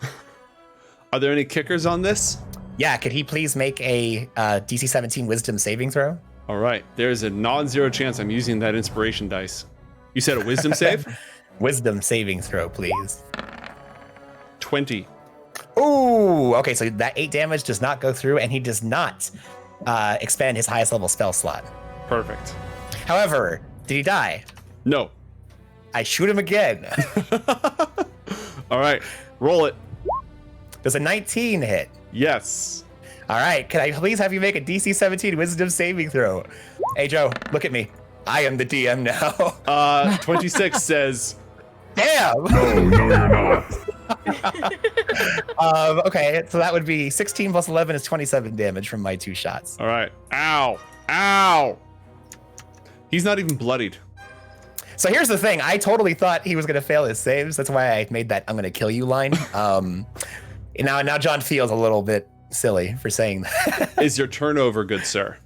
Are there any kickers on this? Yeah, could he please make a DC 17 Wisdom saving throw? All right. There's a non-zero chance I'm using that inspiration dice. You said a wisdom save? Wisdom saving throw, please. 20. Ooh, okay, so that 8 damage does not go through, and he does not expand his highest level spell slot. Perfect. However, did he die? No. I shoot him again. All right. Roll it. Does a 19 hit? Yes. All right, can I please have you make a DC 17 Wisdom saving throw? Hey, Joe, look at me. I am the DM now. 26 says... Damn! No, you're not. Okay, so that would be 16 plus 11 is 27 damage from my 2 shots. All right. Ow. He's not even bloodied. So here's the thing. I totally thought he was going to fail his saves. That's why I made that I'm going to kill you line. Now John feels a little bit silly for saying that. Is your turnover good, sir?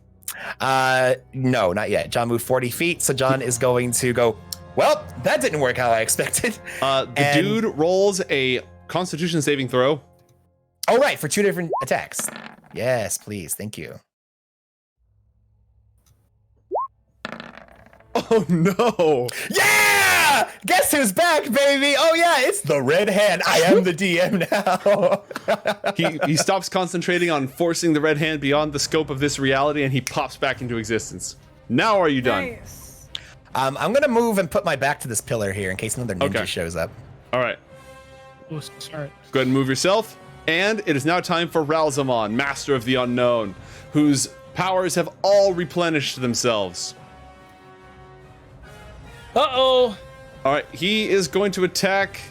No, not yet. John moved 40 feet, so John is going to go, well, that didn't work how I expected. The dude rolls a Constitution saving throw. Oh, right, for 2 different attacks. Yes, please. Thank you. Oh, no. Yeah! Guess who's back, baby? Oh, yeah, it's the Red Hand. I am the DM now. He stops concentrating on forcing the red hand beyond the scope of this reality, and he pops back into existence. Now are you done? Nice. I'm going to move and put my back to this pillar here in case another ninja shows up. All right. We'll start. Go ahead and move yourself. And it is now time for Ralzamon, Master of the Unknown, whose powers have all replenished themselves. Uh-oh. All right, he is going to attack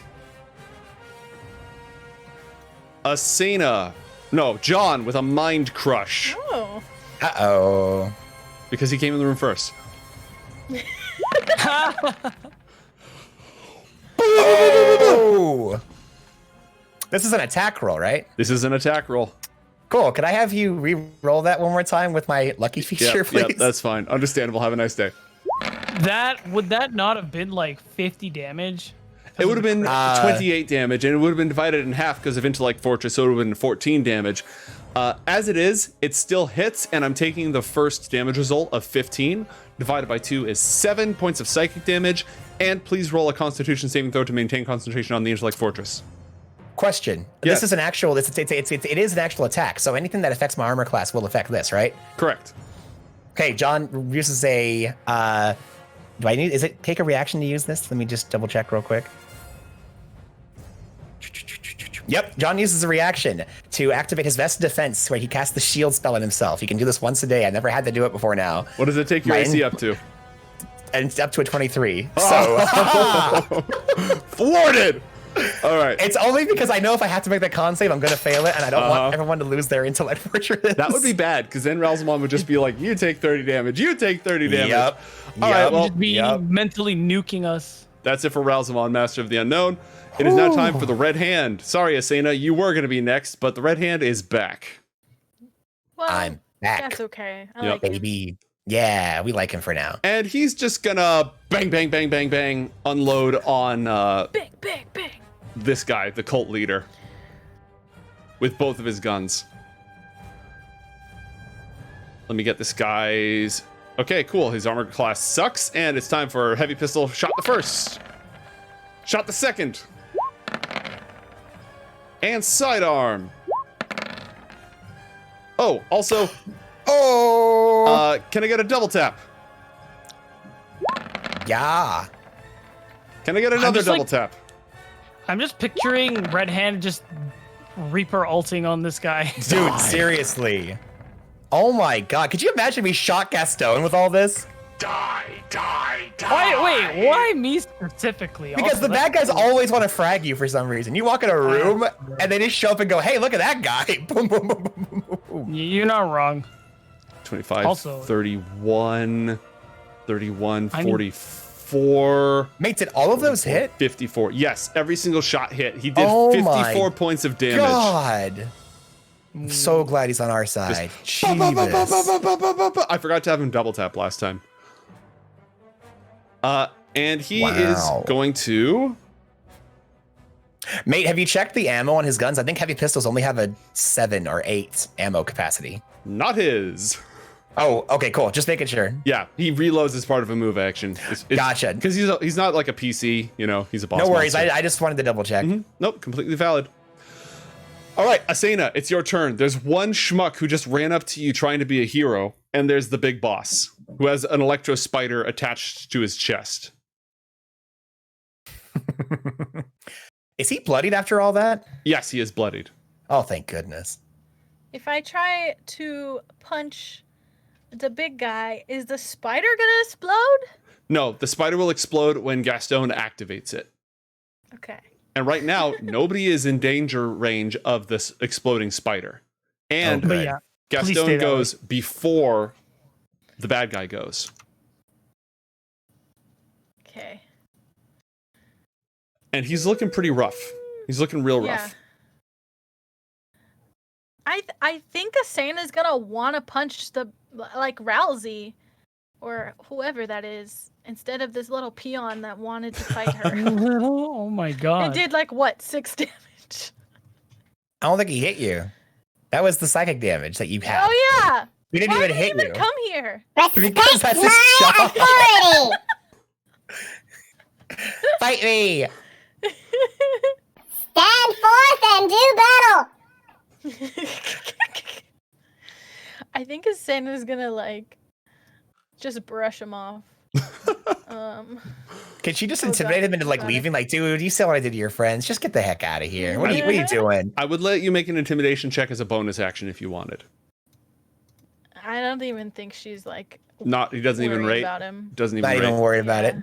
Asena. No, John with a mind crush Oh. Uh-oh. because he came in the room first. Oh! This is an attack roll, right? This is an attack roll. Cool. Could I have you re-roll that one more time with my lucky feature, please? Yep, that's fine. Understandable. Have a nice day. Would that not have been like 50 damage? It would have been 28 damage, and it would have been divided in half because of Intellect Fortress, so it would have been 14 damage. As it is, it still hits, and I'm taking the first damage result of 15. Divided by 2 is 7 points of psychic damage, and please roll a Constitution saving throw to maintain concentration on the Intellect Fortress. Question. Yes. This is an actual. It is an actual attack. So anything that affects my armor class will affect this, right? Correct. Okay. John uses a. Do I need? Is it take a reaction to use this? Let me just double check real quick. Yep. John uses a reaction to activate his vested defense, where he casts the shield spell on himself. He can do this once a day. I never had to do it before now. What does it take your AC up to? And it's up to a 23. Oh. So Thwarted. All right. it's only because I know if I have to make the con save, I'm going to fail it, and I don't want everyone to lose their intellect fortress. That would be bad, because then Ralzamon would just be like, you take 30 damage, you take 30 damage. Yep. All right, well, Just be mentally nuking us. that's it for Ralzamon, Master of the Unknown. It is now time for the Red Hand. Sorry, Asena, you were going to be next, but the Red Hand is back. Well, I'm back. that's okay. I Yep. like it. Baby. Yeah, we like him for now. And he's just gonna bang, bang, bang, bang, bang, unload on Bang, bang, bang. this guy, the cult leader, with both of his guns. Let me get this guy's... Okay, cool. His armor class sucks, and it's time for heavy pistol. Shot the first. Shot the second. And sidearm. Oh, also, Oh, can I get a double tap? yeah. Can I get another just double like- tap? I'm just picturing Red Hand just Reaper ulting on this guy. Dude, seriously. Oh my god. Could you imagine we shot Gastone with all this? Why me specifically? Because Also, the bad that's guys always want to frag you for some reason. You walk in a room and they just show up and go, hey, look at that guy. Boom, boom, boom, boom, boom, boom. You're not wrong. 25, Also- 31, 31, I need- 44, Mate, did all of those hit? 54. Yes, every single shot hit. He did Oh my 54 points of damage. God. I'm so glad he's on our side. Jeebus. I forgot to have him double tap last time. And he is Wow. going to... Mate, have you checked the ammo on his guns? I think heavy pistols only have a 7 or 8 ammo capacity. Not his. Oh, okay, cool. Just making sure. Yeah, he reloads as part of a move action. Gotcha. Because he's not like a PC, you know, he's a boss No worries. monster. I just wanted to double check. Nope, completely valid. All right, Asena, it's your turn. There's one schmuck who just ran up to you trying to be a hero, and there's the big boss who has an electro spider attached to his chest. Is he bloodied after all that? Yes, he is bloodied. Oh, thank goodness. If I try to punch the big guy, is the spider gonna explode? No, the spider will explode when Gastone activates it. Okay. And right now, nobody is in danger range of this exploding spider. And Oh, But good. yeah, please stay Gastone that goes before the bad guy goes. Okay. And he's looking pretty rough. He's looking real Yeah. rough. I think Asena's gonna want to punch the Ralzi or whoever that is instead of this little peon that wanted to fight her. oh my god. It did like what, 6 damage? I don't think he hit you. That was the psychic damage that you had. Oh yeah. We didn't Why even did he hit even you. come here? Because that's his my job. authority. Fight me. Stand forth and do battle. I think Asena's gonna just brush him off. Can she just Oh, intimidate God. him into leaving? Like, dude, you saw what I did to your friends. Just get the heck out of here. What are you doing? I would let you make an intimidation check as a bonus action if you wanted. I don't even think she's He doesn't even worried rate. about him. Doesn't even Not rate. even worried about it.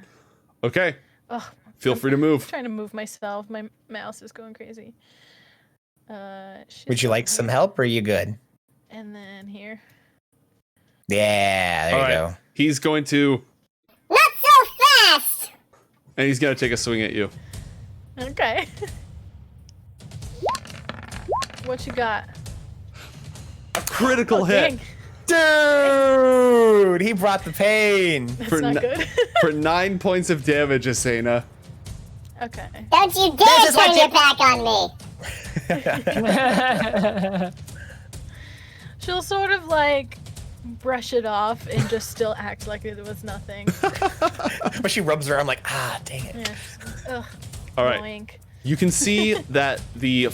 Okay, Ugh, feel free to move. trying to move myself. My mouse is going crazy. Would you like some help or are you good? And then here. Yeah, there All you right. go. He's going to, Not so fast. and he's going to take a swing at you. Okay. What you got? Critical Oh, hit dang. Dude, he brought the pain. That's for not n- good. for 9 points of damage, Asena. Okay. Don't you This dare is what turn you- your back on me. She'll sort of brush it off and just still act like it was nothing. But she rubs her arm like, ah, dang it. Yeah. Ugh. All right. Annoying. You can see that the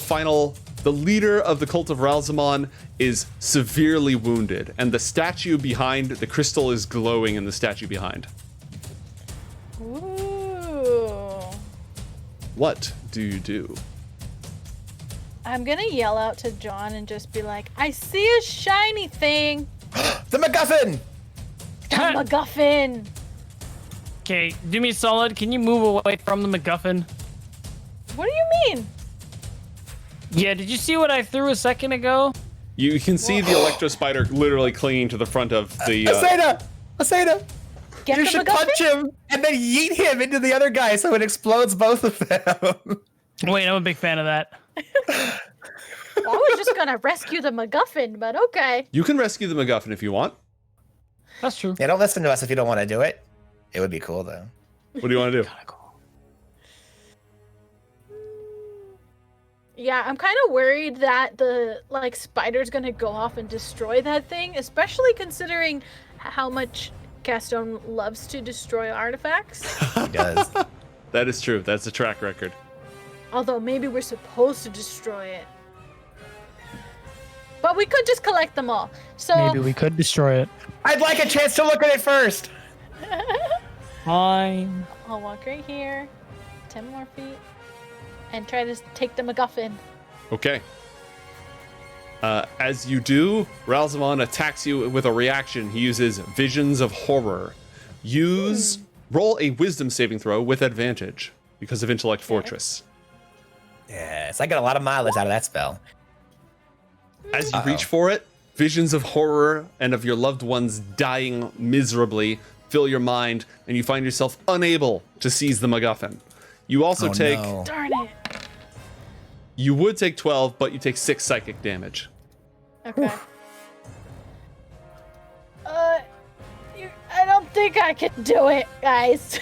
leader of the cult of Ralzamon is severely wounded, and the statue behind the crystal is glowing in the statue behind. Ooh. What do you do? I'm gonna yell out to John and just be like, I see a shiny thing. The MacGuffin! The MacGuffin. Okay, do me a solid. Can you move away from the MacGuffin? What do you mean? Yeah, did you see what I threw a second ago? You can see the electro spider literally clinging to the front of the. Asena! Get You the should MacGuffin? punch him and then yeet him into the other guy so it explodes both of them. Wait, I'm a big fan of that. I was just gonna rescue the MacGuffin, but okay. You can rescue the MacGuffin if you want. That's true. Yeah, don't listen to us if you don't want to do it. It would be cool though. What do you want to do? Yeah, I'm kind of worried that the spider's gonna go off and destroy that thing, especially considering how much Gastone loves to destroy artifacts. He does. That is true. That's a track record. Although maybe we're supposed to destroy it. But we could just collect them all. So Maybe we could destroy it. I'd like a chance to look at it first. Fine. I'll walk right here, 10 more feet, and try to take the MacGuffin. Okay. As you do, Ralzamon attacks you with a reaction. He uses Visions of Horror. Roll a Wisdom saving throw with advantage because of Intellect Fortress. Yes, I got a lot of mileage out of that spell. As you reach for it, visions of horror and of your loved ones dying miserably fill your mind, and you find yourself unable to seize the MacGuffin. You also take... No. Darn it. You would take 12, but you take 6 psychic damage. Okay. I don't think I can do it, guys.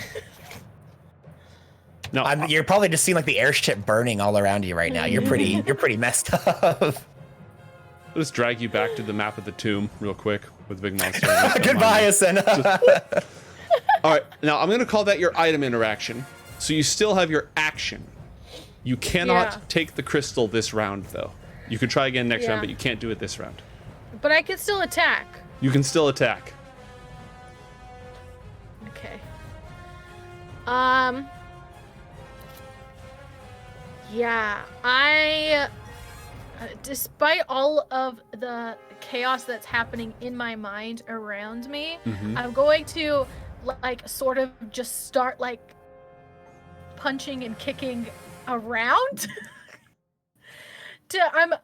No, You're probably just seeing like the airship burning all around you right now. You're pretty messed up. I'll just drag you back to the map of the tomb real quick with Big Monster. Goodbye, Asena. All right, now I'm going to call that your item interaction. So you still have your action. You cannot take the crystal this round, though. You can try again next round, but you can't do it this round. But I can still attack. You can still attack. Okay. Yeah, despite all of the chaos that's happening in my mind around me, I'm going to sort of just start punching and kicking around.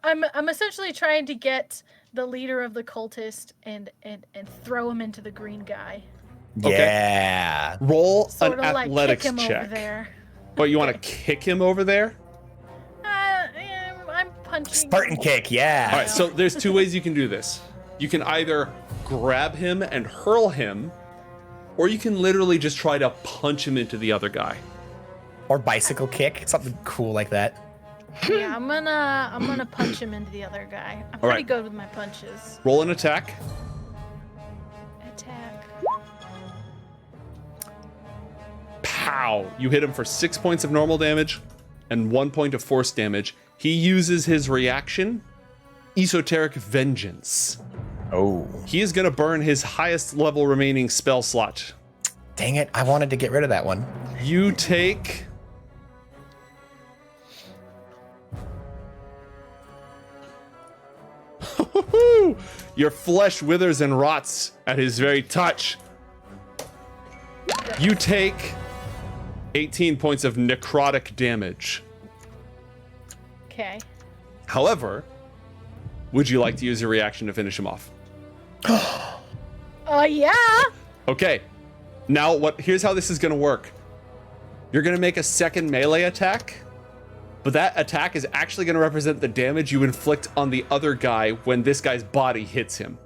I'm essentially trying to get the leader of the cultist and throw him into the green guy. Yeah. Roll Sort an of athletics kick him check. over there. But you want to kick him over there? I'm punching. Spartan kick, yeah. All right, so there's 2 ways you can do this. You can either grab him and hurl him, or you can literally just try to punch him into the other guy. Or bicycle kick, something cool like that. Yeah, I'm gonna punch him into the other guy. I'm pretty good with my punches. Roll an attack. Attack. Pow! You hit him for 6 points of normal damage and 1 point of force damage. He uses his reaction, Esoteric Vengeance. Oh. He is going to burn his highest level remaining spell slot. Dang it, I wanted to get rid of that one. You take... Your flesh withers and rots at his very touch. You take 18 points of necrotic damage. Okay. However, would you like to use your reaction to finish him off? Yeah. Okay. Now, here's how this is going to work. You're going to make a second melee attack, but that attack is actually going to represent the damage you inflict on the other guy when this guy's body hits him.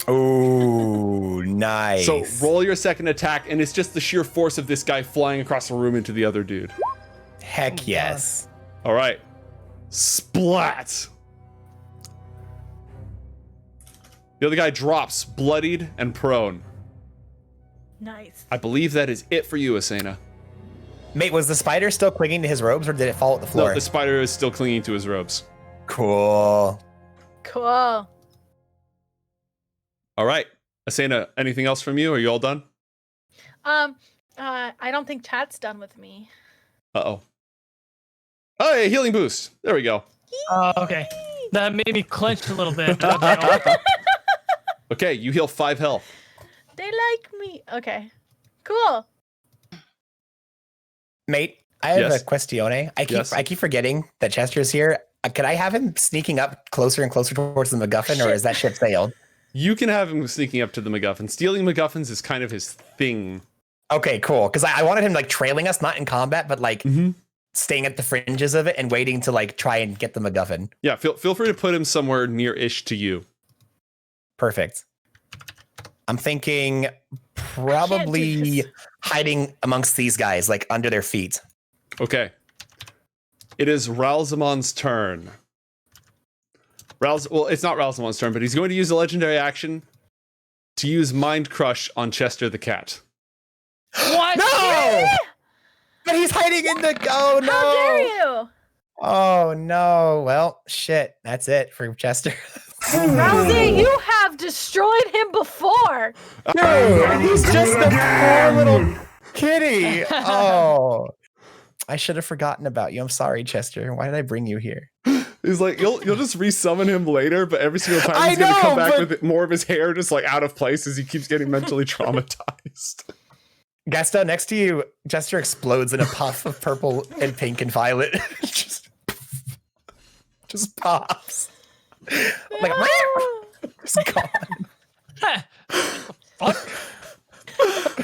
Oh, nice. So roll your second attack, and it's just the sheer force of this guy flying across the room into the other dude. Heck yes. All right. Splat. The other guy drops, bloodied and prone. Nice. I believe that is it for you, Asena. Mate, was the spider still clinging to his robes or did it fall at the floor? No, the spider is still clinging to his robes. Cool. Cool. All right. Asena, anything else from you? Are you all done? I don't think chat's done with me. Uh-oh. Oh, yeah, healing boost. There we go. Okay. That made me clench a little bit. Okay, you heal 5 health. They like me. Okay. Cool. Mate, I have Yes? a questione. Yes? I keep forgetting that Chester's here. Could I have him sneaking up closer and closer towards the MacGuffin, or is that ship sailed? You can have him sneaking up to the MacGuffin. Stealing MacGuffins is kind of his thing. Okay, cool. Because I wanted him like trailing us, not in combat, but like Mm-hmm. staying at the fringes of it and waiting to like try and get the MacGuffin. Yeah, feel free to put him somewhere near-ish to you. Perfect. I'm thinking probably hiding amongst these guys, like under their feet. Okay. It is Ralzamon's turn. Well, it's not Ralzamon's turn, but he's going to use a legendary action to use Mind Crush on Chester the cat. What? No! But he's hiding in the. Oh no! How dare you? Oh no! Well, shit. That's it for Chester. Rousey, you have destroyed him before. Dude, he's just a poor little kitty. Oh, I should have forgotten about you. I'm sorry, Chester. Why did I bring you here? He's like, you'll just resummon him later, but every single time I he's going to come know, back but- with more of his hair just like out of place as he keeps getting mentally traumatized. Gastone, next to you, Chester explodes in a puff of purple and pink and violet. just pops. Like, it's gone. Fuck.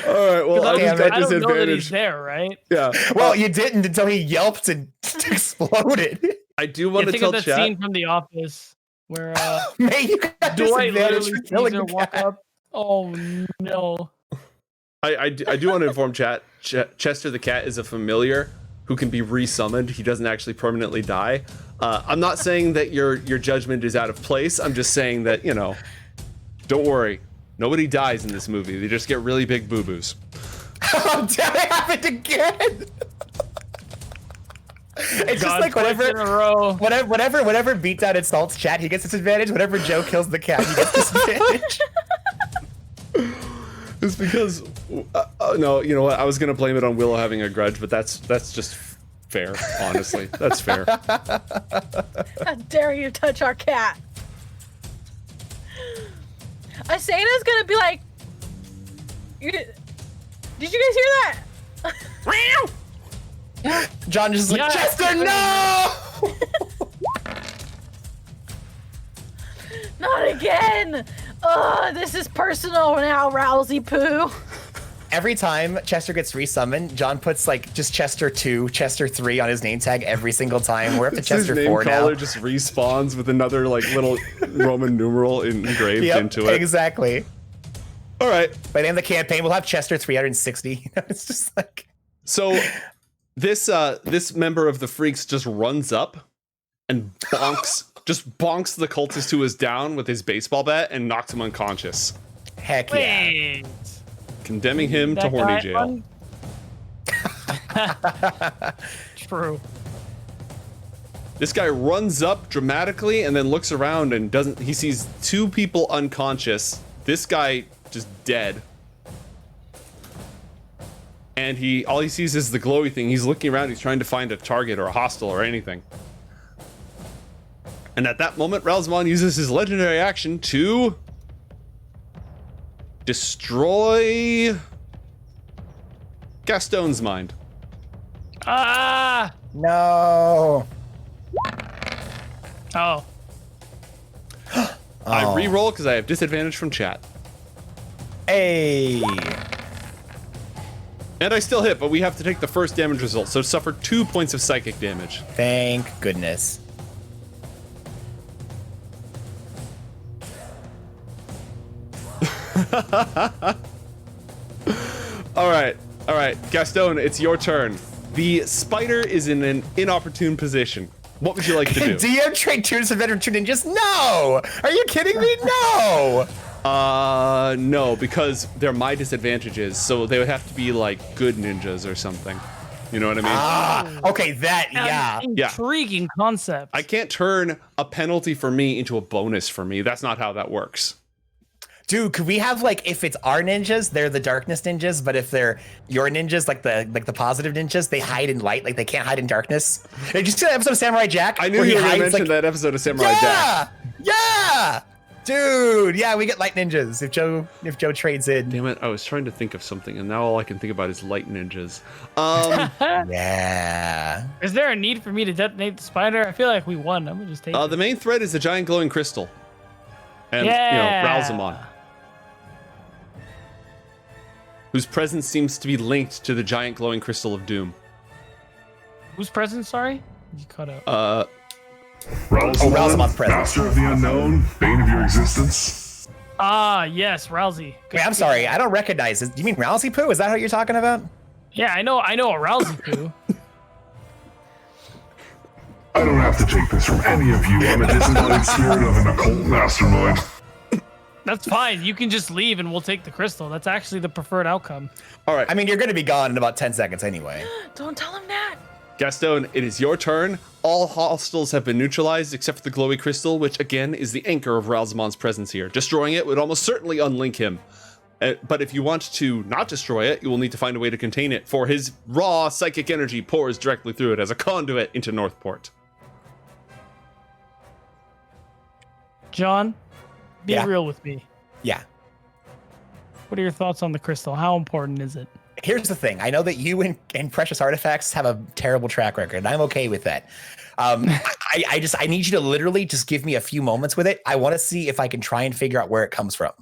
All right, well, I just got I don't know that he's disadvantage. there, right? Yeah. Well, you didn't until he yelped and exploded. I do want to Think tell of that chat. scene from The Office where Mate, you got Dwight disadvantage literally for sees killing her the walk cat. up. Oh no. I do want to inform chat. Chester the cat is a familiar who can be resummoned. He doesn't actually permanently die. I'm not saying that your judgment is out of place. I'm just saying that, you know, don't worry. Nobody dies in this movie. They just get really big boo-boos. Oh, damn, it happened again. It's just like twice in a whatever, row. whatever beats out insults chat, he gets disadvantage. Whenever Joe kills the cat, he gets disadvantage. It's because no, you know what? I was gonna blame it on Willow having a grudge, but that's just fair. Honestly, that's fair. How dare you touch our cat? Asena's gonna be like, did you guys hear that? John just like, Yeah. Chester, no! Not again! Ugh, this is personal now, Rousey Poo. Every time Chester gets resummoned, John puts like just Chester 2, Chester 3 on his name tag every single time. We're up to His Chester name 4 now. caller just respawns with another like little Roman numeral engraved Yep, into it. exactly. All right. By the end of the campaign, we'll have Chester 360. It's just like, So this member of the Freaks just runs up and bonks the cultist who is down with his baseball bat and knocks him unconscious, heck yeah. Wait. condemning him to That horny guy jail. True. This guy runs up dramatically and then looks around and he sees 2 people unconscious. This guy just dead. And all he sees is the glowy thing. He's looking around, he's trying to find a target or a hostile or anything. And at that moment, Ralzamon uses his legendary action to destroy Gastone's mind. Ah. No. Oh. I re-roll because I have disadvantage from chat. Hey. And I still hit, but we have to take the first damage result, so suffer 2 points of psychic damage. Thank goodness. All right, Gastone, it's your turn. The spider is in an inopportune position. What would you like to do? DM trade 2 disadvantage 2 ninjas? No! Are you kidding me? No! No, because they're my disadvantages, so they would have to be like good ninjas or something. You know what I mean? Okay, that, yeah. Intriguing concept. I can't turn a penalty for me into a bonus for me. That's not how that works. Dude, could we have like, if it's our ninjas, they're the darkness ninjas, but if they're your ninjas, like the positive ninjas, they hide in light, like they can't hide in darkness. Did you see that episode of Samurai Jack? I knew you were going to mention that episode of Samurai Jack. Yeah! Dude, yeah, we get light ninjas if Joe trades in. Damn it, I was trying to think of something, and now all I can think about is light ninjas. Yeah. Is there a need for me to detonate the spider? I feel like we won. I'm gonna just take it. The main threat is the giant glowing crystal. And, Ralzamon. Whose presence seems to be linked to the giant glowing crystal of doom. Whose presence, sorry? You cut out. Ralzamon's presence. Master of the unknown, bane of your existence. Ah, yes, Rousey. Wait, I'm sorry, I don't recognize it. Do you mean Rousey Poo? Is that what you're talking about? Yeah, I know a Rousey Poo. I don't have to take this from any of you. I'm a disembodied spirit of an occult mastermind. That's fine. You can just leave and we'll take the crystal. That's actually the preferred outcome. All right. I mean, you're going to be gone in about 10 seconds anyway. Don't tell him that. Gastone, it is your turn. All hostiles have been neutralized except for the glowy crystal, which again is the anchor of Ralzamon's presence here. Destroying it would almost certainly unlink him. But if you want to not destroy it, you will need to find a way to contain it, for his raw psychic energy pours directly through it as a conduit into Northport. John, be Yeah. real with me. Yeah. What are your thoughts on the crystal? How important is it? Here's the thing. I know that you and Precious Artifacts have a terrible track record, and I'm okay with that. I need you to literally just give me a few moments with it. I want to see if I can try and figure out where it comes from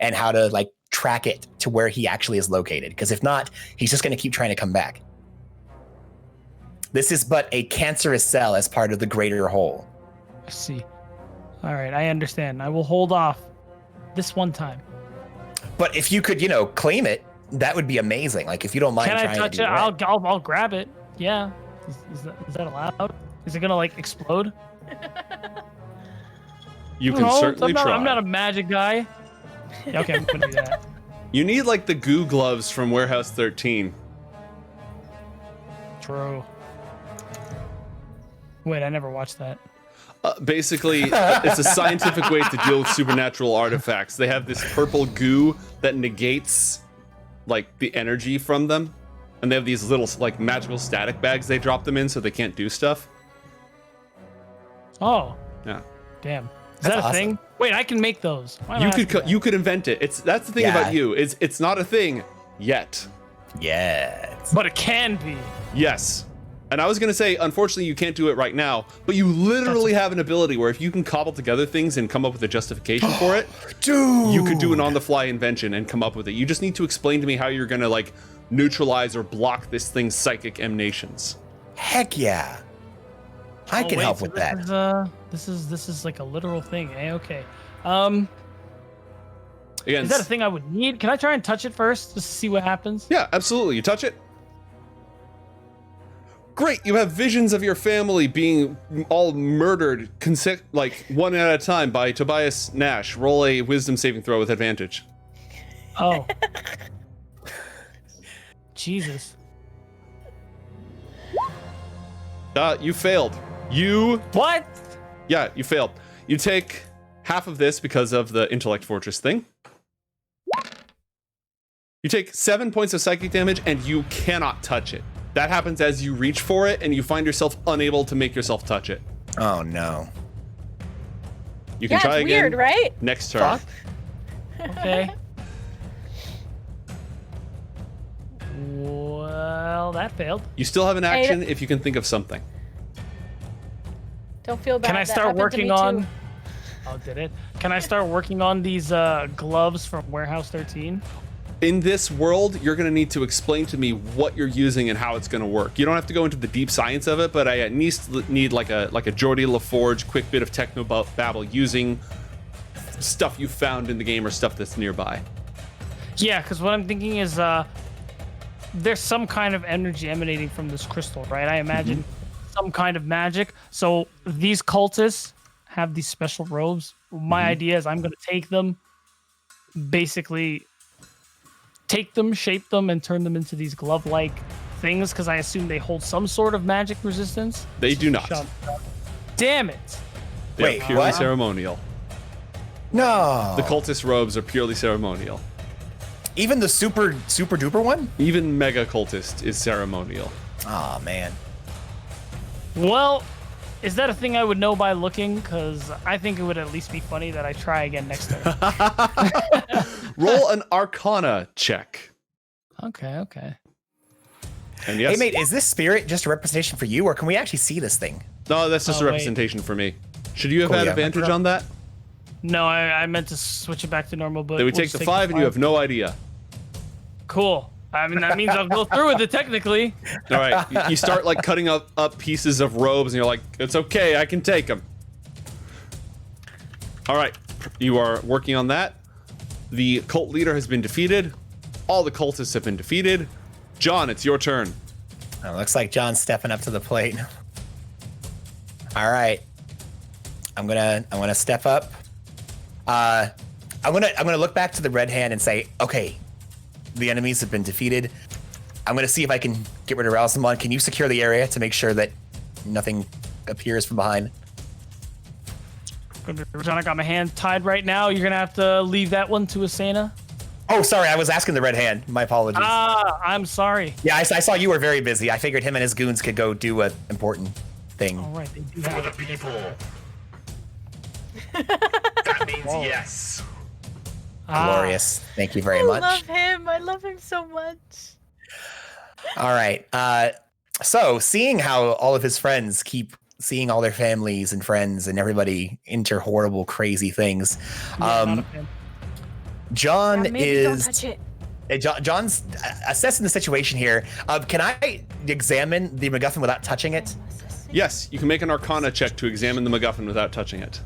and how to like track it to where he actually is located. Because if not, he's just going to keep trying to come back. This is but a cancerous cell as part of the greater whole. I see. All right, I understand. I will hold off this one time. But if you could, claim it, that would be amazing. Like if you don't mind Can trying I touch to do it? that. I'll grab it. Yeah. Is that allowed? Is it gonna like explode? You can No, certainly try. I'm not a magic guy. Yeah, okay, I'm gonna do that. You need like the goo gloves from Warehouse 13. True. Wait, I never watched that. Basically, it's a scientific way to deal with supernatural artifacts. They have this purple goo that negates like the energy from them, and they have these little like magical static bags they drop them in so they can't do stuff. Oh, Yeah, damn. Is That's that a awesome. thing? Wait, I can make those. Why am I asking that? you could invent it. That's the thing Yeah. about you is it's not a thing yet. Yes. But it can be. Yes. And I was gonna say, unfortunately, you can't do it right now, but you literally have an ability where if you can cobble together things and come up with a justification for it, Dude. you could do an on-the-fly invention and come up with it. You just need to explain to me how you're gonna like neutralize or block this thing's psychic emanations. Heck yeah. I can wait, help so with that. This is like a literal thing. Eh? Okay. Again, Is that a thing I would need? Can I try and touch it first just to see what happens? yeah, absolutely. You touch it. Great, you have visions of your family being all murdered, like one at a time by Tobias Nash. Roll a wisdom saving throw with advantage. Oh. Jesus. You failed. What? Yeah, you failed. You take half of this because of the intellect fortress thing. You take 7 points of psychic damage and you cannot touch it. That happens as you reach for it and you find yourself unable to make yourself touch it. Oh no. You can Yeah, try it's again weird, right? next turn. Okay. Well, that failed. You still have an action if you can think of something. Don't feel bad. Can I that start happened to working me on? too. Oh, did it? Can I start working on these gloves from Warehouse 13? In this world, you're going to need to explain to me what you're using and how it's going to work. You don't have to go into the deep science of it, but I at least need like a Geordie LaForge quick bit of techno babble using stuff you found in the game or stuff that's nearby. Yeah, because what I'm thinking is there's some kind of energy emanating from this crystal, right? I imagine some kind of magic. So these cultists have these special robes. My idea is I'm going to take them, basically take them, shape them, and turn them into these glove-like things because I assume they hold some sort of magic resistance. They do not. Damn it. They Wait, are purely what? ceremonial. No. The cultist robes are purely ceremonial. Even the super duper one? Even mega cultist is ceremonial. Oh man. Well, is that a thing I would know by looking? Because I think it would at least be funny that I try again next turn. Roll an Arcana check. Okay. And yes, Hey mate, is this spirit just a representation for you, or can we actually see this thing? no, that's just a wait. representation for me. Should you have Cool, had yeah. advantage on that? No, I meant to switch it back to normal, but They would we'll take just the 5 and you have no idea. Cool. I mean, that means I'll go through with it technically. All right, you start like cutting up pieces of robes, and you're like, "It's okay, I can take them." All right, you are working on that. The cult leader has been defeated. All the cultists have been defeated. John, it's your turn. Oh, looks like John's stepping up to the plate. All right, I'm gonna step up. I'm gonna look back to the red hand and say, okay, the enemies have been defeated. I'm gonna see if I can get rid of Ralzamon. Can you secure the area to make sure that nothing appears from behind? John, I got my hand tied right now. You're gonna have to leave that one to Asena. Oh, sorry, I was asking the red hand. My apologies. I'm sorry. Yeah, I saw you were very busy. I figured him and his goons could go do an important thing. All right, they do have it. People. That means yes. Glorious. Thank you very I much. love him. I love him so much. All right. So seeing how all of his friends keep seeing all their families and friends and everybody enter horrible, crazy things, Not a fan. John Yeah, maybe don't is touch it. John's assessing the situation here. Can I examine the MacGuffin without touching it? Yes, you can make an Arcana check to examine the MacGuffin without touching it.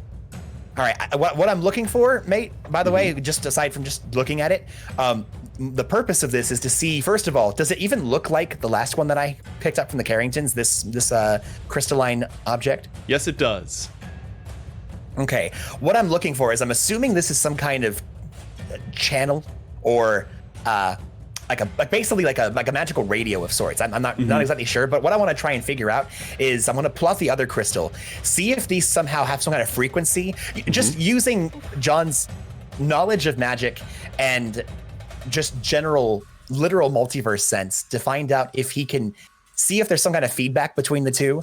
All right. What I'm looking for, mate, by the way, just aside from just looking at it, the purpose of this is to see, first of all, does it even look like the last one that I picked up from the Carringtons, this crystalline object? Yes, it does. Okay. What I'm looking for is, I'm assuming this is some kind of channel or basically like a magical radio of sorts. I'm not exactly sure, but what I want to try and figure out is I'm going to pull out the other crystal, see if these somehow have some kind of frequency, just using John's knowledge of magic and just general literal multiverse sense to find out if he can see if there's some kind of feedback between the two.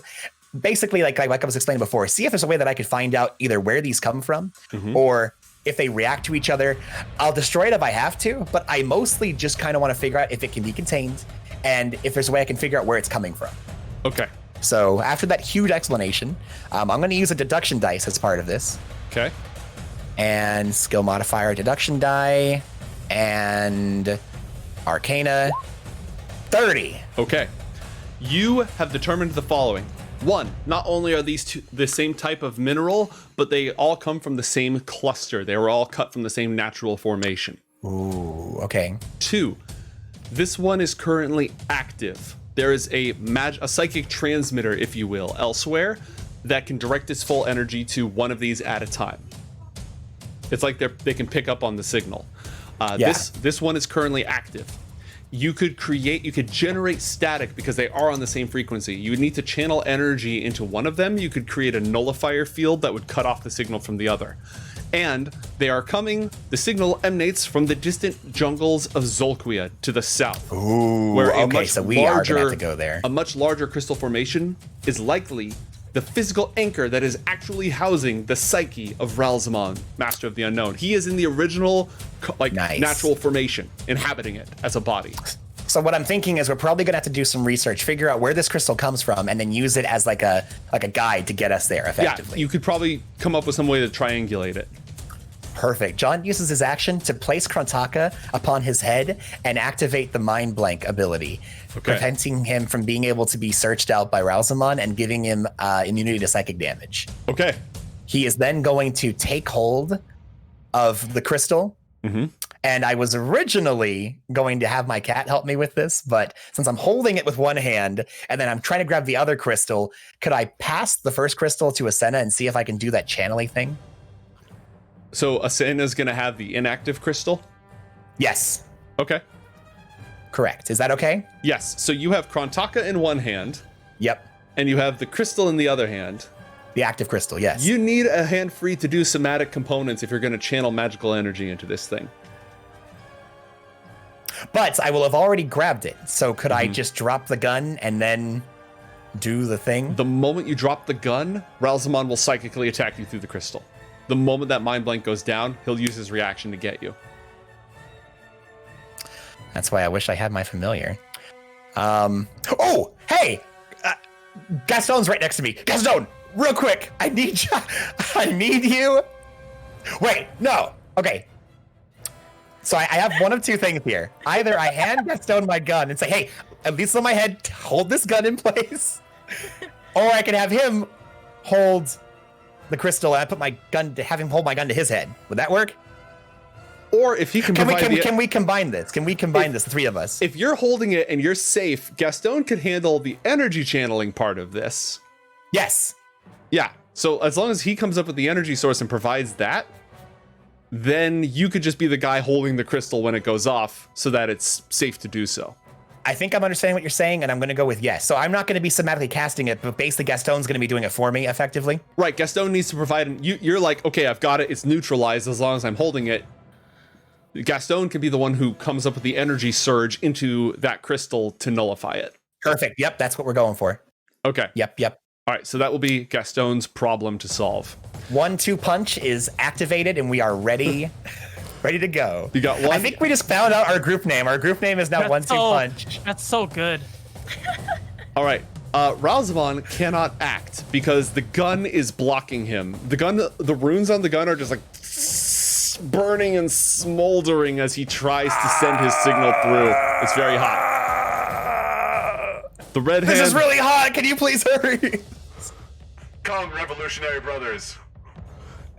Basically, like I was explaining before, see if there's a way that I could find out either where these come from or if they react to each other. I'll destroy it if I have to, but I mostly just kind of want to figure out if it can be contained and if there's a way I can figure out where it's coming from. Okay. So after that huge explanation, I'm going to use a deduction dice as part of this. Okay. And skill modifier deduction die and Arcana 30. Okay. You have determined the following. One, not only are these two the same type of mineral, but they all come from the same cluster. They were all cut from the same natural formation. Ooh, okay. Two, this one is currently active. There is a psychic transmitter, if you will, elsewhere that can direct its full energy to one of these at a time. It's like they can pick up on the signal. This one is currently active. You could generate static because they are on the same frequency. You would need to channel energy into one of them. You could create a nullifier field that would cut off the signal from the other. And the signal emanates from the distant jungles of Zolquia to the south. Ooh, where so we are gonna have to go there. A much larger crystal formation is likely the physical anchor that is actually housing the psyche of Ralzamon, Master of the Unknown. He is in the original natural formation, inhabiting it as a body. So what I'm thinking is we're probably gonna have to do some research, figure out where this crystal comes from, and then use it as like a guide to get us there effectively. Yeah, you could probably come up with some way to triangulate it. Perfect. John uses his action to place Krontaka upon his head and activate the Mind Blank ability, preventing him from being able to be searched out by Ralzamon and giving him immunity to psychic damage. Okay. He is then going to take hold of the crystal. And I was originally going to have my cat help me with this, but since I'm holding it with one hand and then I'm trying to grab the other crystal, could I pass the first crystal to Asena and see if I can do that channeling thing? So Asena's going to have the inactive crystal? Yes. Okay. Correct. Is that okay? Yes. So you have Krontaka in one hand, Yep. and you have the crystal in the other hand. The active crystal, yes. You need a hand free to do somatic components if you're going to channel magical energy into this thing. But I will have already grabbed it. So could I just drop the gun and then do the thing? The moment you drop the gun, Ralzamon will psychically attack you through the crystal. The moment that mind blank goes down, he'll use his reaction to get you. That's why I wish I had my familiar. Oh, hey! Gastone's right next to me. Gastone, real quick. I need you. I need you. Wait, no. Okay. So I have one of two things here. Either I hand Gastone my gun and say, hey, at least on my head, hold this gun in place. Or I can have him hold the crystal and I put my gun to have him hold my gun to his head. Would that work? Or if he can Can we provide combine this? Can we combine this, the three of us? if you're holding it and you're safe, Gastone can handle the energy channeling part of this. Yes. Yeah. So as long as he comes up with the energy source and provides that, then you could just be the guy holding the crystal when it goes off so that it's safe to do so. I think I'm understanding what you're saying, and I'm going to go with yes. So I'm not going to be somatically casting it, but basically Gastone's going to be doing it for me effectively. Right. Gastone needs to provide, you're like, okay, I've got it. It's neutralized as long as I'm holding it. Gastone can be the one who comes up with the energy surge into that crystal to nullify it. Perfect. Yep, that's what we're going for. Okay. Yep. All right. So that will be Gastone's problem to solve. 1-2 punch is activated, and we are ready to go. You got one. I think we just found out our group name. Our group name is now 1-2 punch. That's so good. All right. Ralzamon cannot act because the gun is blocking him. The runes on the gun are just like burning and smoldering as he tries to send his signal through. It's very hot. The red hand. This is really hot. Can you please hurry? Come, revolutionary brothers.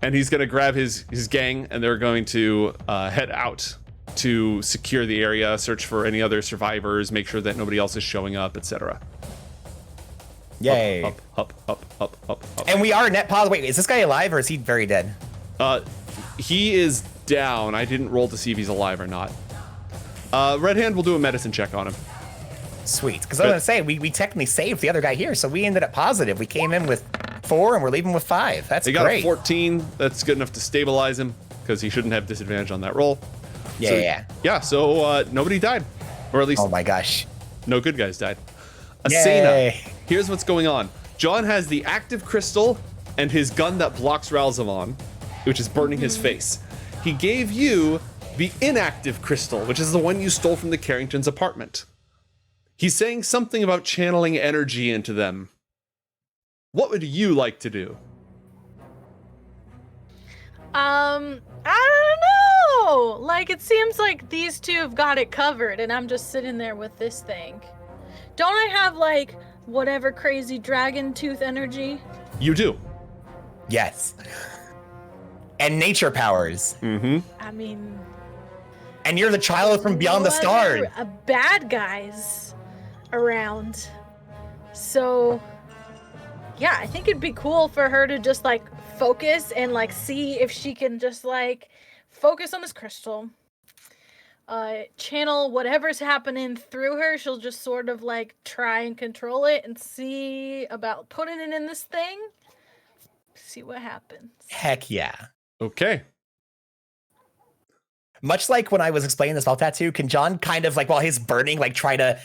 And he's going to grab his gang, and they're going to head out to secure the area, search for any other survivors, make sure that nobody else is showing up, etc. Yay. Up. And we are net positive. Wait, is this guy alive or is he very dead? He is down. I didn't roll to see if he's alive or not. Red Hand will do a medicine check on him. Sweet. Because I was going to say, we technically saved the other guy here, so we ended up positive. We came in with 4 and we're leaving with 5. That's He got great. a 14. That's good enough to stabilize him because he shouldn't have disadvantage on that roll. Yeah. So nobody died. Or at least Oh my gosh. no good guys died. Yay. Asena, here's what's going on. John has the active crystal and his gun that blocks Ralzamon, which is burning his face. He gave you the inactive crystal, which is the one you stole from the Carrington's apartment. He's saying something about channeling energy into them. What would you like to do? I don't know. Like, it seems like these two have got it covered, and I'm just sitting there with this thing. Don't I have, like, whatever crazy dragon tooth energy? You do. Yes. And nature powers. Mm-hmm. I mean... And you're the child from beyond the no stars. other, bad guys around. So... yeah, I think it'd be cool for her to just, like, focus and, like, see if she can just, like, focus on this crystal. Channel whatever's happening through her. She'll just sort of, like, try and control it and see about putting it in this thing. See what happens. Heck yeah. Okay. Much like when I was explaining this about tattoo, can John kind of, like, while he's burning, like, try to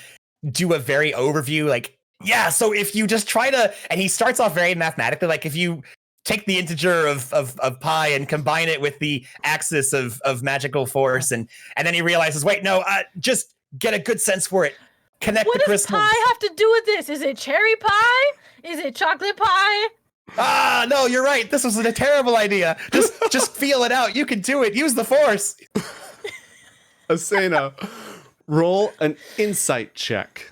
do a very overview, like, yeah, so if you just try to, and he starts off very mathematically, like if you take the integer of pi and combine it with the axis of magical force, and then he realizes, wait, no, just get a good sense for it. Connect What the does crystals. pie have to do with this? Is it cherry pie? Is it chocolate pie? No, you're right. This was a terrible idea. Just feel it out. You can do it. Use the force. Asena, roll an insight check.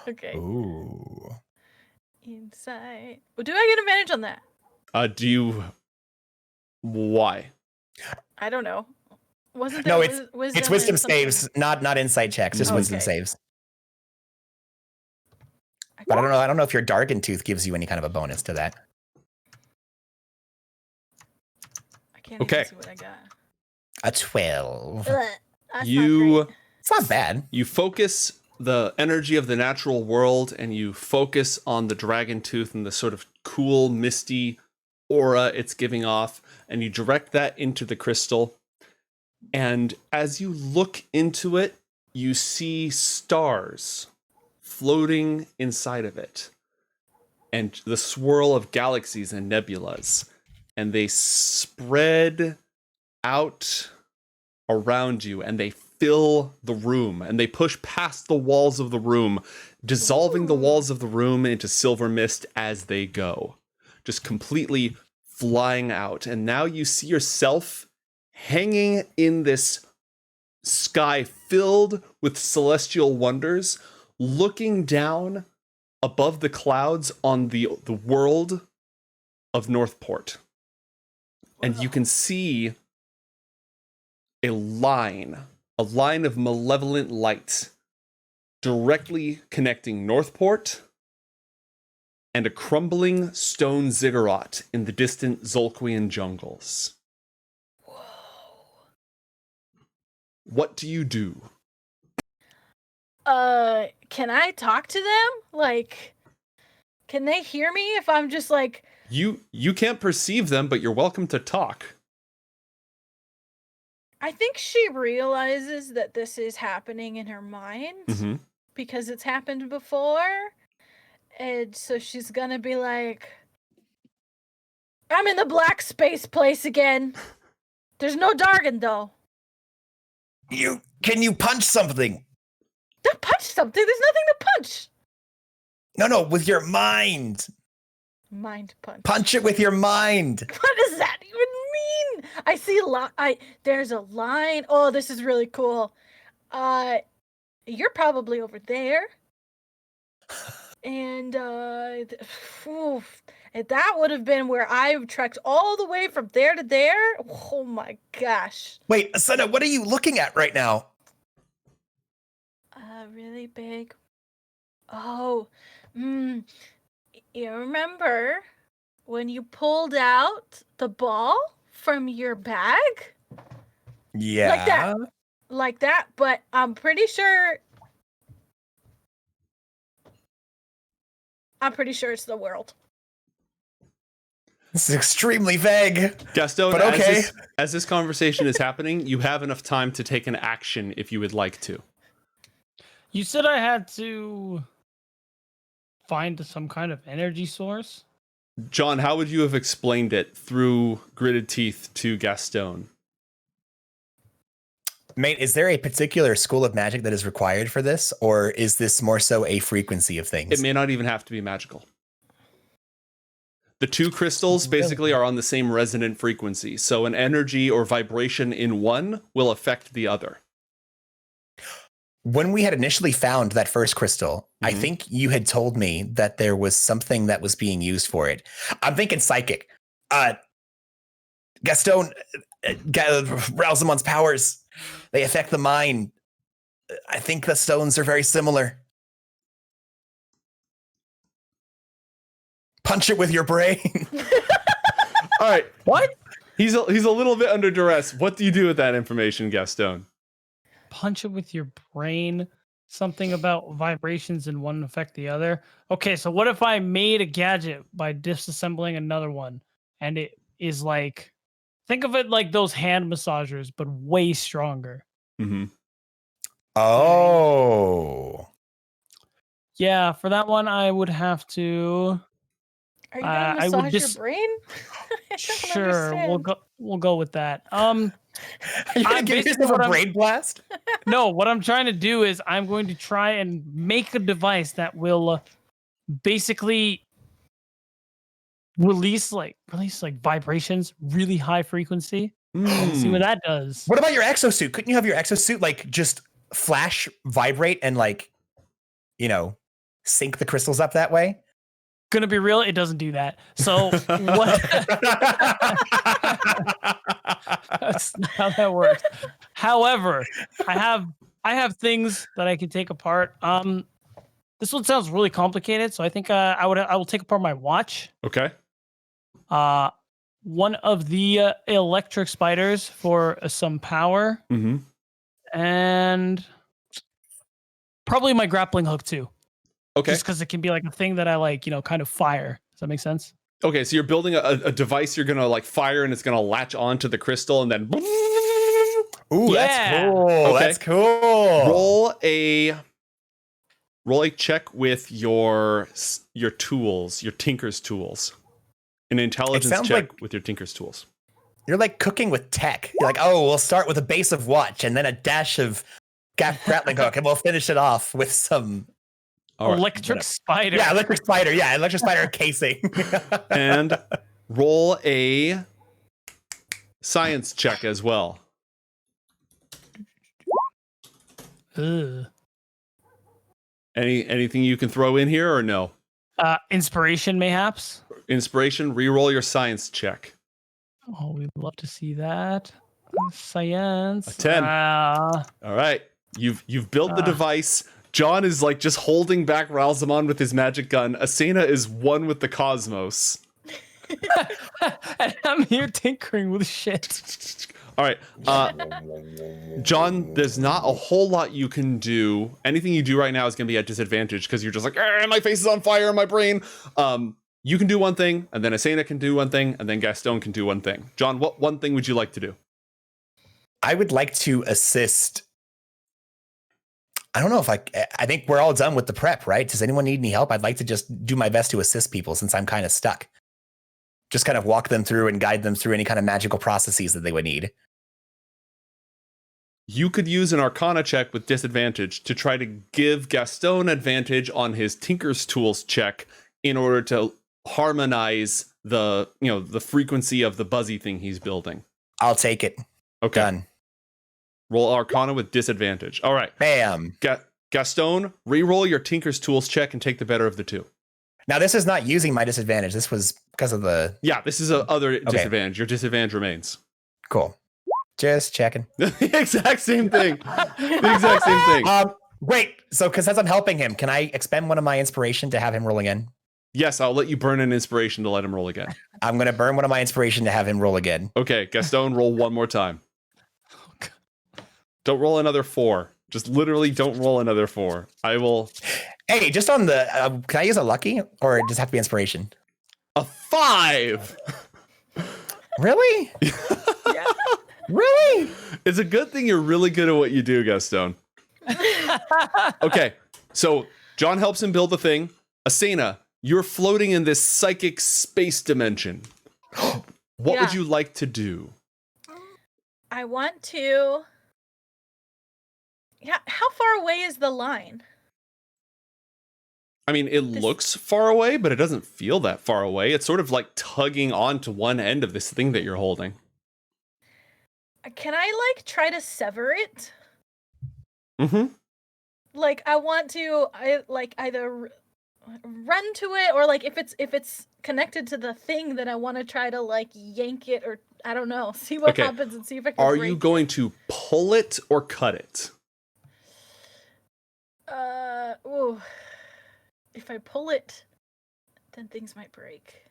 Okay. Ooh. Insight. Well, do I get advantage on that? Why? I don't know. Wasn't No, there it's wisdom or something? saves, not insight checks, just wisdom Okay. saves. But I don't know if your Darken Tooth gives you any kind of a bonus to that. I can't Okay. even see what I got. A 12. Ugh, that's not You great. It's not bad. You focus the energy of the natural world and you focus on the dragon tooth and the sort of cool, misty aura it's giving off, and you direct that into the crystal. And as you look into it, you see stars floating inside of it, and the swirl of galaxies and nebulas, and they spread out around you, and they fill the room, and they push past the walls of the room, dissolving the walls of the room into silver mist as they go, just completely flying out. And now you see yourself hanging in this sky filled with celestial wonders, looking down above the clouds on the world of Northport. And you can see a line of malevolent light directly connecting Northport and a crumbling stone ziggurat in the distant Zolquian jungles. Whoa. What do you do? Can I talk to them? Like, can they hear me if I'm just like... You can't perceive them, but you're welcome to talk. I think she realizes that this is happening in her mind Mm-hmm. because it's happened before. And so she's gonna be like, I'm in the black space place again. There's no Dargan though. Can you punch something? Don't punch something. There's nothing to punch. No, with your mind. Mind punch. Punch it with your mind. What does that even mean? I see there's a line. Oh, this is really cool. You're probably over there. And and that would have been where I trekked all the way from there to there. Oh my gosh. Wait, Asena, what are you looking at right now? Really big. Oh, you remember when you pulled out the ball from your bag? Yeah. Like that, but I'm pretty sure it's the world. This is extremely vague. Gastone, but okay. As this conversation is happening, you have enough time to take an action if you would like to. You said I had to find some kind of energy source? John, how would you have explained it through gritted teeth to Gastone? Mate, is there a particular school of magic that is required for this, or is this more so a frequency of things? It may not even have to be magical. The two crystals basically are on the same resonant frequency, so an energy or vibration in one will affect the other. When we had initially found that first crystal, I think you had told me that there was something that was being used for it. I'm thinking psychic. Gastone, Ralzamon's powers, they affect the mind. I think the stones are very similar. Punch it with your brain. All right. What? He's a little bit under duress. What do you do with that information, Gastone? Punch it with your brain. Something about vibrations and one affect the other. Okay, so what if I made a gadget by disassembling another one, and it is like, think of it like those hand massagers, but way stronger. Mm-hmm. Oh. Yeah, for that one, I would have to. Are you gonna I would massage your brain? I don't Sure, understand. we'll go with that. Are you going to give yourself a brain blast? No, what I'm trying to do is I'm going to try and make a device that will basically release like vibrations, really high frequency. See what that does. What about your exosuit? Couldn't you have your exosuit like just flash, vibrate, and like, sync the crystals up that way? Gonna be real, it doesn't do that. So what? That's not how that works. However, I have things that I can take apart. This one sounds really complicated, so I think I will take apart my watch. Okay. One of the electric spiders for some power, Mm-hmm. and Probably my grappling hook too. Okay. Just because it can be like a thing that I like, kind of fire. Does that make sense? Okay, so you're building a device you're gonna like fire and it's gonna latch onto the crystal and then Ooh, Yeah. that's cool. Okay. That's cool. roll a check with your tools, your tinker's tools. An intelligence sounds check like- with your tinker's tools. You're like cooking with tech. You're like, oh, we'll start with a base of watch and then a dash of grappling hook, and we'll finish it off with some All right. Electric spider. Yeah, electric spider. Yeah, electric spider casing. And roll a science check as well. Ugh. Anything you can throw in here or no? Inspiration, mayhaps. Inspiration, re-roll your science check. Oh, we'd love to see that. Science. A 10. Ah. All right. You've built the device. John is like just holding back Ralzamon with his magic gun. Asena is one with the cosmos. And I'm here tinkering with shit. All right. John, there's not a whole lot you can do. Anything you do right now is going to be at disadvantage because you're just like, my face is on fire in my brain. You can do one thing, and then Asena can do one thing, and then Gastone can do one thing. John, what one thing would you like to do? I would like to assist. I don't know if I think we're all done with the prep, right? Does anyone need any help? I'd like to just do my best to assist people since I'm kind of stuck. Just kind of walk them through and guide them through any kind of magical processes that they would need. You could use an Arcana check with disadvantage to try to give Gastone advantage on his Tinker's Tools check in order to harmonize the frequency of the buzzy thing he's building. I'll take it. Okay. Done. Roll Arcana with disadvantage. All right. Bam. Gastone, re-roll your Tinker's Tools check and take the better of the two. Now, this is not using my disadvantage. This was because of the... Yeah, this is other disadvantage. Your disadvantage remains. Cool. Just checking. The exact same thing. The exact same thing. Wait, so because as I'm helping him, can I expend one of my inspiration to have him roll again? Yes, I'll let you burn an inspiration to let him roll again. I'm going to burn one of my inspiration to have him roll again. Okay, Gastone, roll one more time. Don't roll another 4. Just literally don't roll another 4. I will... Hey, just on the... can I use a lucky or does it have to be inspiration? A 5! Really? Yeah. Really? It's a good thing you're really good at what you do, Gastone. Okay, so John helps him build the thing. Asena, you're floating in this psychic space dimension. What would you like to do? I want to... Yeah, how far away is the line? I mean, it looks far away, but it doesn't feel that far away. It's sort of like tugging on to one end of this thing that you're holding. Can I, try to sever it? Mm-hmm. I want to, either run to it, or, if it's connected to the thing, then I want to try to, yank it, or, I don't know, see what happens and see if I can Are break you it. going to pull it or cut it? Ooh. If I pull it, then things might break.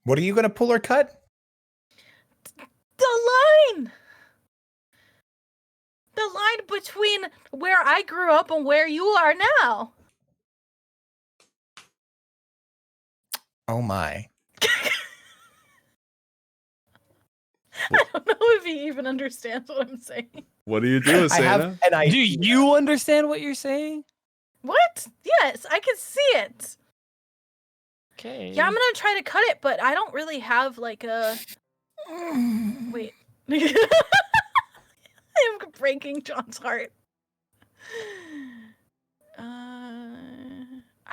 What are you going to pull or cut? The line! The line between where I grew up and where you are now. Oh my. I don't know if he even understands what I'm saying. What do you do, Asena? I have an idea. Do you understand what you're saying? What? Yes, I can see it. Okay. Yeah, I'm gonna try to cut it, but I don't really have a... Wait. I'm breaking John's heart. I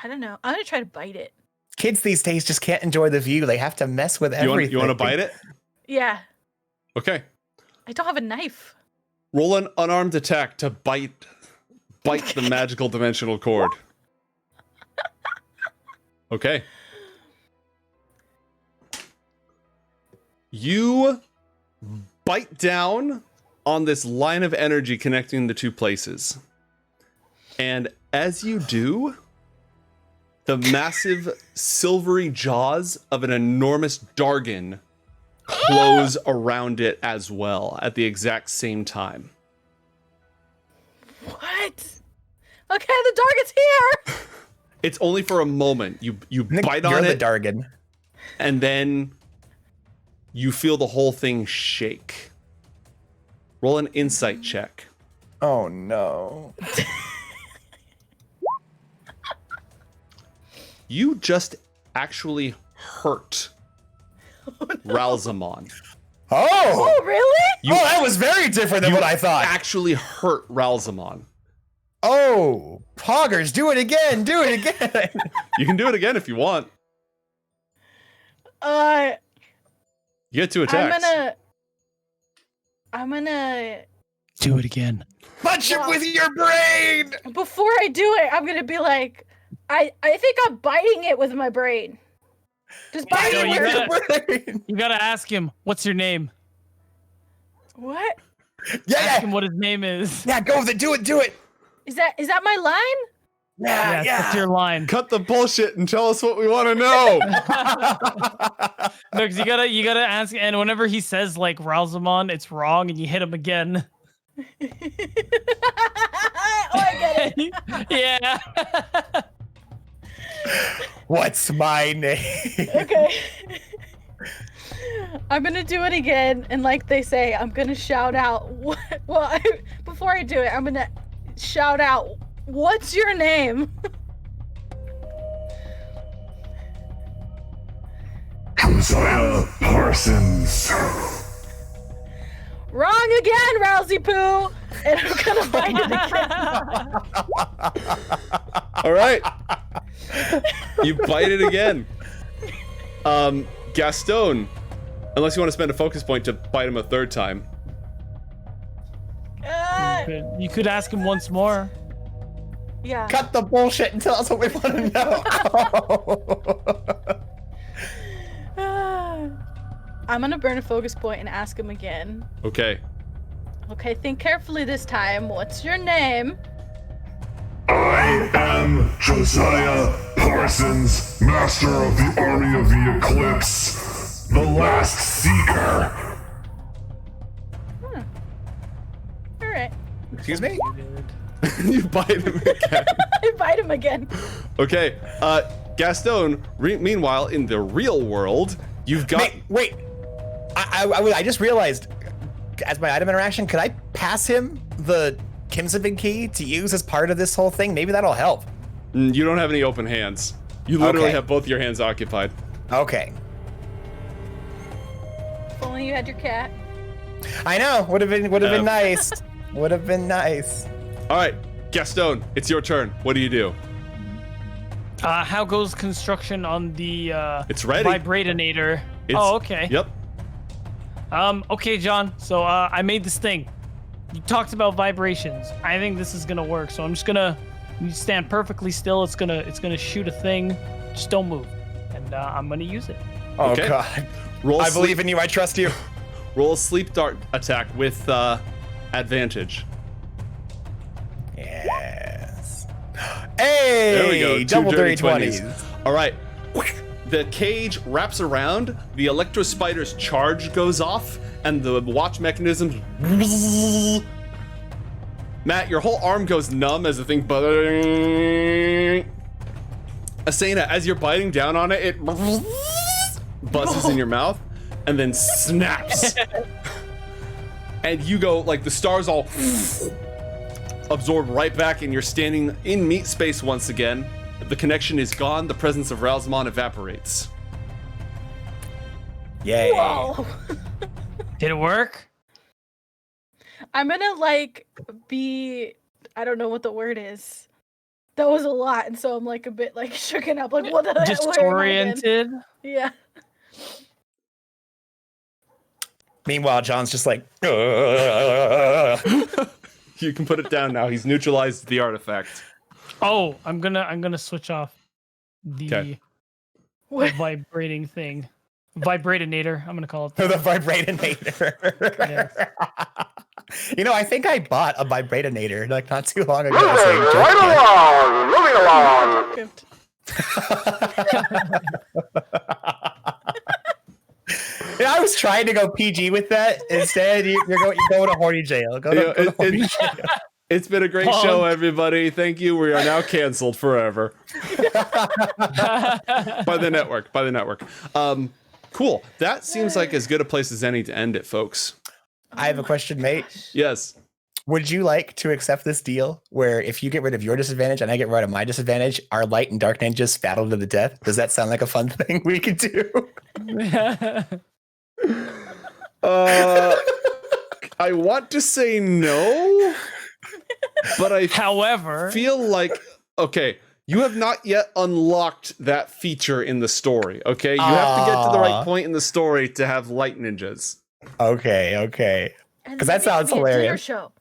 don't know. I'm gonna try to bite it. Kids these days just can't enjoy the view. They have to mess with everything. You want to bite it? Yeah. Okay. I don't have a knife. Roll an unarmed attack to bite the magical dimensional cord. Okay. You bite down on this line of energy connecting the two places. And as you do, the massive silvery jaws of an enormous Dargon close around it as well at the exact same time. What? Okay, the target's here. It's only for a moment. You bite You're on the it, Dargan. and then you feel the whole thing shake. Roll an insight check. Oh no. You just actually hurt Ralzamon. Oh! Oh, really? That was very different than what I thought. Actually hurt Ralzamon. Oh, Poggers, do it again. Do it again. You can do it again if you want. Uh, You get 2 attacks. I'm gonna. Do it again. Punch him with your brain. Before I do it, I'm gonna be like, I think I'm biting it with my brain. Just bite No, it you with gotta- your brain. You gotta ask him, what's your name? What? Ask him Yeah. what his name is. Yeah, go with it. Do it. Do it. Is that my line? Yeah, Yes, that's your line. Cut the bullshit and tell us what we want to know. No, because you gotta ask, and whenever he says like Ralzamon, it's wrong, and you hit him again. Oh, I get it. Yeah. What's my name? Okay. I'm gonna do it again, and like they say, I'm gonna shout out. Before I do it, I'm gonna shout out. What's your name? Josiah Parsons. Wrong again, Rousey Poo. And I'm gonna bite it again. All right. You bite it again. Gastone, unless you want to spend a focus point to bite him a 3rd time. You could ask him once more. Yeah. Cut the bullshit and tell us what we want to know. I'm gonna burn a focus point and ask him again. Okay. Okay, think carefully this time. What's your name? I am Josiah Parsons, master of the army of the Eclipse, the last seeker. All right. Excuse me? You bite him again. I bite him again. Okay. Gastone, meanwhile, in the real world, you've got... Wait. I just realized, as my item interaction, could I pass him the Kimsabin key to use as part of this whole thing? Maybe that'll help. You don't have any open hands. You literally Okay. have both your hands occupied. Okay. If only you had your cat. I know. Would have been nice. Would have been nice. All right, Gastone, it's your turn. What do you do? How goes construction on the It's ready. vibratinator? It's- Oh, okay. Yep. Okay, John. So I made this thing. You talked about vibrations. I think this is gonna work. So I'm just gonna you stand perfectly still. It's gonna shoot a thing. Just don't move, and I'm gonna use it. Oh Okay. God. Roll I believe in you. I trust you. Roll a sleep dart attack with advantage. Yes. Hey. There we go. Double Two dirty 30 20s. All right. The cage wraps around, the Electro Spider's charge goes off, and the watch mechanism. Matt, your whole arm goes numb as the thing. Asena, as you're biting down on it, it buzzes in your mouth and then snaps. And you go, like, the stars all absorb right back, and you're standing in meat space once again. The connection is gone. The presence of Ralzamon evaporates. Yay. Whoa. Did it work? I'm gonna like be. I don't know what the word is. That was a lot, and so I'm like a bit like shooken up. Like what the heck? Where am I again? Disoriented. Yeah. Meanwhile, John's just like. You can put it down now. He's neutralized the artifact. Oh, I'm gonna switch off the Okay. vibrating thing. Vibratinator. I'm gonna call it The that. vibratinator. Yes. You know, I think I bought a vibratinator like not too long ago. Moving so right along, moving along. Yeah, I was trying to go PG with that. Instead, you're going to horny jail. Go to horny jail. It's been a great show, everybody. Thank you. We are now canceled forever. By the network. Cool. That seems like as good a place as any to end it, folks. I have a question, mate. Yes. Would you like to accept this deal where if you get rid of your disadvantage and I get rid of my disadvantage, our light and dark ninjas battle to the death? Does that sound like a fun thing we could do? I want to say no, but I feel like, okay, you have not yet unlocked that feature in the story, okay? You have to get to the right point in the story to have light ninjas. Okay. Because that sounds hilarious. Show.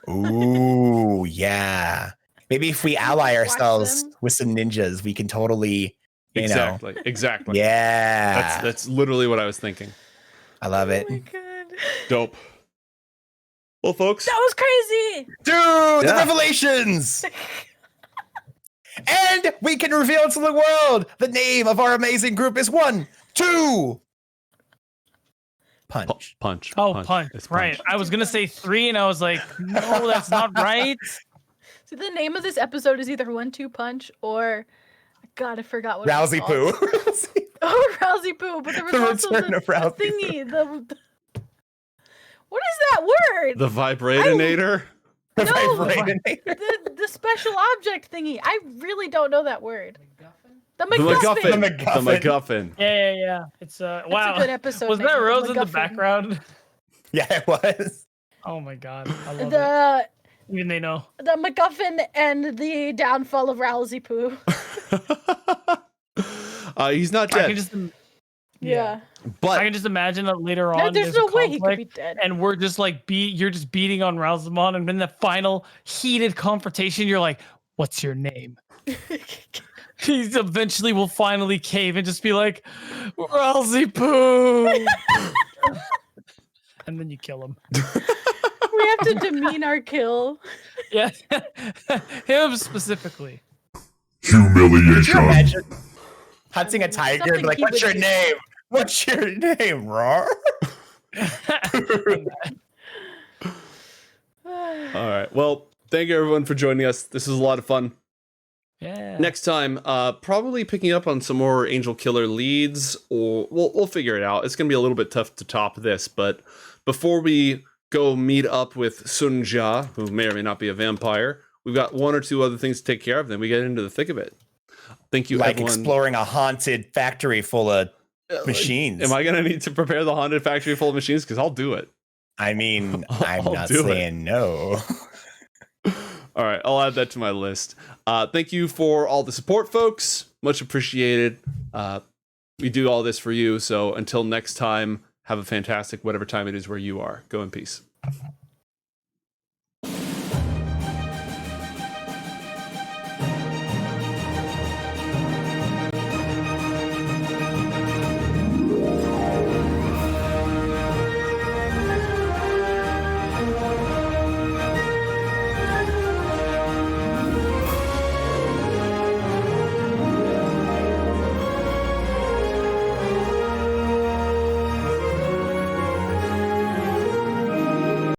Ooh, yeah. Maybe if we ally ourselves with some ninjas, we can totally, you know. Exactly. Yeah. That's literally what I was thinking. I love it. Oh my god. Dope. Well, folks. That was crazy. Dude, the revelations. And we can reveal to the world the name of our amazing group is 1, 2. Punch. Punch. Oh, punch. Right. I was going to say 3 and I was like, no, that's not right. So the name of this episode is either 1, 2 punch or God, I forgot what Rousey Poo. Oh, Rousey Poo. But there was also the thingy. What is that word? The vibratinator? The special object thingy. I really don't know that word. The MacGuffin. Yeah. It's wow. That's a good episode. Was that Rose in the background? Yeah, it was. Oh my god. I love it. Even they know. The MacGuffin and the downfall of Rousey Poo. He's not dead. Yeah. But I can just imagine that later on. There's no way he could be dead. And we're just like you're just beating on Ralzamon, and in the final heated confrontation, you're like, "What's your name?" He eventually will finally cave and just be like, "Rousey Poo," and then you kill him. We have to demean our kill. Yeah, him specifically. Humiliation. Hunting a tiger and be like, what's your name? What's your name, Roar? All right. Well, thank you everyone for joining us. This was a lot of fun. Yeah. Next time, probably picking up on some more Angel Killer leads, or we'll figure it out. It's gonna be a little bit tough to top this, but before we go meet up with Sunja, who may or may not be a vampire, we've got 1 or 2 other things to take care of. Then we get into the thick of it. Thank you, everyone. Exploring a haunted factory full of machines. Am I gonna need to prepare the haunted factory full of machines? Because I'll do it. I mean, I'm not saying no. All right, I'll add that to my list. Thank you for all the support, folks. Much appreciated. We do all this for you. So until next time, have a fantastic whatever time it is where you are. Go in peace.